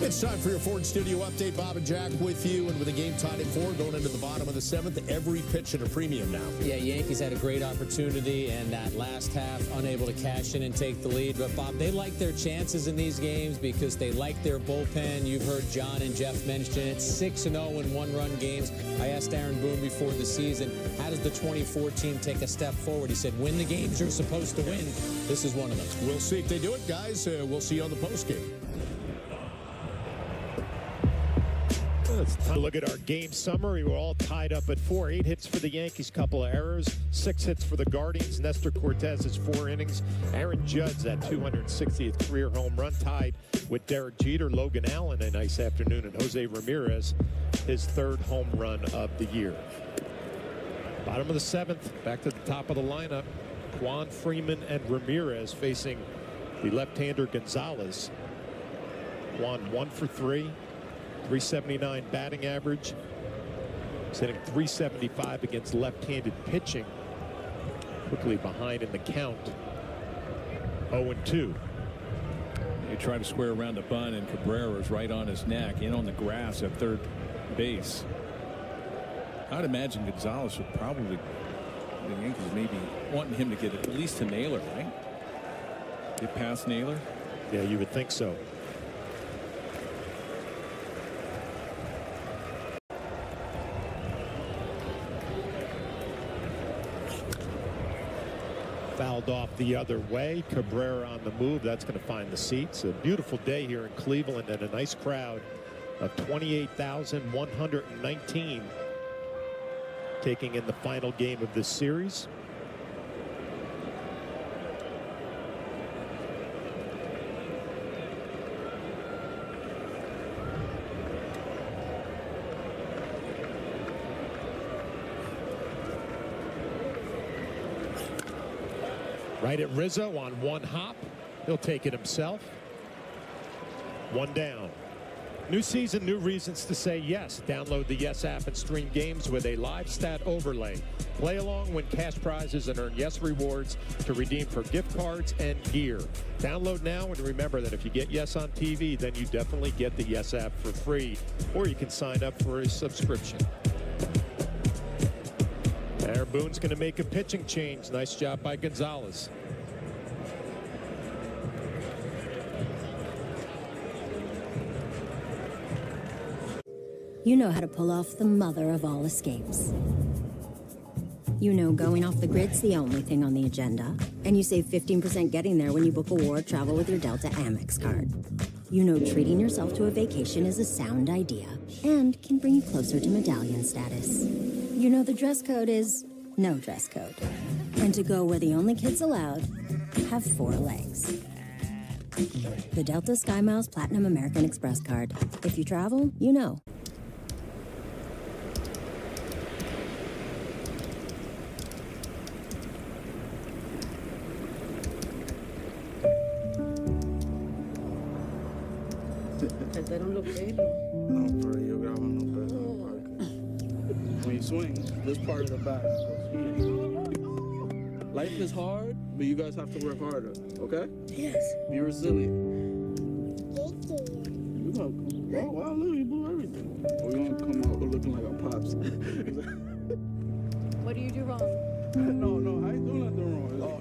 It's time for your Ford Studio Update. Bob and Jack with you, and with a game tied at 4 going into the bottom of the 7th, every pitch at a premium now. Yeah, Yankees had a great opportunity, and that last half unable to cash in and take the lead. But, Bob, they like their chances in these games because they like their bullpen. You've heard John and Jeff mention it. 6-0 in one-run games. I asked Aaron Boone before the season, how does the 2014 take a step forward? He said, win the games you're supposed to win. This is one of them. We'll see if they do it, guys. We'll see you on the postgame. It's time to look at our game summary. We're all tied up at 4. 8 hits for the Yankees, couple of errors. 6 hits for the Guardians. Nestor Cortez has 4 innings. Aaron Judge, that 260th career home run, tied with Derek Jeter. Logan Allen, a nice afternoon. And Jose Ramirez, his 3rd home run of the year. Bottom of the 7th, back to the top of the lineup. Juan Freeman and Ramirez facing the left-hander Gonzalez. Juan 1 for 3. 379 batting average. He's hitting 375 against left-handed pitching. Quickly behind in the count. 0-2. They try to square around the bunt, and Cabrera's right on his neck, in on the grass at third base. I'd imagine Gonzalez would probably, the Yankees maybe wanting him to get at least to Naylor, right? Get past Naylor? Yeah, you would think so. Fouled off the other way. Cabrera on the move. That's going to find the seats. A beautiful day here in Cleveland, and a nice crowd of 28,119 taking in the final game of this series. Right at Rizzo on one hop. He'll take it himself. 1 down. New season, new reasons to say yes. Download the Yes app and stream games with a live stat overlay. Play along, win cash prizes, and earn Yes rewards to redeem for gift cards and gear. Download now, and remember that if you get Yes on TV, then you definitely get the Yes app for free, or you can sign up for a subscription. Aaron Boone's going to make a pitching change. Nice job by Gonzalez. You know how to pull off the mother of all escapes. You know going off the grid's the only thing on the agenda, and you save 15% getting there when you book award travel with your Delta Amex card. You know treating yourself to a vacation is a sound idea and can bring you closer to medallion status. You know the dress code is no dress code. And to go where the only kids allowed have 4 legs. The Delta SkyMiles Platinum American Express card. If you travel, you know. No, for real, grabando peso en el parque. When you swing, this part of the back. Life is hard, but you guys have to work harder, okay? Yes. Be resilient. You're welcome. Oh, wow, look, you blew everything. We're going to come out looking like our pops. What do you do wrong? No, I ain't doing nothing wrong. Oh.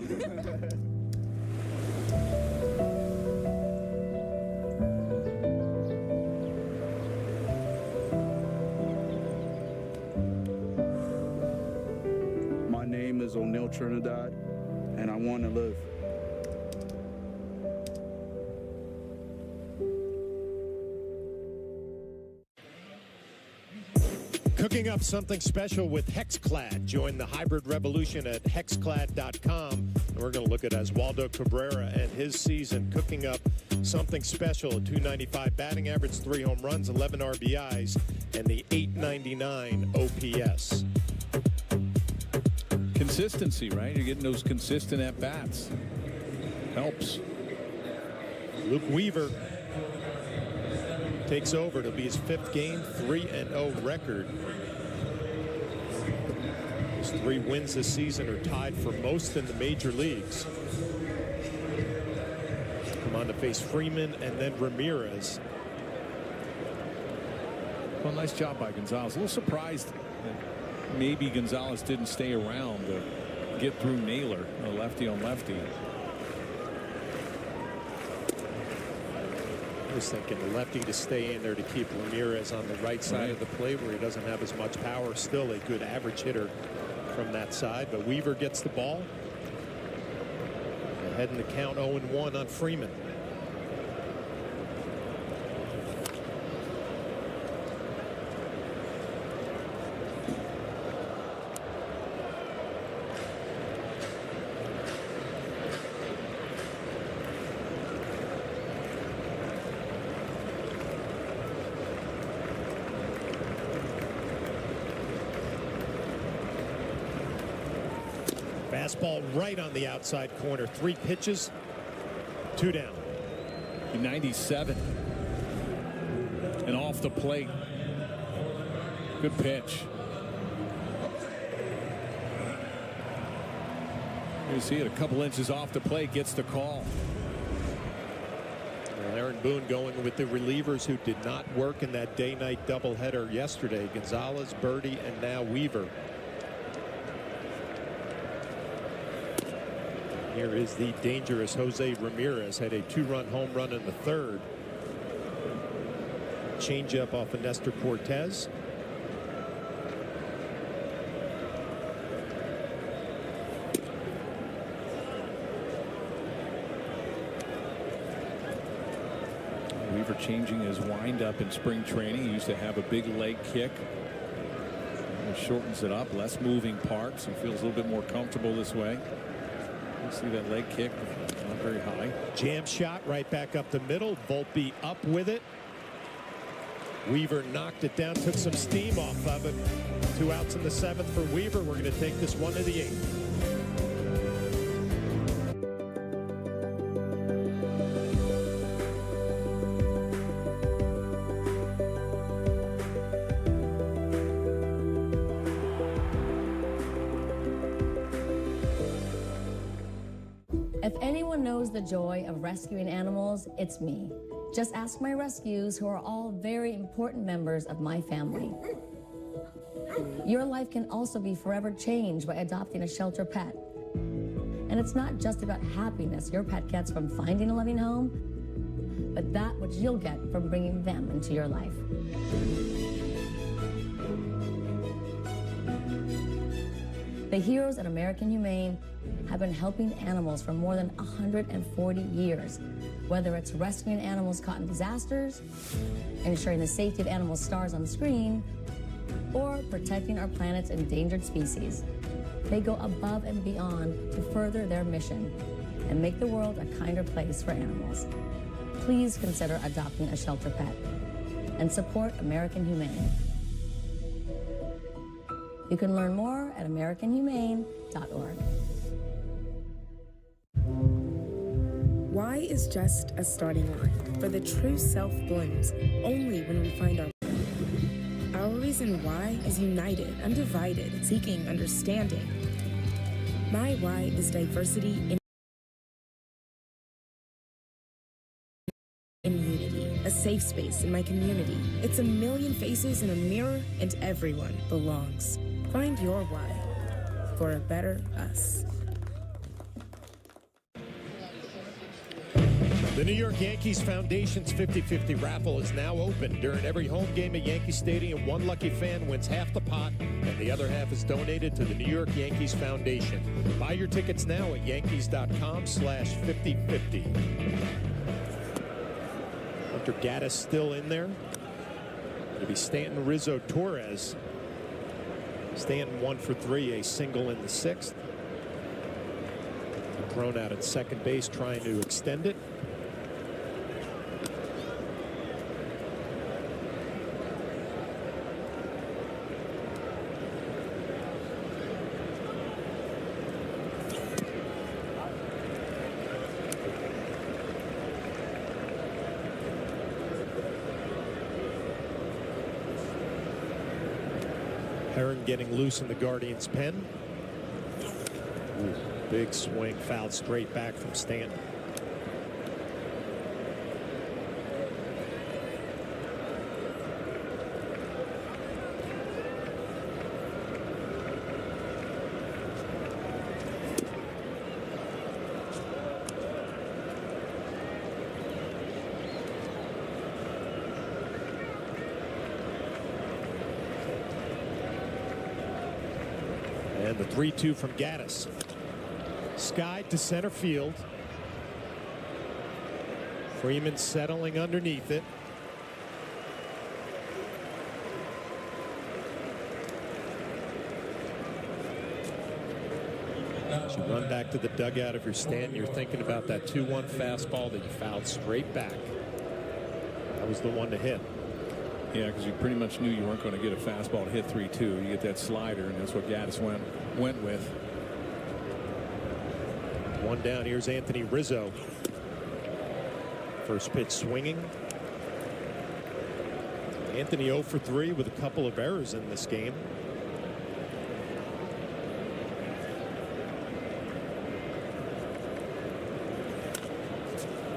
My name is O'Neal Trinidad, and I want to live. Cooking Cooking up something special with HexClad. Join the hybrid revolution at hexclad.com. And we're going to look at Oswaldo Cabrera and his season cooking up something special. A .295 batting average, 3 home runs, 11 RBIs, and the .899 OPS. Consistency, right? You're getting those consistent at-bats. Helps. Luke Weaver takes over. It'll be his 5th game, 3-0 record. His 3 wins this season are tied for most in the major leagues. Come on to face Freeman and then Ramirez. Well, nice job by Gonzalez. A little surprised that maybe Gonzalez didn't stay around to get through Naylor, a lefty on lefty. I was thinking the lefty to stay in there to keep Ramirez on the right side of the plate where he doesn't have as much power. Still a good average hitter from that side, but Weaver gets the ball. Ahead in the count, 0-1 on Freeman. Fastball right on the outside corner. 3 pitches, 2 down. 97. And off the plate. Good pitch. You see it a couple inches off the plate, gets the call. Well, Aaron Boone going with the relievers who did not work in that day-night doubleheader yesterday. Gonzalez, Birdie, and now Weaver. Here is the dangerous Jose Ramirez. Had a 2-run home run in the 3rd. Changeup off of Nestor Cortez. Weaver changing his windup in spring training. He used to have a big leg kick. He shortens it up, less moving parts. He feels a little bit more comfortable this way. You see that leg kick, not very high. Jam shot right back up the middle. Volpe up with it. Weaver knocked it down, took some steam off of it. 2 outs in the 7th for Weaver. We're going to take this one to the 8th. If anyone knows the joy of rescuing animals, it's me. Just ask my rescues, who are all very important members of my family. Your life can also be forever changed by adopting a shelter pet. And it's not just about happiness your pet gets from finding a loving home, but that which you'll get from bringing them into your life. The heroes at American Humane have been helping animals for more than 140 years, whether it's rescuing animals caught in disasters, ensuring the safety of animal stars on the screen, or protecting our planet's endangered species. They go above and beyond to further their mission and make the world a kinder place for animals. Please consider adopting a shelter pet and support American Humane. You can learn more at AmericanHumane.org. Why is just a starting line, for the true self blooms only when we find our reason why is united, undivided, seeking understanding. My why is diversity in unity, a safe space in my community. It's a million faces in a mirror, and everyone belongs. Find your why for a better us. The New York Yankees Foundation's 50-50 raffle is now open. During every home game at Yankee Stadium, one lucky fan wins half the pot, and the other half is donated to the New York Yankees Foundation. Buy your tickets now at yankees.com/5050. Hunter Gaddis still in there. It'll be Stanton, Rizzo, Torres Stanton 1 for 3, a single in the 6th. Thrown out at second base, trying to extend it. Heron getting loose in the Guardians' pen. Ooh, big swing, fouled straight back from Stanton. And the 3-2 from Gaddis. Skied to center field. Freeman settling underneath it. As you run back to the dugout if you're Stanton, you're thinking about that 2-1 fastball that you fouled straight back. That was the one to hit. Yeah, because you pretty much knew you weren't going to get a fastball to hit 3-2. You get that slider, and that's what Gaddis went with. One down. Here's Anthony Rizzo. First pitch swinging. Anthony 0 for 3 with a couple of errors in this game.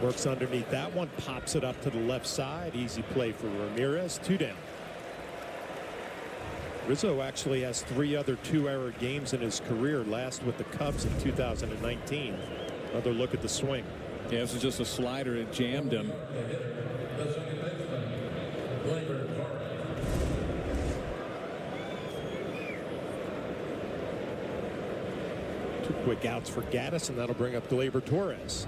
Works underneath that one, pops it up to the left side. Easy play for Ramirez. 2 down. Rizzo actually has 3 other 2-error games in his career, last with the Cubs in 2019. Another look at the swing. Yeah, this is just a slider. It jammed him. Two quick outs for Gaddis, and that'll bring up Gleyber Torres.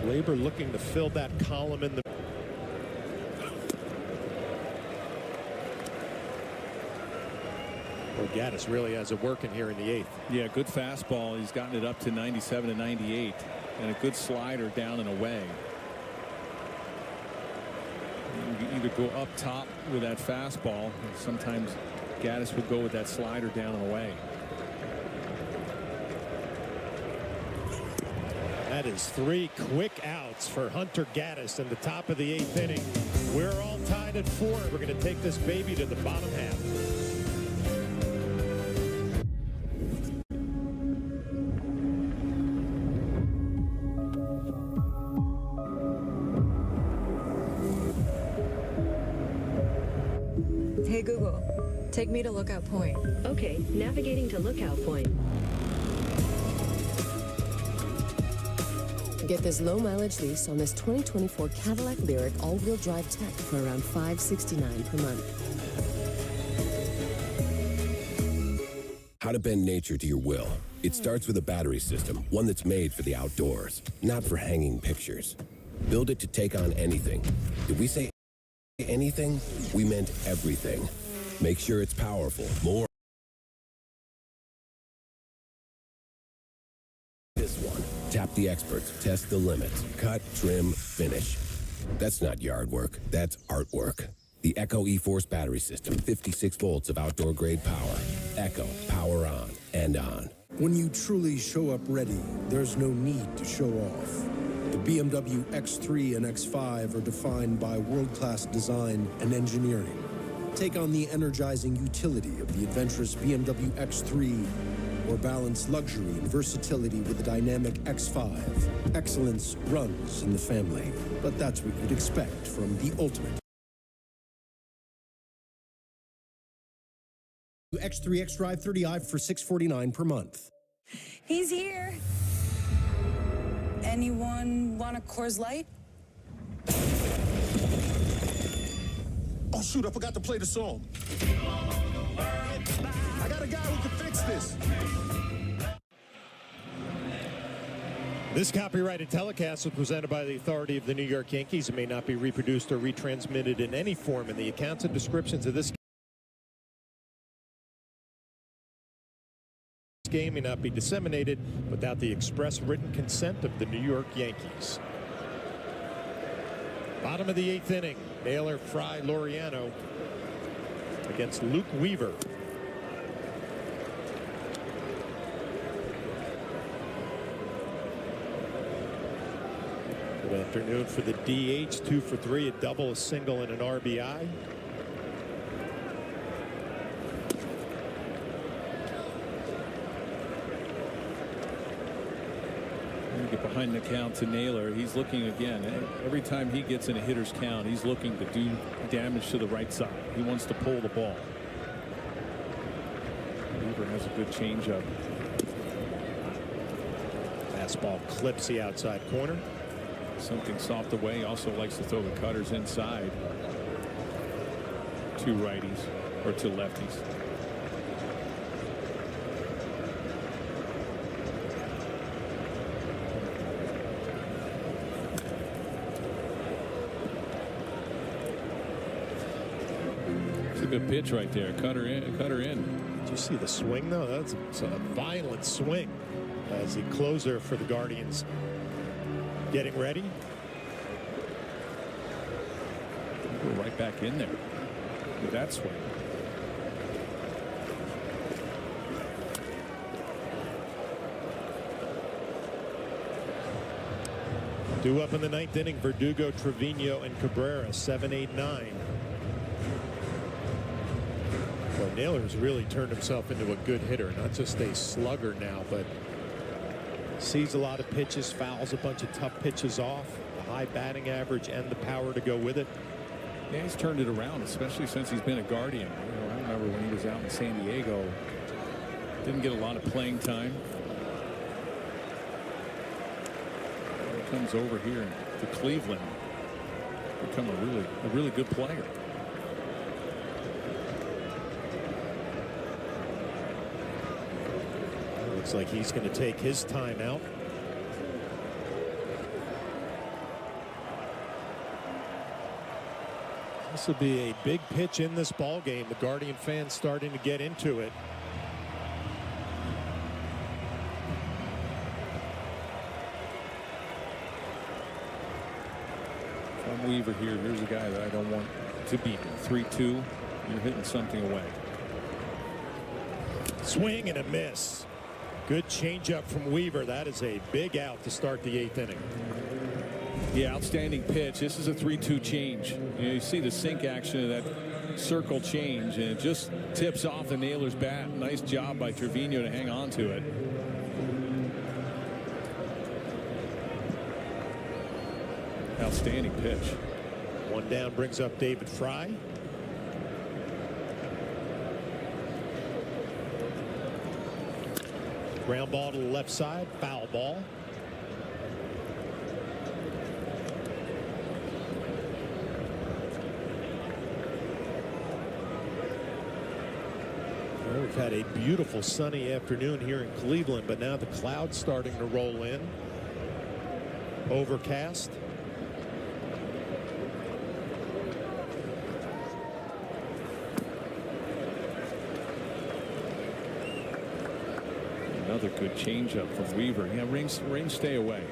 Gleyber looking to fill that column in the. Well, Gaddis really has it working here in the 8th. Yeah, good fastball. He's gotten it up to 97 and 98, and a good slider down and away. You either go up top with that fastball, and sometimes Gaddis will go with that slider down and away. That is 3 quick outs for Hunter Gaddis in the top of the 8th inning. We're all tied at 4. We're going to take this baby to the bottom half. Hey Google, take me to Lookout Point. Okay, navigating to Lookout Point. Get this low mileage lease on this 2024 Cadillac Lyriq all-wheel drive tech for around $569 per month. How to bend nature to your will. It starts with a battery system, one that's made for the outdoors, not for hanging pictures. Build it to take on anything. Did we say anything? We meant everything. Make sure it's powerful. More. This one. Tap the experts, test the limits, cut, trim, finish. That's not yard work, that's artwork. The Echo E-Force battery system, 56 volts of outdoor grade power. Echo, power on and on. When you truly show up ready, there's no need to show off. The BMW X3 and X5 are defined by world-class design and engineering. Take on the energizing utility of the adventurous BMW X3 or balance luxury and versatility with the dynamic X5. Excellence runs in the family, but that's what you'd expect from the ultimate. X3 X-Drive 30i for $649 per month. He's here. Anyone want a Coors Light? Oh, shoot, I forgot to play the song. I got a guy who can fix this. This copyrighted telecast was presented by the authority of the New York Yankees. It may not be reproduced or retransmitted in any form, and the accounts and descriptions of this game may not be disseminated without the express written consent of the New York Yankees. Bottom of the 8th inning. Naylor, Fry, Laureano against Luke Weaver. Good afternoon for the DH. 2 for 3, a double, a single, and an RBI. Get behind the count to Naylor. He's looking again. Every time he gets in a hitter's count, he's looking to do damage to the right side. He wants to pull the ball. Weaver has a good changeup. Fastball clips the outside corner. Something soft away. Also likes to throw the cutters inside. 2 righties or 2 lefties. It's a good pitch right there. Cutter in. Cutter in. Did you see the swing though? That's a violent swing as the closer for the Guardians getting ready. Go right back in there with that swing. Due up in the 9th inning, Verdugo, Trevino, and Cabrera, 7, 8, 9. Well, Naylor's really turned himself into a good hitter, not just a slugger now, but sees a lot of pitches, fouls a bunch of tough pitches off, the high batting average and the power to go with it. Yeah, he's turned it around, especially since he's been a Guardian. You know, I remember when he was out in San Diego, didn't get a lot of playing time. He comes over here to Cleveland, become a really good player. Looks like he's going to take his time out. This will be a big pitch in this ball game. The Guardian fans starting to get into it. From Weaver here. Here's a guy that I don't want to beat. 3-2. You're hitting something away. Swing and a miss. Good changeup from Weaver. That is a big out to start the 8th inning. Yeah, outstanding pitch. This is a 3-2 change. You see the sink action of that circle change, and it just tips off the Naylor's bat. Nice job by Trevino to hang on to it. Outstanding pitch. One down brings up David Fry. Ground ball to the left side, foul ball. Well, we've had a beautiful sunny afternoon here in Cleveland, but now the clouds starting to roll in. Overcast. Another good changeup from Weaver. Yeah, rain stay away.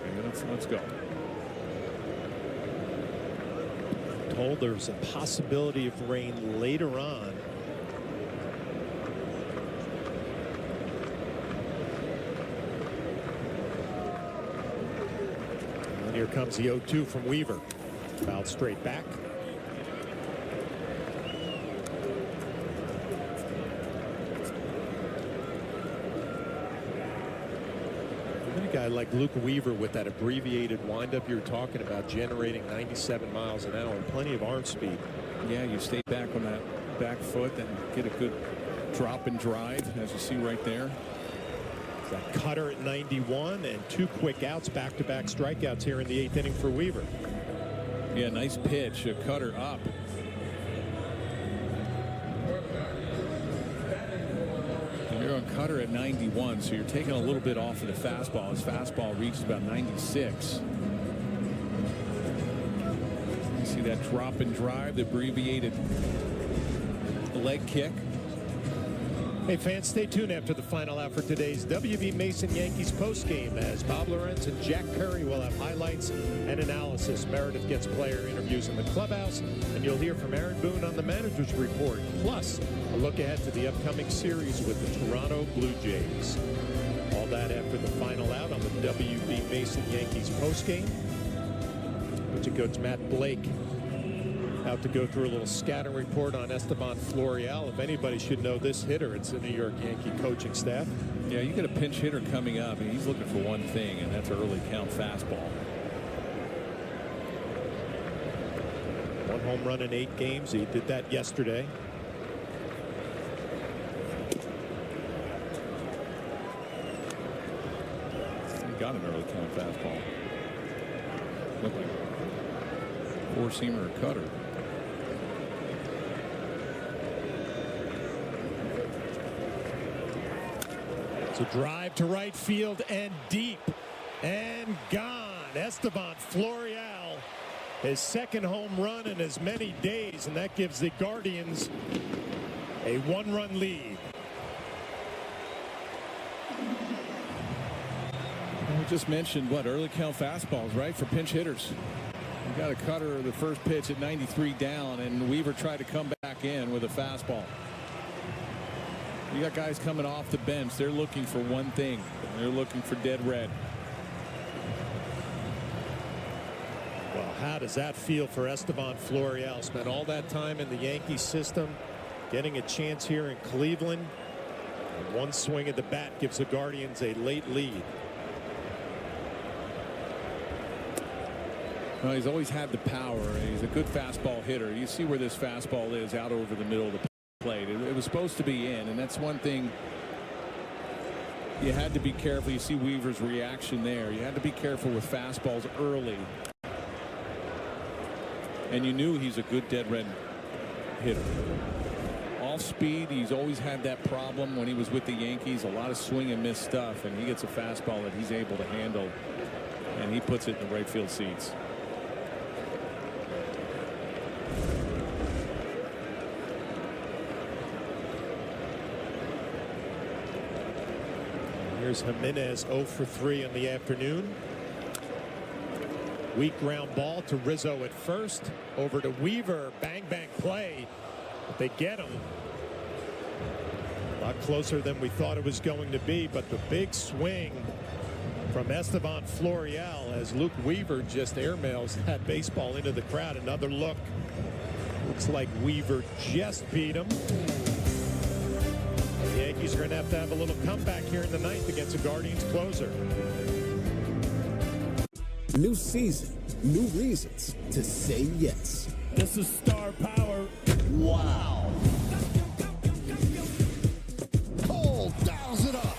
Let's go. Told there's a possibility of rain later on. And here comes the 0-2 from Weaver. Fouled straight back. A guy like Luke Weaver with that abbreviated windup you're talking about, generating 97 miles an hour, plenty of arm speed. Yeah, you stay back on that back foot and get a good drop and drive, as you see right there. That cutter at 91 and 2 quick outs, back-to-back strikeouts here in the 8th inning for Weaver. Yeah, nice pitch, a cutter up. And you're on cutter. cutter at 91, so you're taking a little bit off of the fastball. His fastball reaches about 96. You see that drop and drive, the abbreviated leg kick. Hey fans, stay tuned after the final out for today's W.B. Mason Yankees postgame as Bob Lorenz and Jack Perry will have highlights and analysis. Meredith gets player interviews in the clubhouse, and you'll hear from Aaron Boone on the manager's report. Plus, a look ahead to the upcoming series with the Toronto Blue Jays. All that after the final out on the W.B. Mason Yankees postgame. Pitching coach Matt Blake out to go through a little scatter report on Esteban Florial. If anybody should know this hitter, it's the New York Yankee coaching staff. Yeah, you get a pinch hitter coming up, and he's looking for one thing, and that's an early count fastball. 1 home run in 8 games. He did that yesterday. He got an early count fastball. Looked like a four-seamer or cutter. It's a drive to right field and deep and gone. Esteban Florial, his second home run in as many days, and that gives the Guardians a 1-run lead. We just mentioned early count fastballs, right, for pinch hitters. You got a cutter the first pitch at 93 down, and Weaver tried to come back in with a fastball. You got guys coming off the bench. They're looking for one thing. They're looking for dead red. Well, how does that feel for Esteban Florial? Spent all that time in the Yankee system, getting a chance here in Cleveland. And one swing at the bat gives the Guardians a late lead. Well, he's always had the power. He's a good fastball hitter. You see where this fastball is, out over the middle of the plate. It was supposed to be in, and that's one thing you had to be careful. You see Weaver's reaction there. You had to be careful with fastballs early. And you knew he's a good dead red hitter. Off speed, he's always had that problem when he was with the Yankees. A lot of swing and miss stuff, and he gets a fastball that he's able to handle, and he puts it in the right field seats. Here's Jimenez 0 for 3 in the afternoon. Weak ground ball to Rizzo at first. Over to Weaver. Bang, bang play. But they get him. A lot closer than we thought it was going to be. But the big swing from Esteban Florial as Luke Weaver just airmails that baseball into the crowd. Another look. Looks like Weaver just beat him. The Yankees are going to have a little comeback here in the ninth against the Guardians closer. New season, new reasons to say yes. This is star power. Wow. Cole dials it up.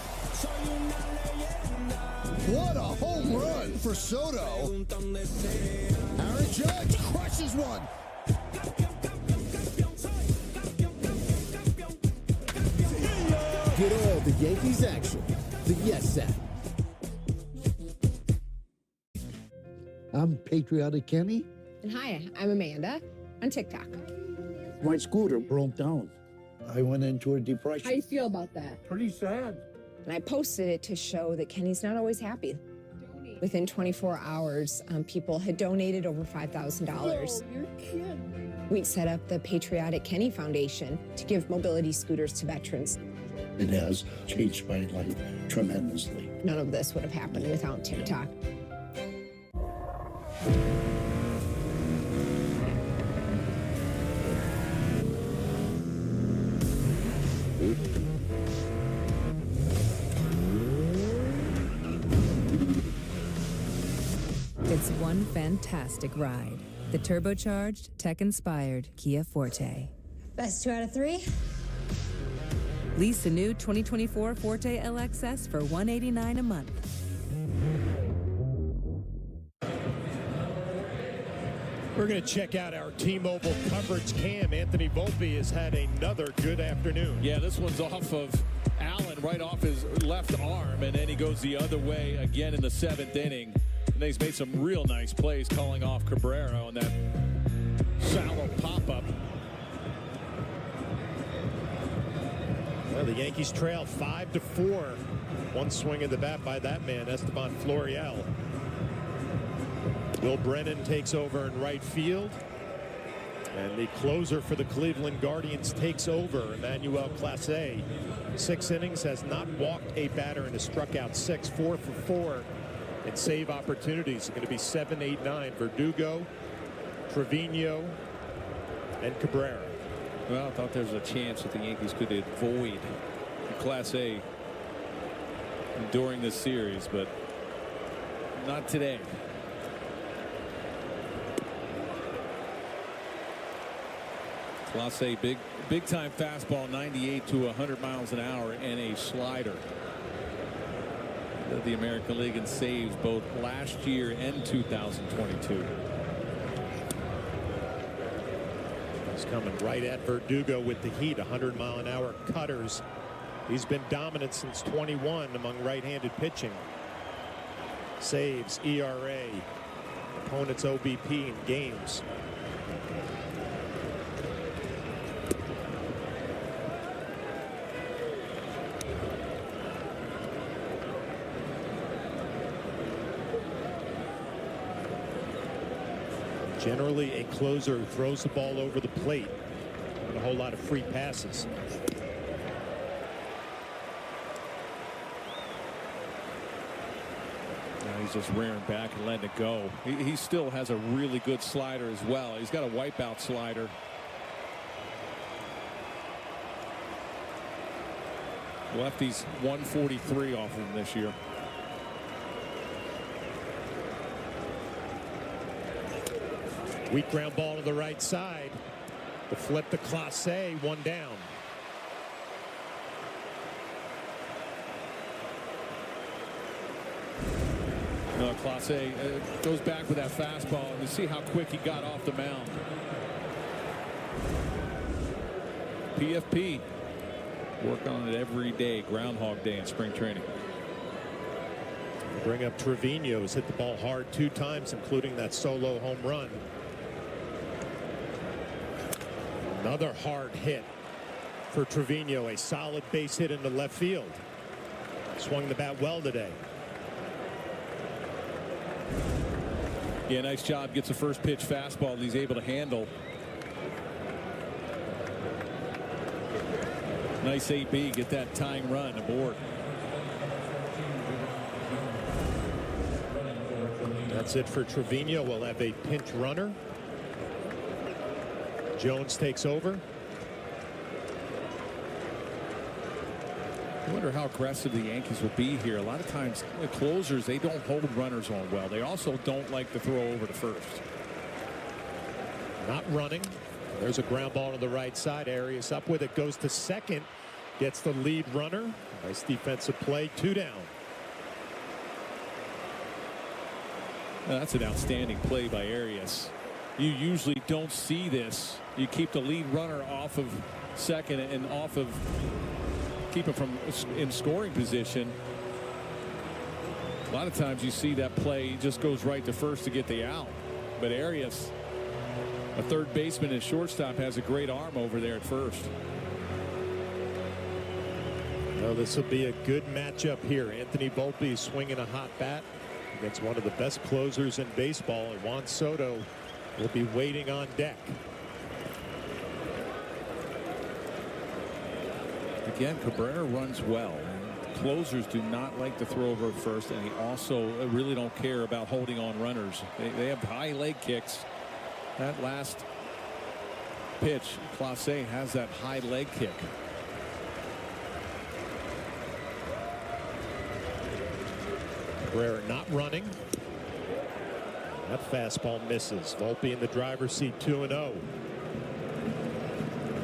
What a home run for Soto. Aaron Judge crushes one. Get all the Yankees action. The Yes app. I'm Patriotic Kenny. And hi, I'm Amanda on TikTok. My scooter broke down. I went into a depression. How do you feel about that? Pretty sad. And I posted it to show that Kenny's not always happy. Within 24 hours, people had donated over $5,000. Oh, you're kidding. We'd set up the Patriotic Kenny Foundation to give mobility scooters to veterans. It has changed my life tremendously. None of this would have happened without TikTok. It's one fantastic ride. The turbocharged, tech-inspired Kia Forte. Best 2 out of 3? Lease a new 2024 Forte LXS for $189 a month. We're going to check out our T-Mobile coverage cam. Anthony Volpe has had another good afternoon. Yeah, this one's off of Allen, right off his left arm, and then he goes the other way again in the 7th inning. And he's made some real nice plays calling off Cabrera on that shallow pop-up. Well, the Yankees trail 5-4. One swing of the bat by that man, Esteban Florial. Will Brennan takes over in right field. And the closer for the Cleveland Guardians takes over, Emmanuel Clase. 6 innings, has not walked a batter and has struck out 6, 4 for 4. And save opportunities are going to be 7, 8, 9. Verdugo, Trevino, and Cabrera. Well, I thought there was a chance that the Yankees could avoid Class A during this series, but not today. Class A, big time fastball, 98 to 100 miles an hour, and a slider. The American League in saves both last year and 2022. He's coming right at Verdugo with the heat, 100-mile-an-hour cutters. He's been dominant since 21 among right-handed pitching. Saves, ERA, opponent's OBP in games. Generally a closer who throws the ball over the plate and a whole lot of free passes. Now he's just rearing back and letting it go. He still has a really good slider as well. He's got a wipeout slider. Lefty's 143 off of him this year. Weak ground ball to the right side. The flip to Clase, 1 down. No, Clase goes back with that fastball, and you see how quick he got off the mound. PFP, work on it every day. Groundhog Day in spring training. Bring up Trevino, who's hit the ball hard 2 times, including that solo home run. Another hard hit for Trevino, a solid base hit into left field. Swung the bat well today. Yeah, nice job. Gets a first pitch fastball that he's able to handle. Nice AB, get that tying run aboard. That's it for Trevino. We'll have a pinch runner. Jones takes over. I wonder how aggressive the Yankees will be here. A lot of times the closers, they don't hold runners on well. They also don't like to throw over to first. Not running. There's a ground ball to the right side. Arias up with it, goes to second, gets the lead runner. Nice defensive play, 2 down. That's an outstanding play by Arias. You usually don't see this. You keep the lead runner off of second and off of keep him from in scoring position. A lot of times you see that play, he just goes right to first to get the out. But Arias, a third baseman and shortstop, has a great arm over there at first. Well, this will be a good matchup here. Anthony Volpe is swinging a hot bat against one of the best closers in baseball, and Juan Soto will be waiting on deck. Again, Cabrera runs well. Closers do not like to throw over first, and he also really don't care about holding on runners. They have high leg kicks. That last pitch, Clase has that high leg kick. Cabrera not running. That fastball misses. Volpe in the driver's seat, 2-0.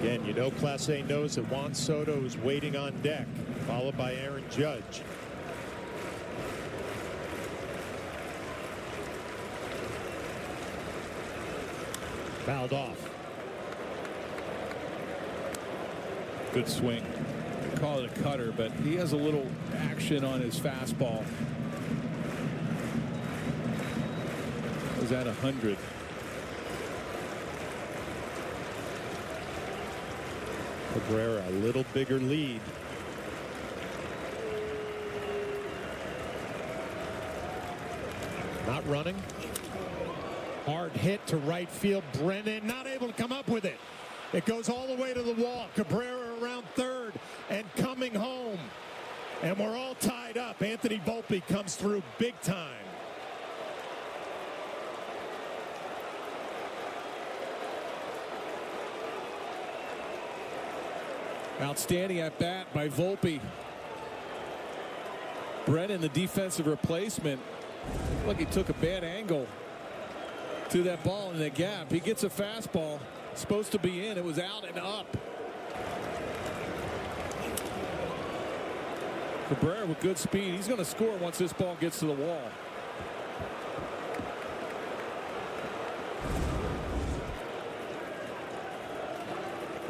Again, you know Clase knows that Juan Soto is waiting on deck, followed by Aaron Judge. Fouled off. Good swing. I call it a cutter, but he has a little action on his fastball. Was that 100? Cabrera, a little bigger lead. Not running. Hard hit to right field. Brennan not able to come up with it. It goes all the way to the wall. Cabrera around third and coming home. And we're all tied up. Anthony Volpe comes through big time. Outstanding at bat by Volpe. Brennan, the defensive replacement, look, he took a bad angle to that ball in the gap. He gets a fastball, supposed to be in. It was out and up. Cabrera with good speed. He's going to score once this ball gets to the wall.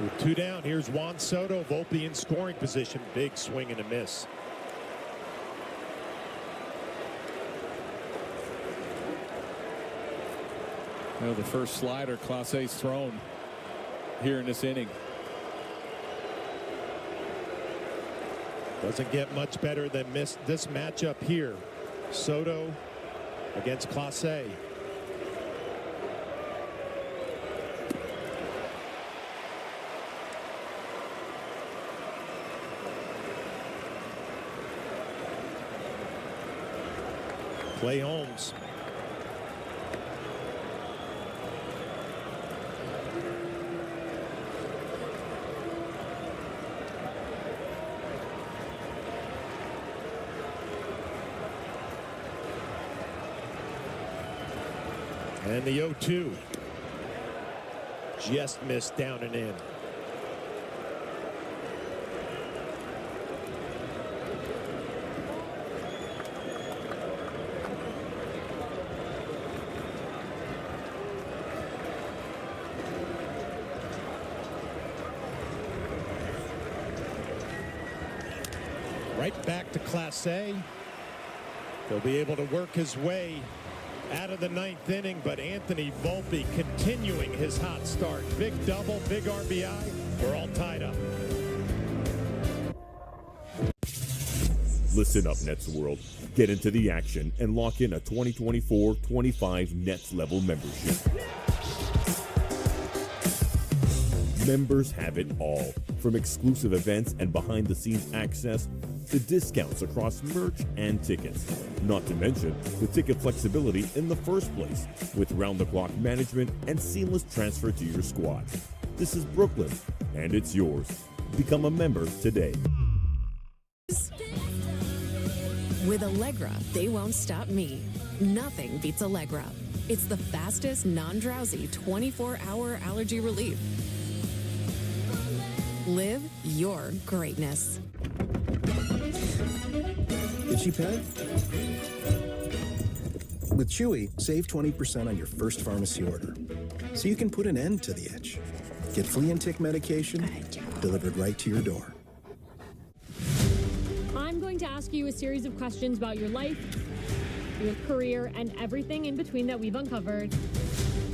With 2 down, here's Juan Soto. Volpe in scoring position. Big swing and a miss. You know, the first slider Clase's thrown here in this inning. Doesn't get much better than this matchup here. Soto against Clase. Clay Holmes. And the 0-2. Just missed down and in. Right back to Clase. He'll be able to work his way out of the 9th inning, but Anthony Volpe continuing his hot start. Big double, big RBI. We're all tied up. Listen up, Nets World. Get into the action and lock in a 2024-25 Nets level membership. Members have it all, from exclusive events and behind-the-scenes access to discounts across merch and tickets. Not to mention the ticket flexibility in the first place, with round-the-clock management and seamless transfer to your squad. This is Brooklyn, and it's yours. Become a member today. With Allegra, they won't stop me. Nothing beats Allegra. It's the fastest, non-drowsy 24-hour allergy relief. Live your greatness. Itchy pad? With Chewy, save 20% on your first pharmacy order, so you can put an end to the itch. Get flea and tick medication delivered right to your door. I'm going to ask you a series of questions about your life, your career, and everything in between that we've uncovered.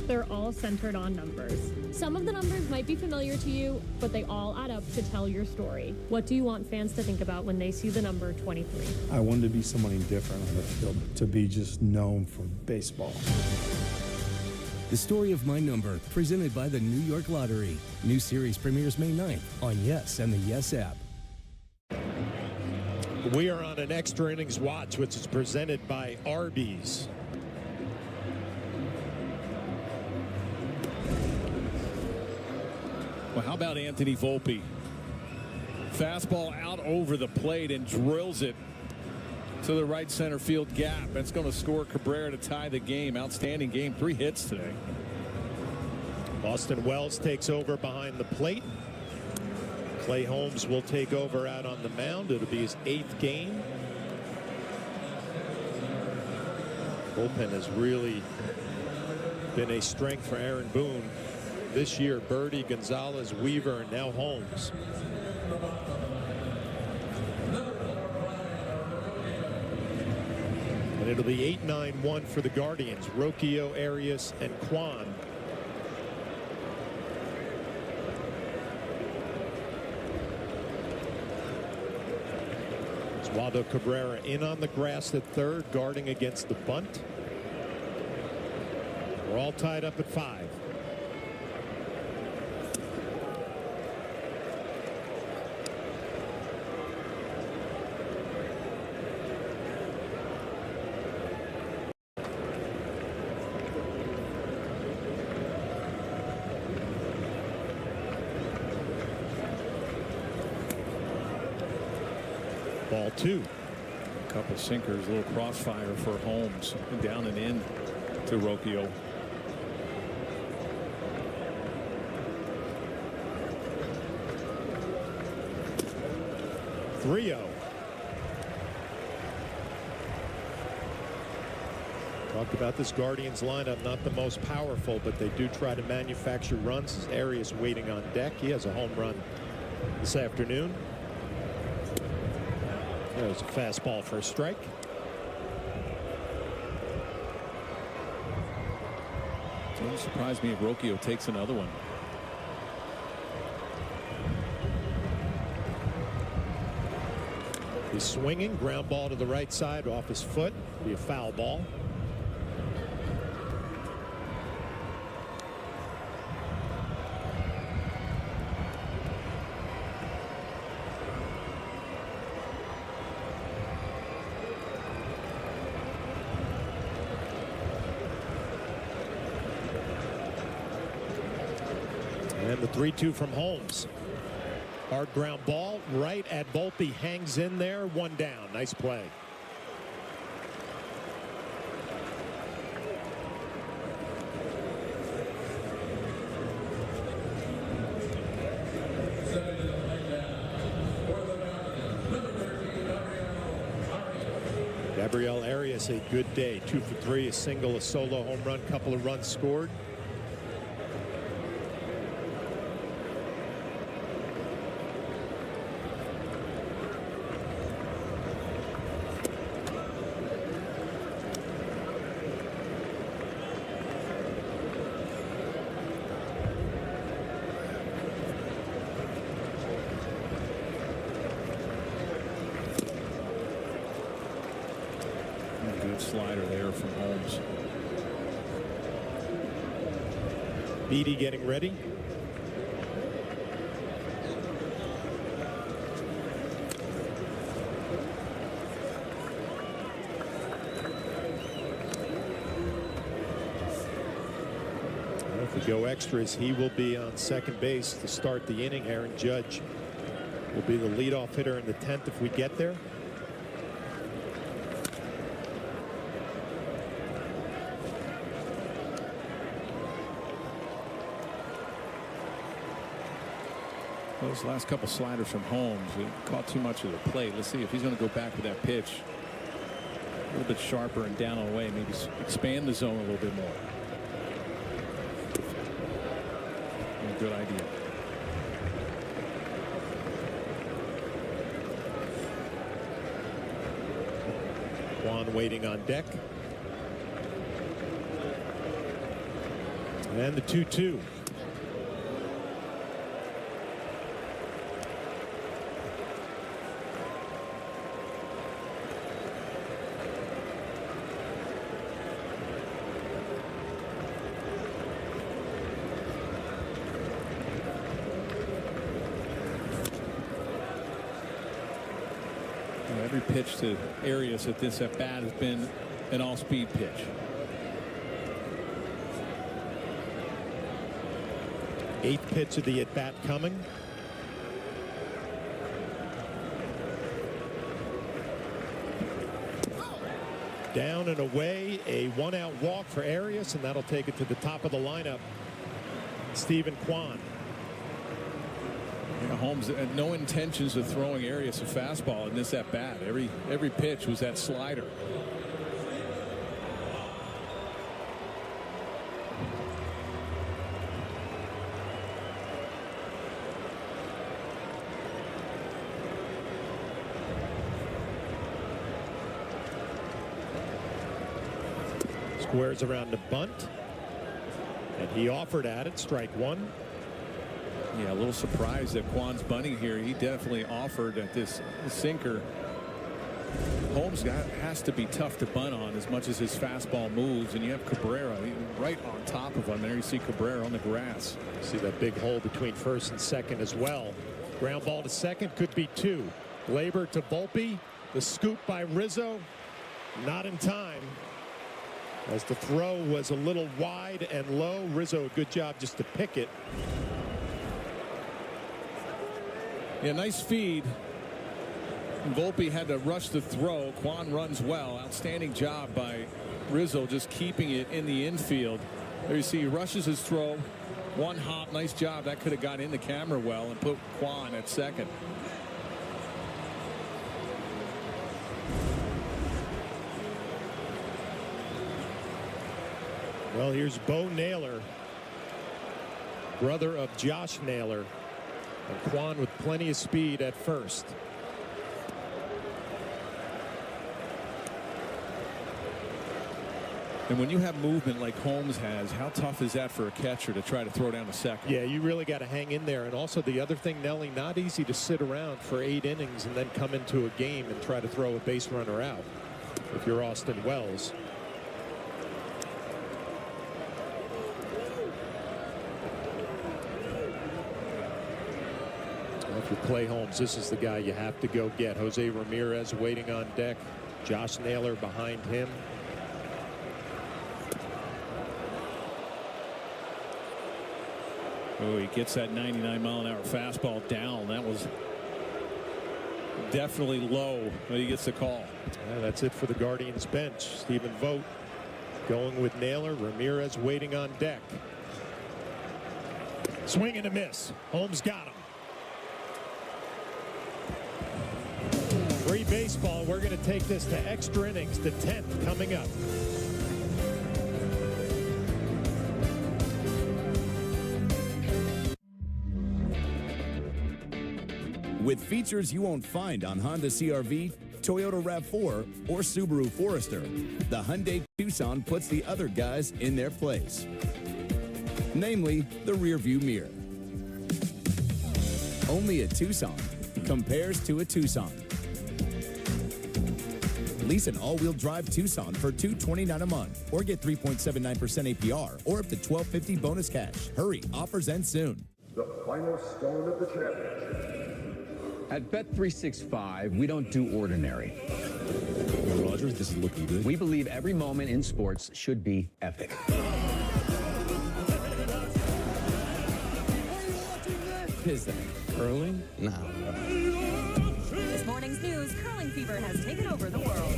They're all centered on numbers. Some of the numbers might be familiar to you, but they all add up to tell your story. What do you want fans to think about when they see the number 23? I wanted to be somebody different on the field, to be just known for baseball. The Story of My Number, presented by the New York Lottery. New series premieres May 9th on Yes and the Yes app. We are on an extra innings watch, which is presented by Arby's. Well, how about Anthony Volpe? Fastball out over the plate and drills it to the right center field gap. That's going to score Cabrera to tie the game. Outstanding game. 3 hits today. Austin Wells takes over behind the plate. Clay Holmes will take over out on the mound. It'll be his 8th game. Bullpen has really been a strength for Aaron Boone this year. Birdie, Gonzalez, Weaver, and now Holmes. And it'll be 8-9-1 for the Guardians. Rocchio, Arias, and Kwan. Waldo Cabrera in on the grass at third, guarding against the bunt. We're all tied up at 5. Ball 2. A couple sinkers, a little crossfire for Holmes, down and in to Rocchio. Talked about this Guardians lineup, not the most powerful, but they do try to manufacture runs. Arias waiting on deck. He has a home run this afternoon. There's a fastball for a strike. It wouldn't surprise me if Rocchio takes another one. He's swinging, ground ball to the right side off his foot. Be a foul ball. And the 3-2 from Holmes. Hard ground ball right at Volpe, hangs in there, 1 down. Nice play. Gabriel Arias, a good day. 2 for 3, a single, a solo home run, couple of runs scored. Slider there from Holmes. Beatty getting ready. If we go extras, he will be on second base to start the inning. Aaron Judge will be the leadoff hitter in the 10th if we get there. Those last couple sliders from Holmes, it caught too much of the plate. Let's see if he's going to go back with that pitch a little bit sharper and down and away. Maybe expand the zone a little bit more. A good idea. Juan waiting on deck. And the 2-2. Every pitch to Arias at this at bat has been an all-speed pitch. Eighth pitch of the at-bat coming. Down and away, a 1-out walk for Arias, and that'll take it to the top of the lineup. Stephen Kwan. Holmes had no intentions of throwing Arias a fastball in this at bat. Every pitch was that slider. Squares around the bunt. And he offered at it, strike one. Yeah, a little surprised that Kwan's bunting here. He definitely offered at this sinker. Holmes has to be tough to bunt on as much as his fastball moves, and you have Cabrera right on top of him. There you see Cabrera on the grass. See that big hole between first and second as well. Ground ball to second, could be two. Glaber to Volpe. The scoop by Rizzo, not in time, as the throw was a little wide and low. Rizzo, a good job just to pick it. Yeah, nice feed. Volpe had to rush the throw. Kwan runs well. Outstanding job by Rizzo, just keeping it in the infield. There you see he rushes his throw. One hop. Nice job. That could have got in the camera well and put Kwan at second. Well, here's Bo Naylor, brother of Josh Naylor. And Kwan with plenty of speed at first. And when you have movement like Holmes has, how tough is that for a catcher to try to throw down a second? Yeah, you really got to hang in there. And also the other thing, Nelly, not easy to sit around for 8 innings and then come into a game and try to throw a base runner out if you're Austin Wells. If you play Holmes, this is the guy you have to go get. Jose Ramirez waiting on deck. Josh Naylor behind him. Oh, he gets that 99-mile-an-hour fastball down. That was definitely low, but he gets the call. Yeah, that's it for the Guardians bench. Stephen Vogt going with Naylor. Ramirez waiting on deck. Swing and a miss. Holmes got him. Free baseball. We're going to take this to extra innings. The 10th coming up. With features you won't find on Honda CR-V, Toyota RAV4, or Subaru Forester, the Hyundai Tucson puts the other guys in their place. Namely, the rear-view mirror. Only a Tucson compares to a Tucson. Lease an all-wheel drive Tucson for $229 a month, or get 3.79% APR, or up to $1,250 bonus cash. Hurry, offers end soon. The final stone of the championship. At Bet365, we don't do ordinary. Well, Rogers, this is looking good. We believe every moment in sports should be epic. Is that curling? No. This morning's news, curling fever has taken over the world.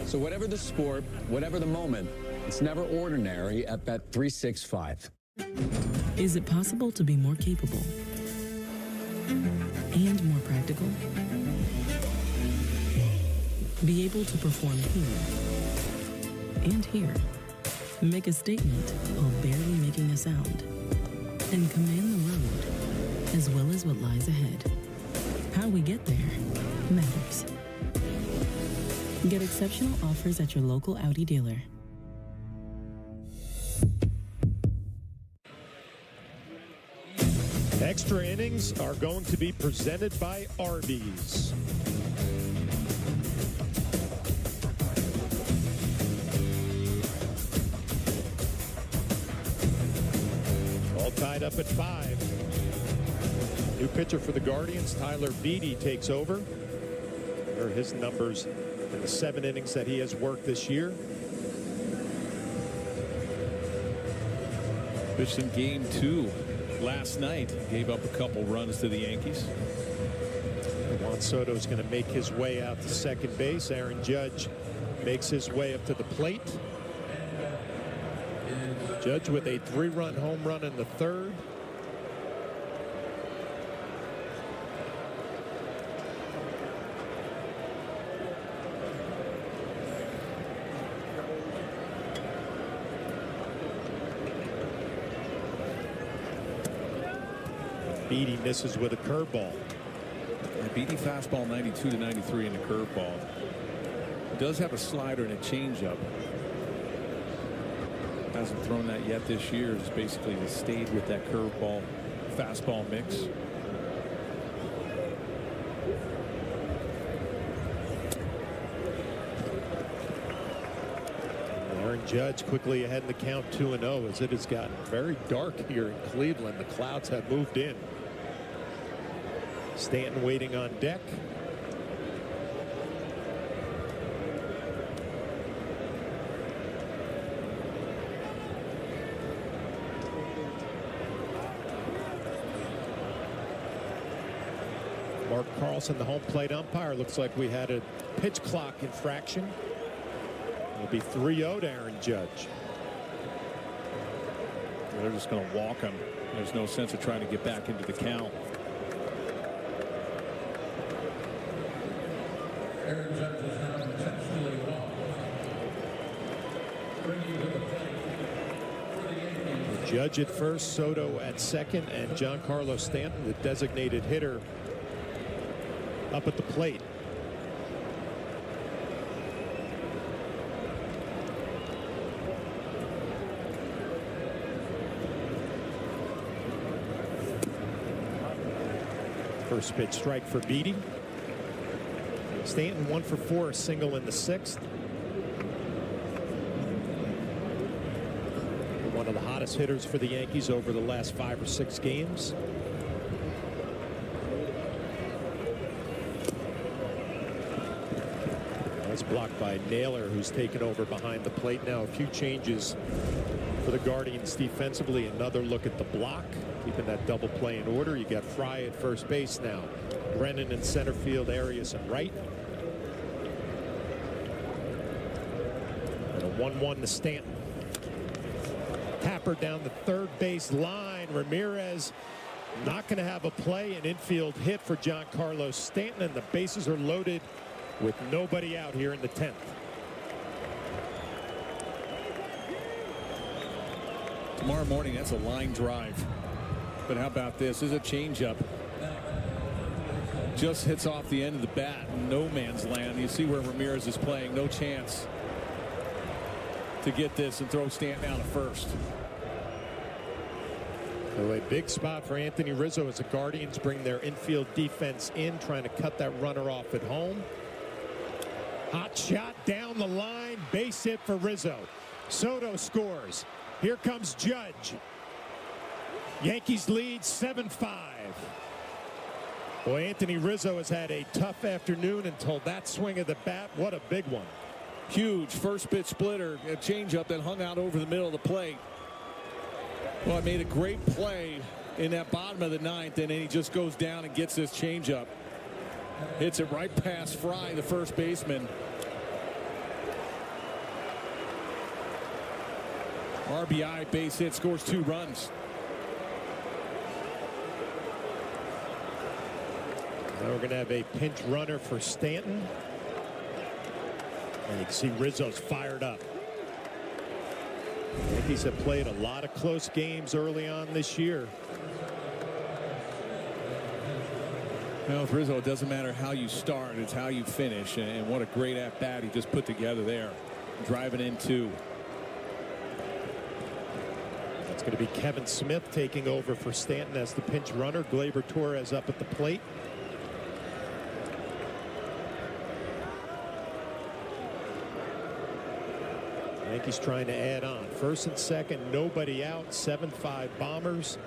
So whatever the sport, whatever the moment, it's never ordinary at Bet365. Is it possible to be more capable and more practical? Be able to perform here and here. Make a statement while barely making a sound. And command the road, as well as what lies ahead. How we get there matters. Get exceptional offers at your local Audi dealer. Extra innings are going to be presented by Arby's. All tied up at 5. New pitcher for the Guardians, Tyler Beatty, takes over. There are his numbers in the 7 innings that he has worked this year. Pitched in game 2 last night. Gave up a couple runs to the Yankees. Juan Soto is going to make his way out to second base. Aaron Judge makes his way up to the plate. Judge with a 3-run home run in the 3rd. Beatty misses with a curveball. Beatty fastball 92 to 93 in the curveball. Does have a slider and a changeup. Hasn't thrown that yet this year. Just basically has stayed with that curveball, fastball mix. Aaron Judge quickly ahead in the count 2-0 as it has gotten very dark here in Cleveland. The clouds have moved in. Stanton waiting on deck. Mark Carlson, the home plate umpire. Looks like we had a pitch clock infraction. It'll be 3-0 to Aaron Judge. They're just going to walk him. There's no sense of trying to get back into the count. Aaron Judge is now intentionally walked. Bringing to the plate for the Yankees. Judge at first, Soto at second, and Giancarlo Stanton, the designated hitter, up at the plate. First pitch strike for Beatty. Stanton 1 for 4, a single in the 6th. One of the hottest hitters for the Yankees over the last 5 or 6 games. That's blocked by Naylor, who's taken over behind the plate now. A few changes for the Guardians defensively. Another look at the block, keeping that double play in order. You got Fry at first base now. Brennan in center field, Arias at right. And a 1-1 to Stanton. Tapper down the third base line. Ramirez not going to have a play. An infield hit for Giancarlo Stanton, and the bases are loaded with nobody out here in the 10th. Tomorrow morning, that's a line drive. But how about this? This is a changeup. Just hits off the end of the bat. No man's land. You see where Ramirez is playing. No chance to get this and throw Stanton out at first. So a big spot for Anthony Rizzo as the Guardians bring their infield defense in, trying to cut that runner off at home. Hot shot down the line. Base hit for Rizzo. Soto scores. Here comes Judge. Yankees lead 7-5. Boy, Anthony Rizzo has had a tough afternoon until that swing of the bat. What a big one. Huge first pitch splitter, a changeup that hung out over the middle of the plate. Well, I made a great play in that bottom of the 9th, and then he just goes down and gets this changeup. Hits it right past Fry, the first baseman. RBI, base hit, scores 2 runs. Now we're going to have a pinch runner for Stanton. And you can see Rizzo's fired up. The Yankees have played a lot of close games early on this year. Well, with Rizzo, it doesn't matter how you start, it's how you finish. And what a great at-bat he just put together there. Driving in 2. It's going to be Kevin Smith taking over for Stanton as the pinch runner. Gleyber Torres up at the plate. Yankees trying to add on. First and second, nobody out. 7-5 Bombers.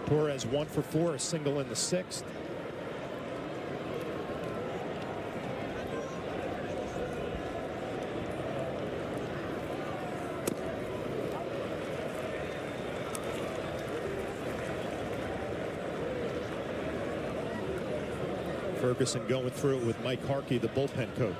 Torres 1 for 4, a single in the 6th. Ferguson going through it with Mike Harkey, the bullpen coach.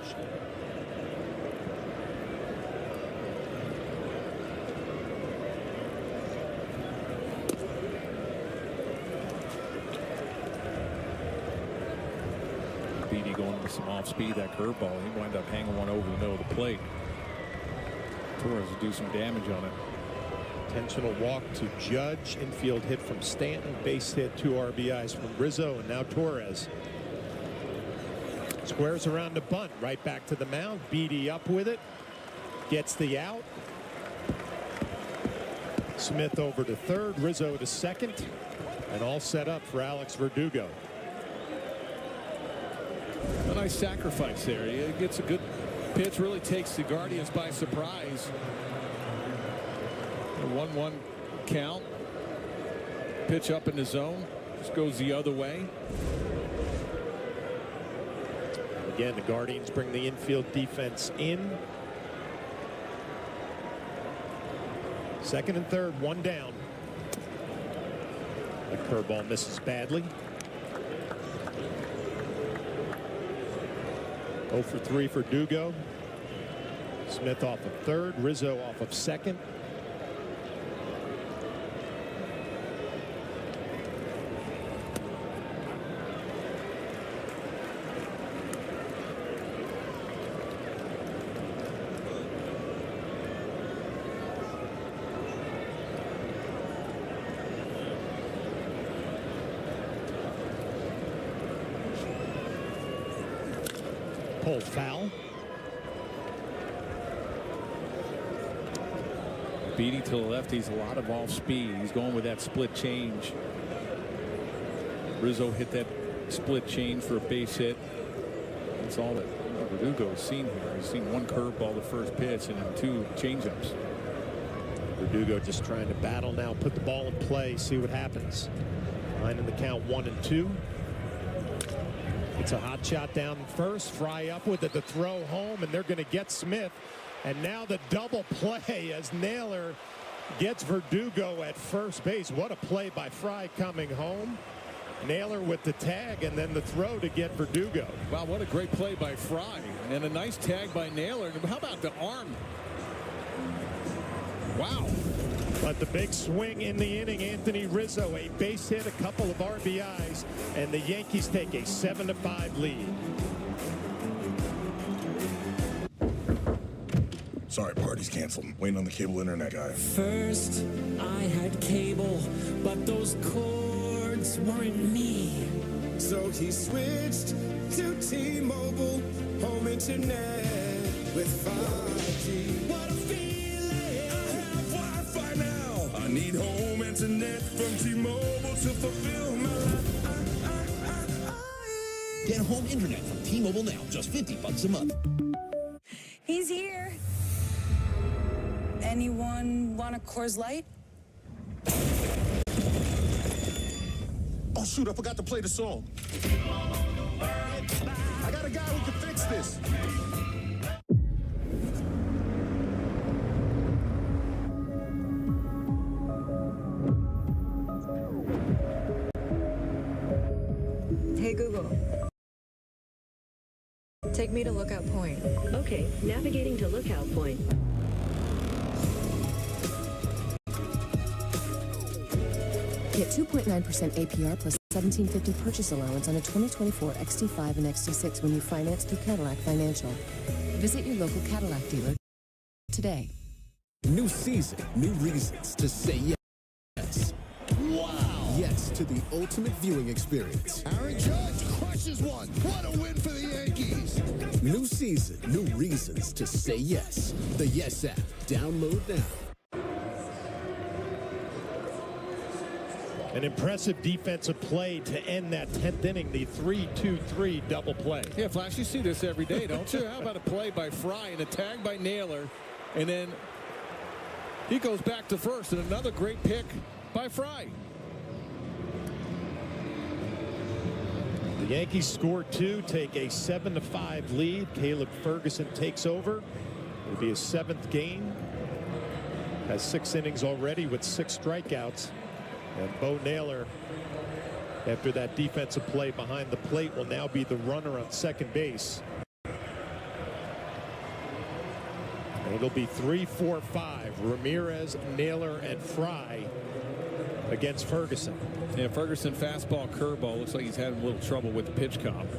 Beatty going with some off speed, that curveball. He wound up hanging one over the middle of the plate. Torres will do some damage on it. Intentional walk to Judge. Infield hit from Stanton. Base hit, 2 RBIs from Rizzo, and now Torres. Squares around the bunt, right back to the mound. Beatty up with it, gets the out. Smith over to third, Rizzo to second, and all set up for Alex Verdugo. A nice sacrifice there. He gets a good pitch, really takes the Guardians by surprise. A 1-1 count. Pitch up in the zone. Just goes the other way. Again, the Guardians bring the infield defense in. Second and third, one down. The curveball misses badly. 0 for 3 for Verdugo. Smith off of third, Rizzo off of second. Pulled foul. Beatty to the left. He's a lot of off speed. He's going with that split change. Rizzo hit that split change for a base hit. That's all that Verdugo has seen here. He's seen one curveball the first pitch and then 2 changeups. Verdugo just trying to battle now, put the ball in play, see what happens. Line in the count 1-2. It's a hot shot down first. Fry up with it, the throw home, and they're going to get Smith. And now the double play as Naylor gets Verdugo at first base. What a play by Fry coming home. Naylor with the tag and then the throw to get Verdugo. Wow, what a great play by Fry. And a nice tag by Naylor. How about the arm? Wow. But the big swing in the inning, Anthony Rizzo, a base hit, a couple of RBIs, and the Yankees take a 7-5 lead. Sorry, party's canceled. Waiting on the cable internet guy. First, I had cable, but those cords weren't me. So he switched to T-Mobile home internet with 5G. What a feeling! I have Wi-Fi now. I need home internet from T-Mobile to fulfill my life. Get home internet from T-Mobile now, just $50 a month. He's here. Anyone want a Coors Light? Oh, shoot, I forgot to play the song. I got a guy who can fix this. Hey, Google. Take me to Lookout Point. Okay, navigating to Lookout Point. Get 2.9% APR plus $1,750 purchase allowance on a 2024 XT5 and XT6 when you finance through Cadillac Financial. Visit your local Cadillac dealer today. New season, new reasons to say yes. Wow! Yes to the ultimate viewing experience. Aaron Judge crushes one. What a win for the Yankees. New season, new reasons to say yes. The Yes app. Download now. An impressive defensive play to end that 10th inning, the 3-2-3 double play. Yeah, Flash, you see this every day, don't you? How about a play by Fry and a tag by Naylor, and then he goes back to first, and another great pick by Fry. The Yankees score 2, take a 7-5 lead. Caleb Ferguson takes over. It'll be his 7th game. Has 6 innings already with 6 strikeouts. And Bo Naylor, after that defensive play behind the plate, will now be the runner on second base. And it'll be 3-4-5. Ramirez, Naylor, and Fry against Ferguson. Yeah, Ferguson fastball, curveball. Looks like he's having a little trouble with the pitch comp.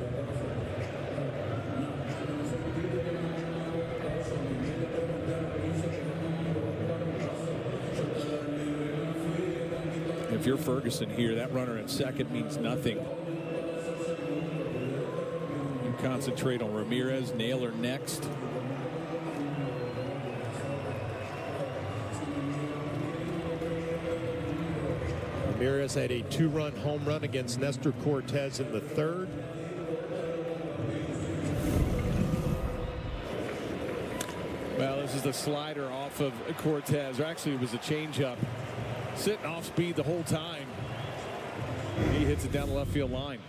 If you're Ferguson here, that runner at second means nothing. You concentrate on Ramirez. Naylor next. Ramirez had a 2-run home run against Nestor Cortez in the 3rd. Well, this is the slider off of Cortez. Or actually, it was a changeup. Sitting off speed the whole time. He hits it down the left field line.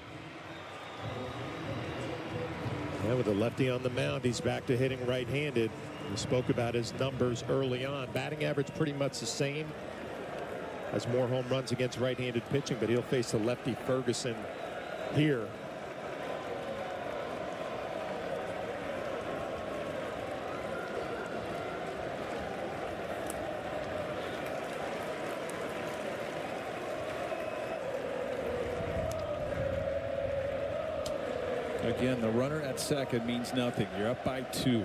Yeah, with a lefty on the mound, he's back to hitting right-handed. We spoke about his numbers early on. Batting average pretty much the same. Has more home runs against right-handed pitching, but he'll face the lefty Ferguson here. Again, the runner at second means nothing. You're up by 2.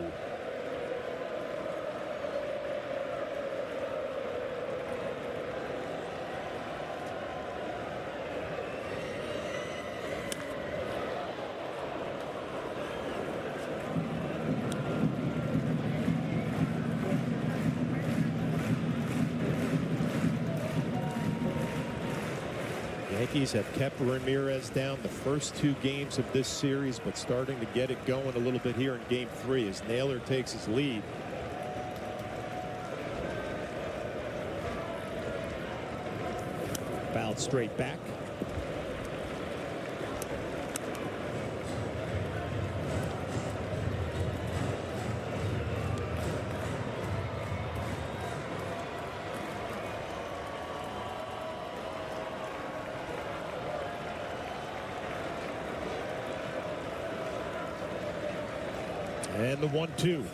Yankees have kept Ramirez down the first 2 games of this series, but starting to get it going a little bit here in game 3 as Naylor takes his lead. Fouled straight back. And the 1-2.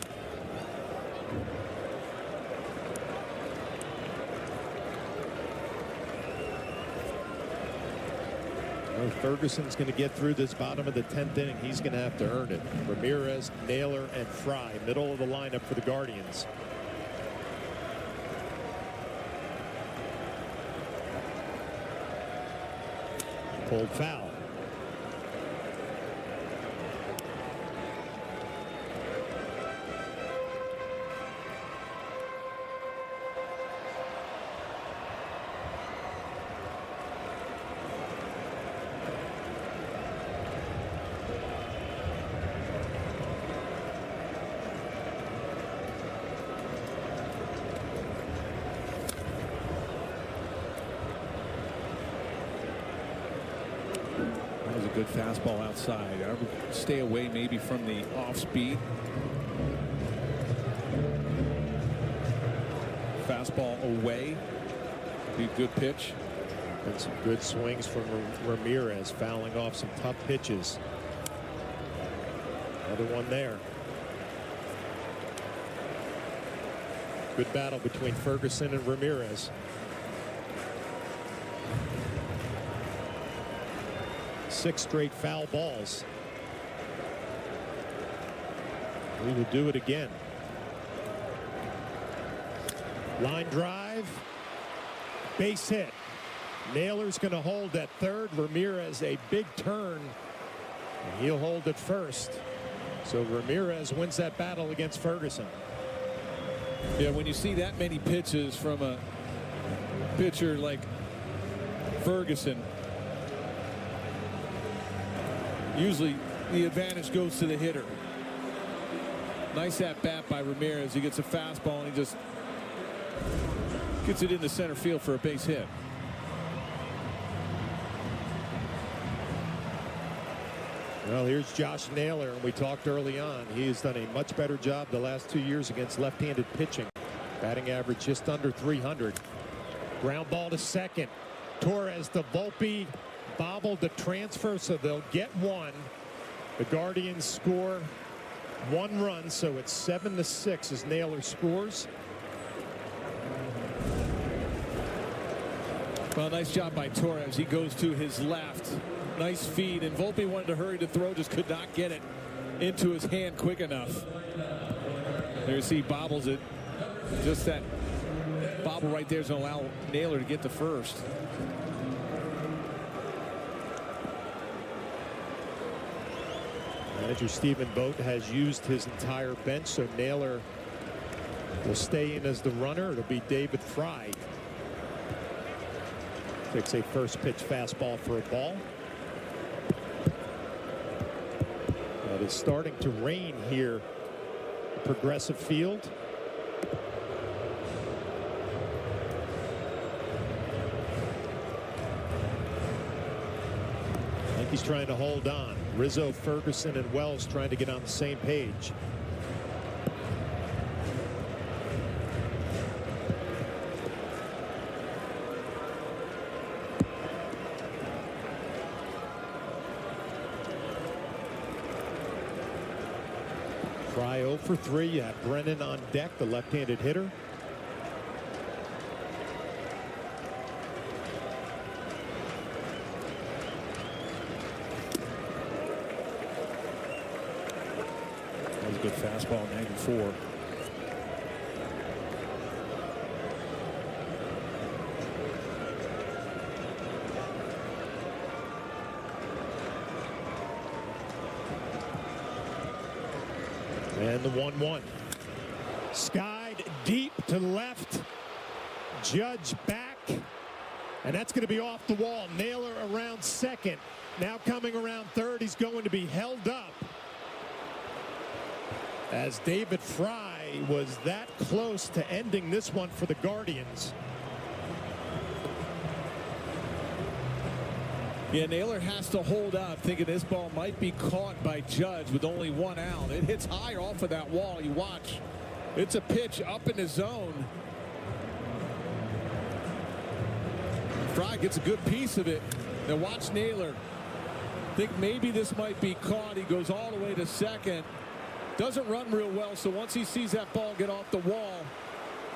Well, Ferguson's going to get through this bottom of the 10th inning. He's going to have to earn it. Ramirez, Naylor, and Fry, middle of the lineup for the Guardians. Pulled foul. Good fastball outside. I would stay away maybe from the off speed. Fastball away. Be a good pitch. And some good swings from Ramirez, fouling off some tough pitches. Another one there. Good battle between Ferguson and Ramirez. 6 straight foul balls. We will do it again. Line drive. Base hit. Naylor's going to hold at third. Ramirez a big turn. And he'll hold at first. So Ramirez wins that battle against Ferguson. Yeah, when you see that many pitches from a pitcher like Ferguson, usually the advantage goes to the hitter. Nice at bat by Ramirez. He gets a fastball and he just gets it into center field for a base hit. Well, here's Josh Naylor, and we talked early on. He has done a much better job the last 2 years against left-handed pitching. Batting average just under 300. Ground ball to second. Torres to Volpe. Bobbled the transfer, so they'll get one. The Guardians score 1 run, so it's 7-6 as Naylor scores. Well, nice job by Torres. He goes to his left. Nice feed, and Volpe wanted to hurry to throw, just could not get it into his hand quick enough. There you see, bobbles it. Just that bobble right there is going to allow Naylor to get to first. Manager Stephen Vogt has used his entire bench, so Naylor will stay in as the runner. It'll be David Fry. Takes a first pitch fastball for a ball. It is starting to rain here at Progressive Field. Yankees trying to hold on. Rizzo, Ferguson, and Wells trying to get on the same page. Fry 0 for 3. You have Brennan on deck, the left-handed hitter. That was a good fastball, 94. And the 1-1. Skied deep to left. Judge back. And that's going to be off the wall. Naylor around second. Now coming around third. He's going to be held up. As David Fry was that close to ending this one for the Guardians. Yeah, Naylor has to hold up, thinking this ball might be caught by Judge with only one out. It hits high off of that wall. You watch. It's a pitch up in the zone. Fry gets a good piece of it. Now watch Naylor. Think maybe this might be caught. He goes all the way to second. Doesn't run real well, so once he sees that ball get off the wall,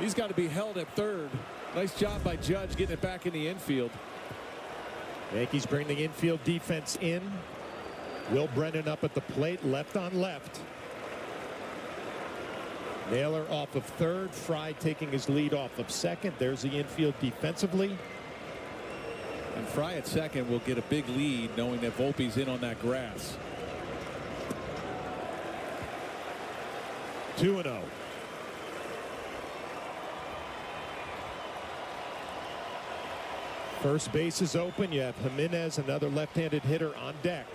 he's got to be held at third. Nice job by Judge getting it back in the infield. Yankees bring the infield defense in. Will Brennan up at the plate, left on left. Naylor off of third. Fry taking his lead off of second. There's the infield defensively. And Fry at second will get a big lead knowing that Volpe's in on that grass. 2-0. First base is open. You have Jimenez, another left-handed hitter, on deck.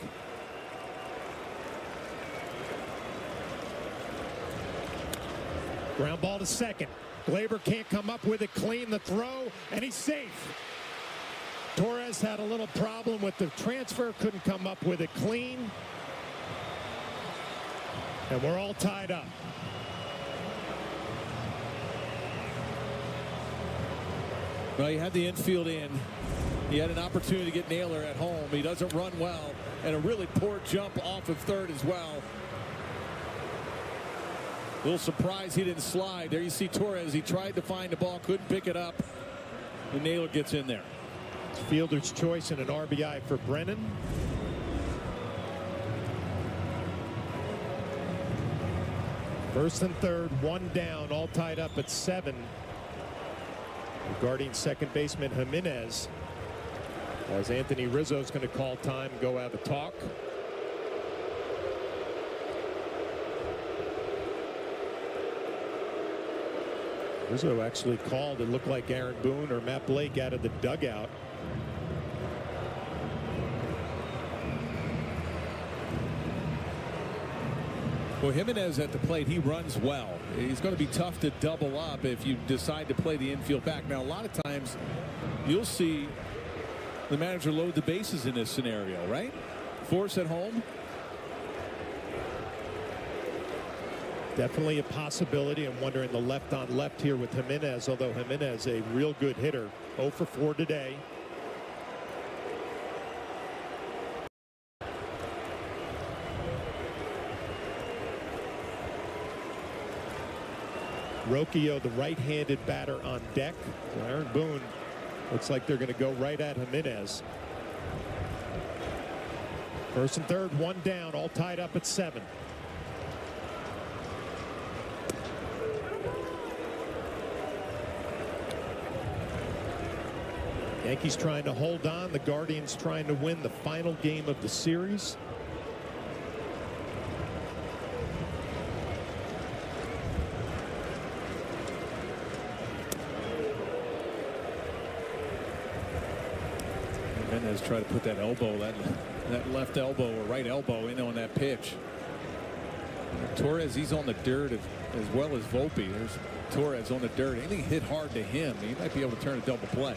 Ground ball to second. Glaber can't come up with it clean. The throw, and he's safe. Torres had a little problem with the transfer. Couldn't come up with it clean. And we're all tied up. Well, he had the infield in. He had an opportunity to get Naylor at home. He doesn't run well, and a really poor jump off of third as well. A little surprised he didn't slide. There you see Torres. He tried to find the ball, couldn't pick it up. And Naylor gets in there. Fielder's choice and an RBI for Brennan. First and third, one down, all tied up at 7. Guardian second baseman Jimenez, as Anthony Rizzo is going to call time, go have a talk. Rizzo actually called. It looked like Aaron Boone or Matt Blake out of the dugout. Well, Jimenez at the plate, he runs well. He's going to be tough to double up if you decide to play the infield back. Now, a lot of times you'll see the manager load the bases in this scenario, right? Force at home. Definitely a possibility. I'm wondering the left on left here with Jimenez, although Jimenez a real good hitter. 0 for 4 today. Rocchio, the right-handed batter, on deck. So Aaron Boone looks like they're going to go right at Jimenez. First and third, one down, all tied up at 7. Yankees trying to hold on. The Guardians trying to win the final game of the series. Jimenez tried to put that elbow, that left elbow or right elbow in on that pitch. Torres, he's on the dirt as well as Volpe. There's Torres on the dirt. Anything hit hard to him, he might be able to turn a double play.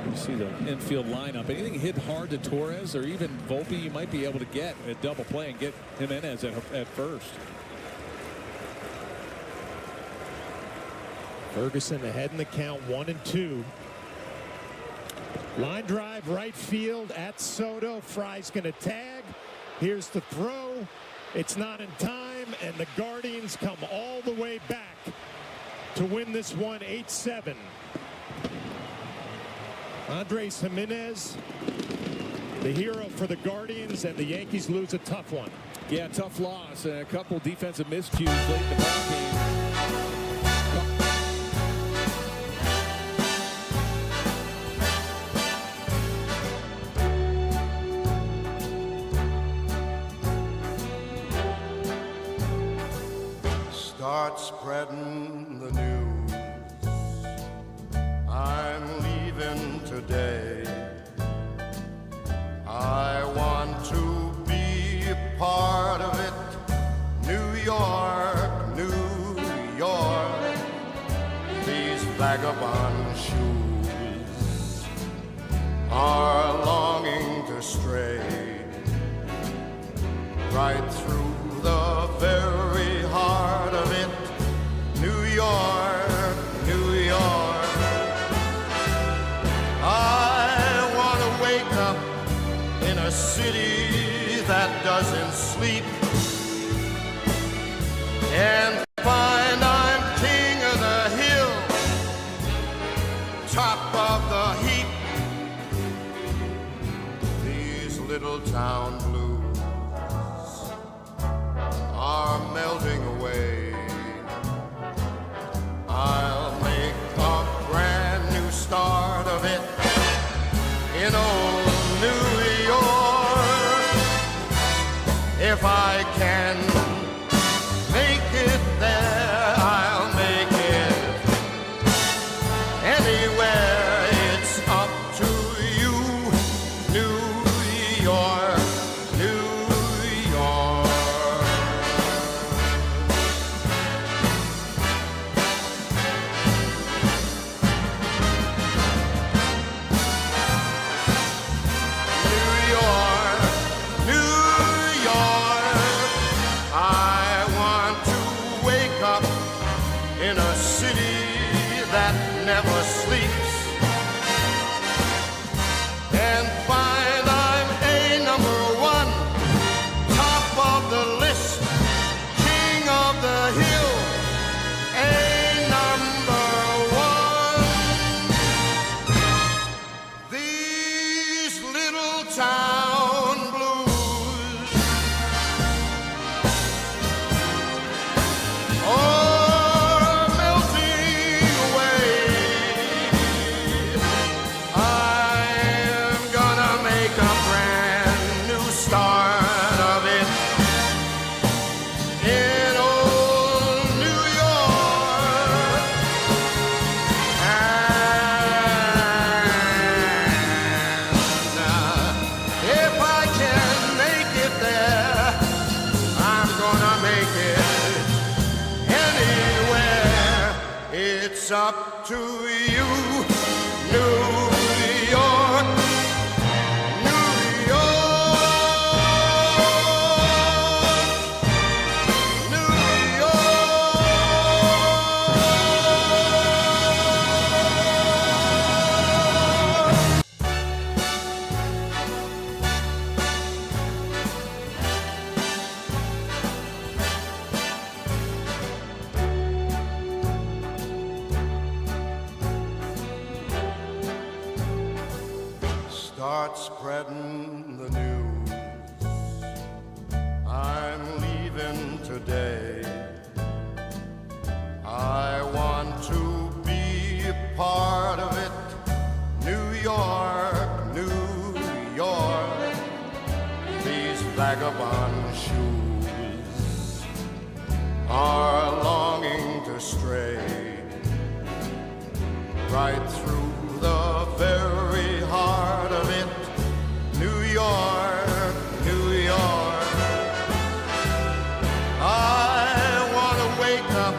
You see the infield lineup. Anything hit hard to Torres or even Volpe, you might be able to get a double play and get Jimenez at first. Ferguson ahead in the count, 1-2. Line drive right field at Soto. Fry's going to tag. Here's the throw. It's not in time, and the Guardians come all the way back to win this one 8-7. Andres Jimenez, the hero for the Guardians, and the Yankees lose a tough one. Yeah, tough loss and a couple defensive miscues late in the ball game. Start spreading the news. I'm leaving today. I want to be a part of it. New York, New York. These vagabond shoes are longing to stray right through the very heart of it. New York, New York. I want to wake up in a city that doesn't sleep and find I'm king of the hill, top of the heap. These little town blues are melting away. I'll make a brand new start of it in old New York. If I can make it there, I'll make it anywhere. It's up to you, New York, New York. In a city that never sleeps and find I'm a #1, top of the list, king of the hill, a #1. These little town blues, oh, it's up to you, New York, New York, New York. Start spreading the news. I'm leaving today. I want to be a part of it. New York, New York. These vagabond shoes are longing to stray right through the very heart of it. New York, New York. I want to wake up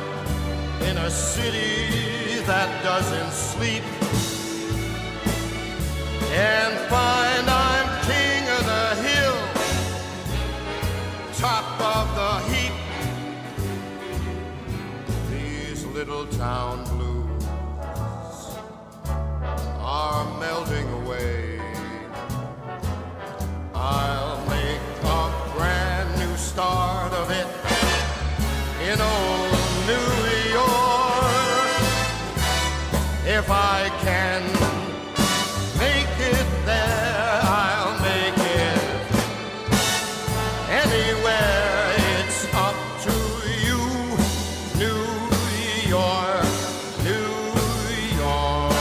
in a city that doesn't sleep and find I'm king of the hill, top of the heap. These little town blues are melting away. I'll make a brand new start of it in old New York. If I can make it there, I'll make it anywhere. It's up to you, New York, New York.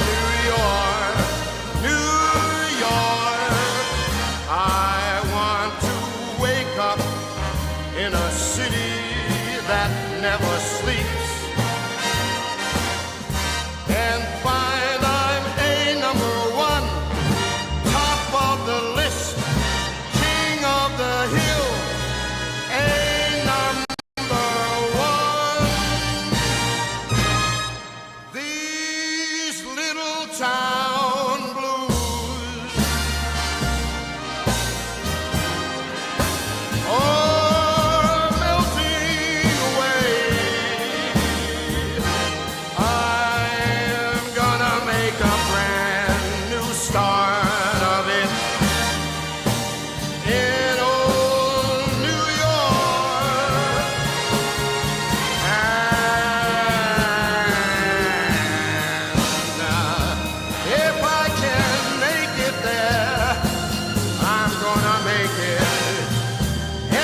New York, New York. I want to wake up in a city that never sleeps and find I'm a number one, top of the list, king of the hill, a number one. These little town blues are melting away. I'm gonna make a brand new start of it in old New York. And if I can make it there, I'm gonna make it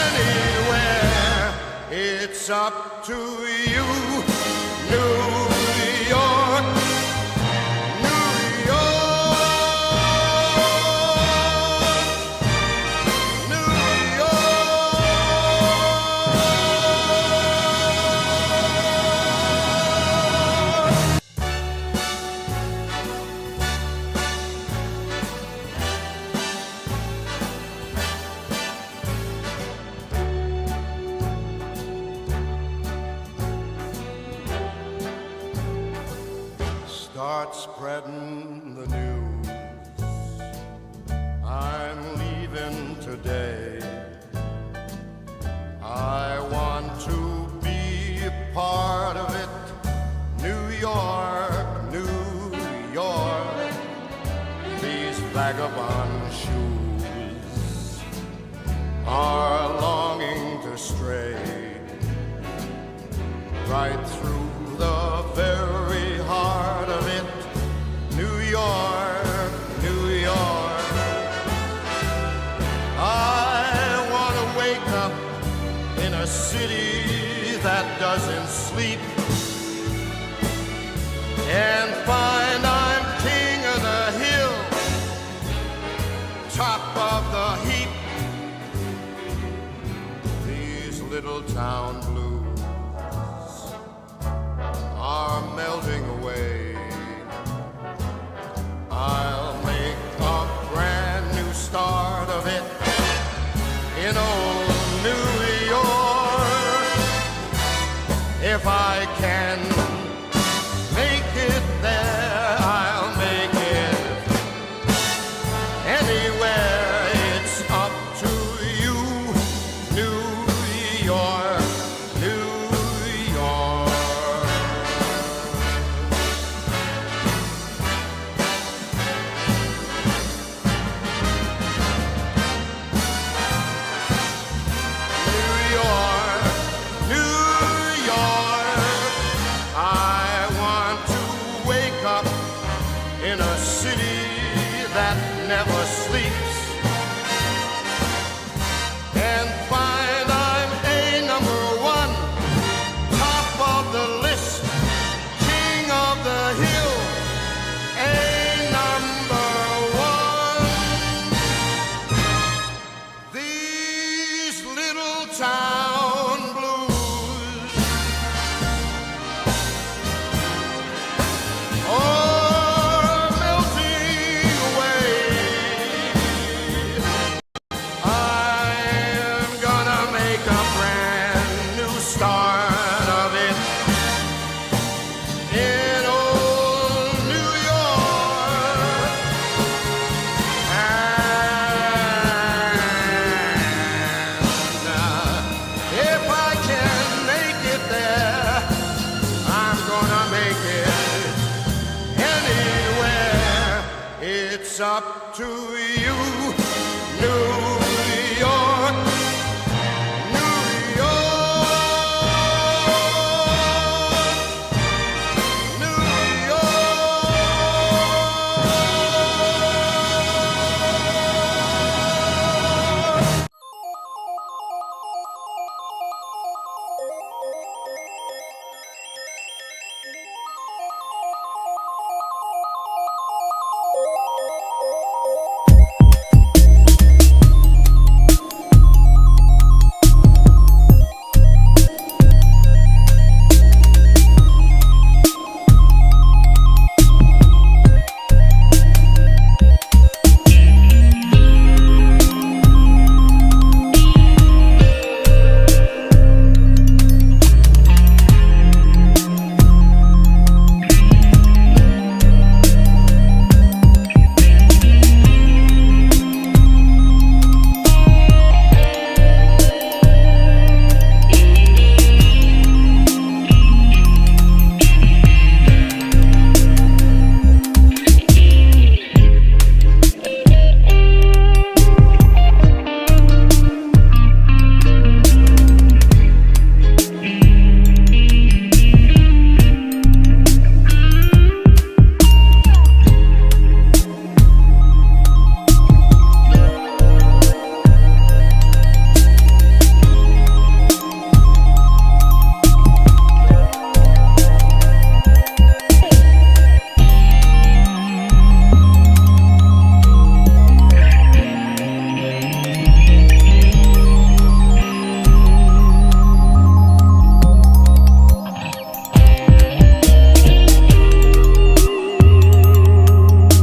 anywhere. It's up to you, New York, New York, New York. Start spreading the news. I'm leaving today. I want to be a part of it. New York, New York. These vagabond shoes are longing to stray right through the very heart of it. New York, New York. I want to wake up in a city that doesn't sleep and find I'm king of the hill, top of the heap. These little town blues are melting away. I'll make a brand new start of it in old New York. If I can make it there, I'll make it anywhere. It's up to you, New York, New York. New York, New York. I want to wake up in a city that never sleeps and find I'm a number one, top of the list, king of the hill, a number one. It's up to you, New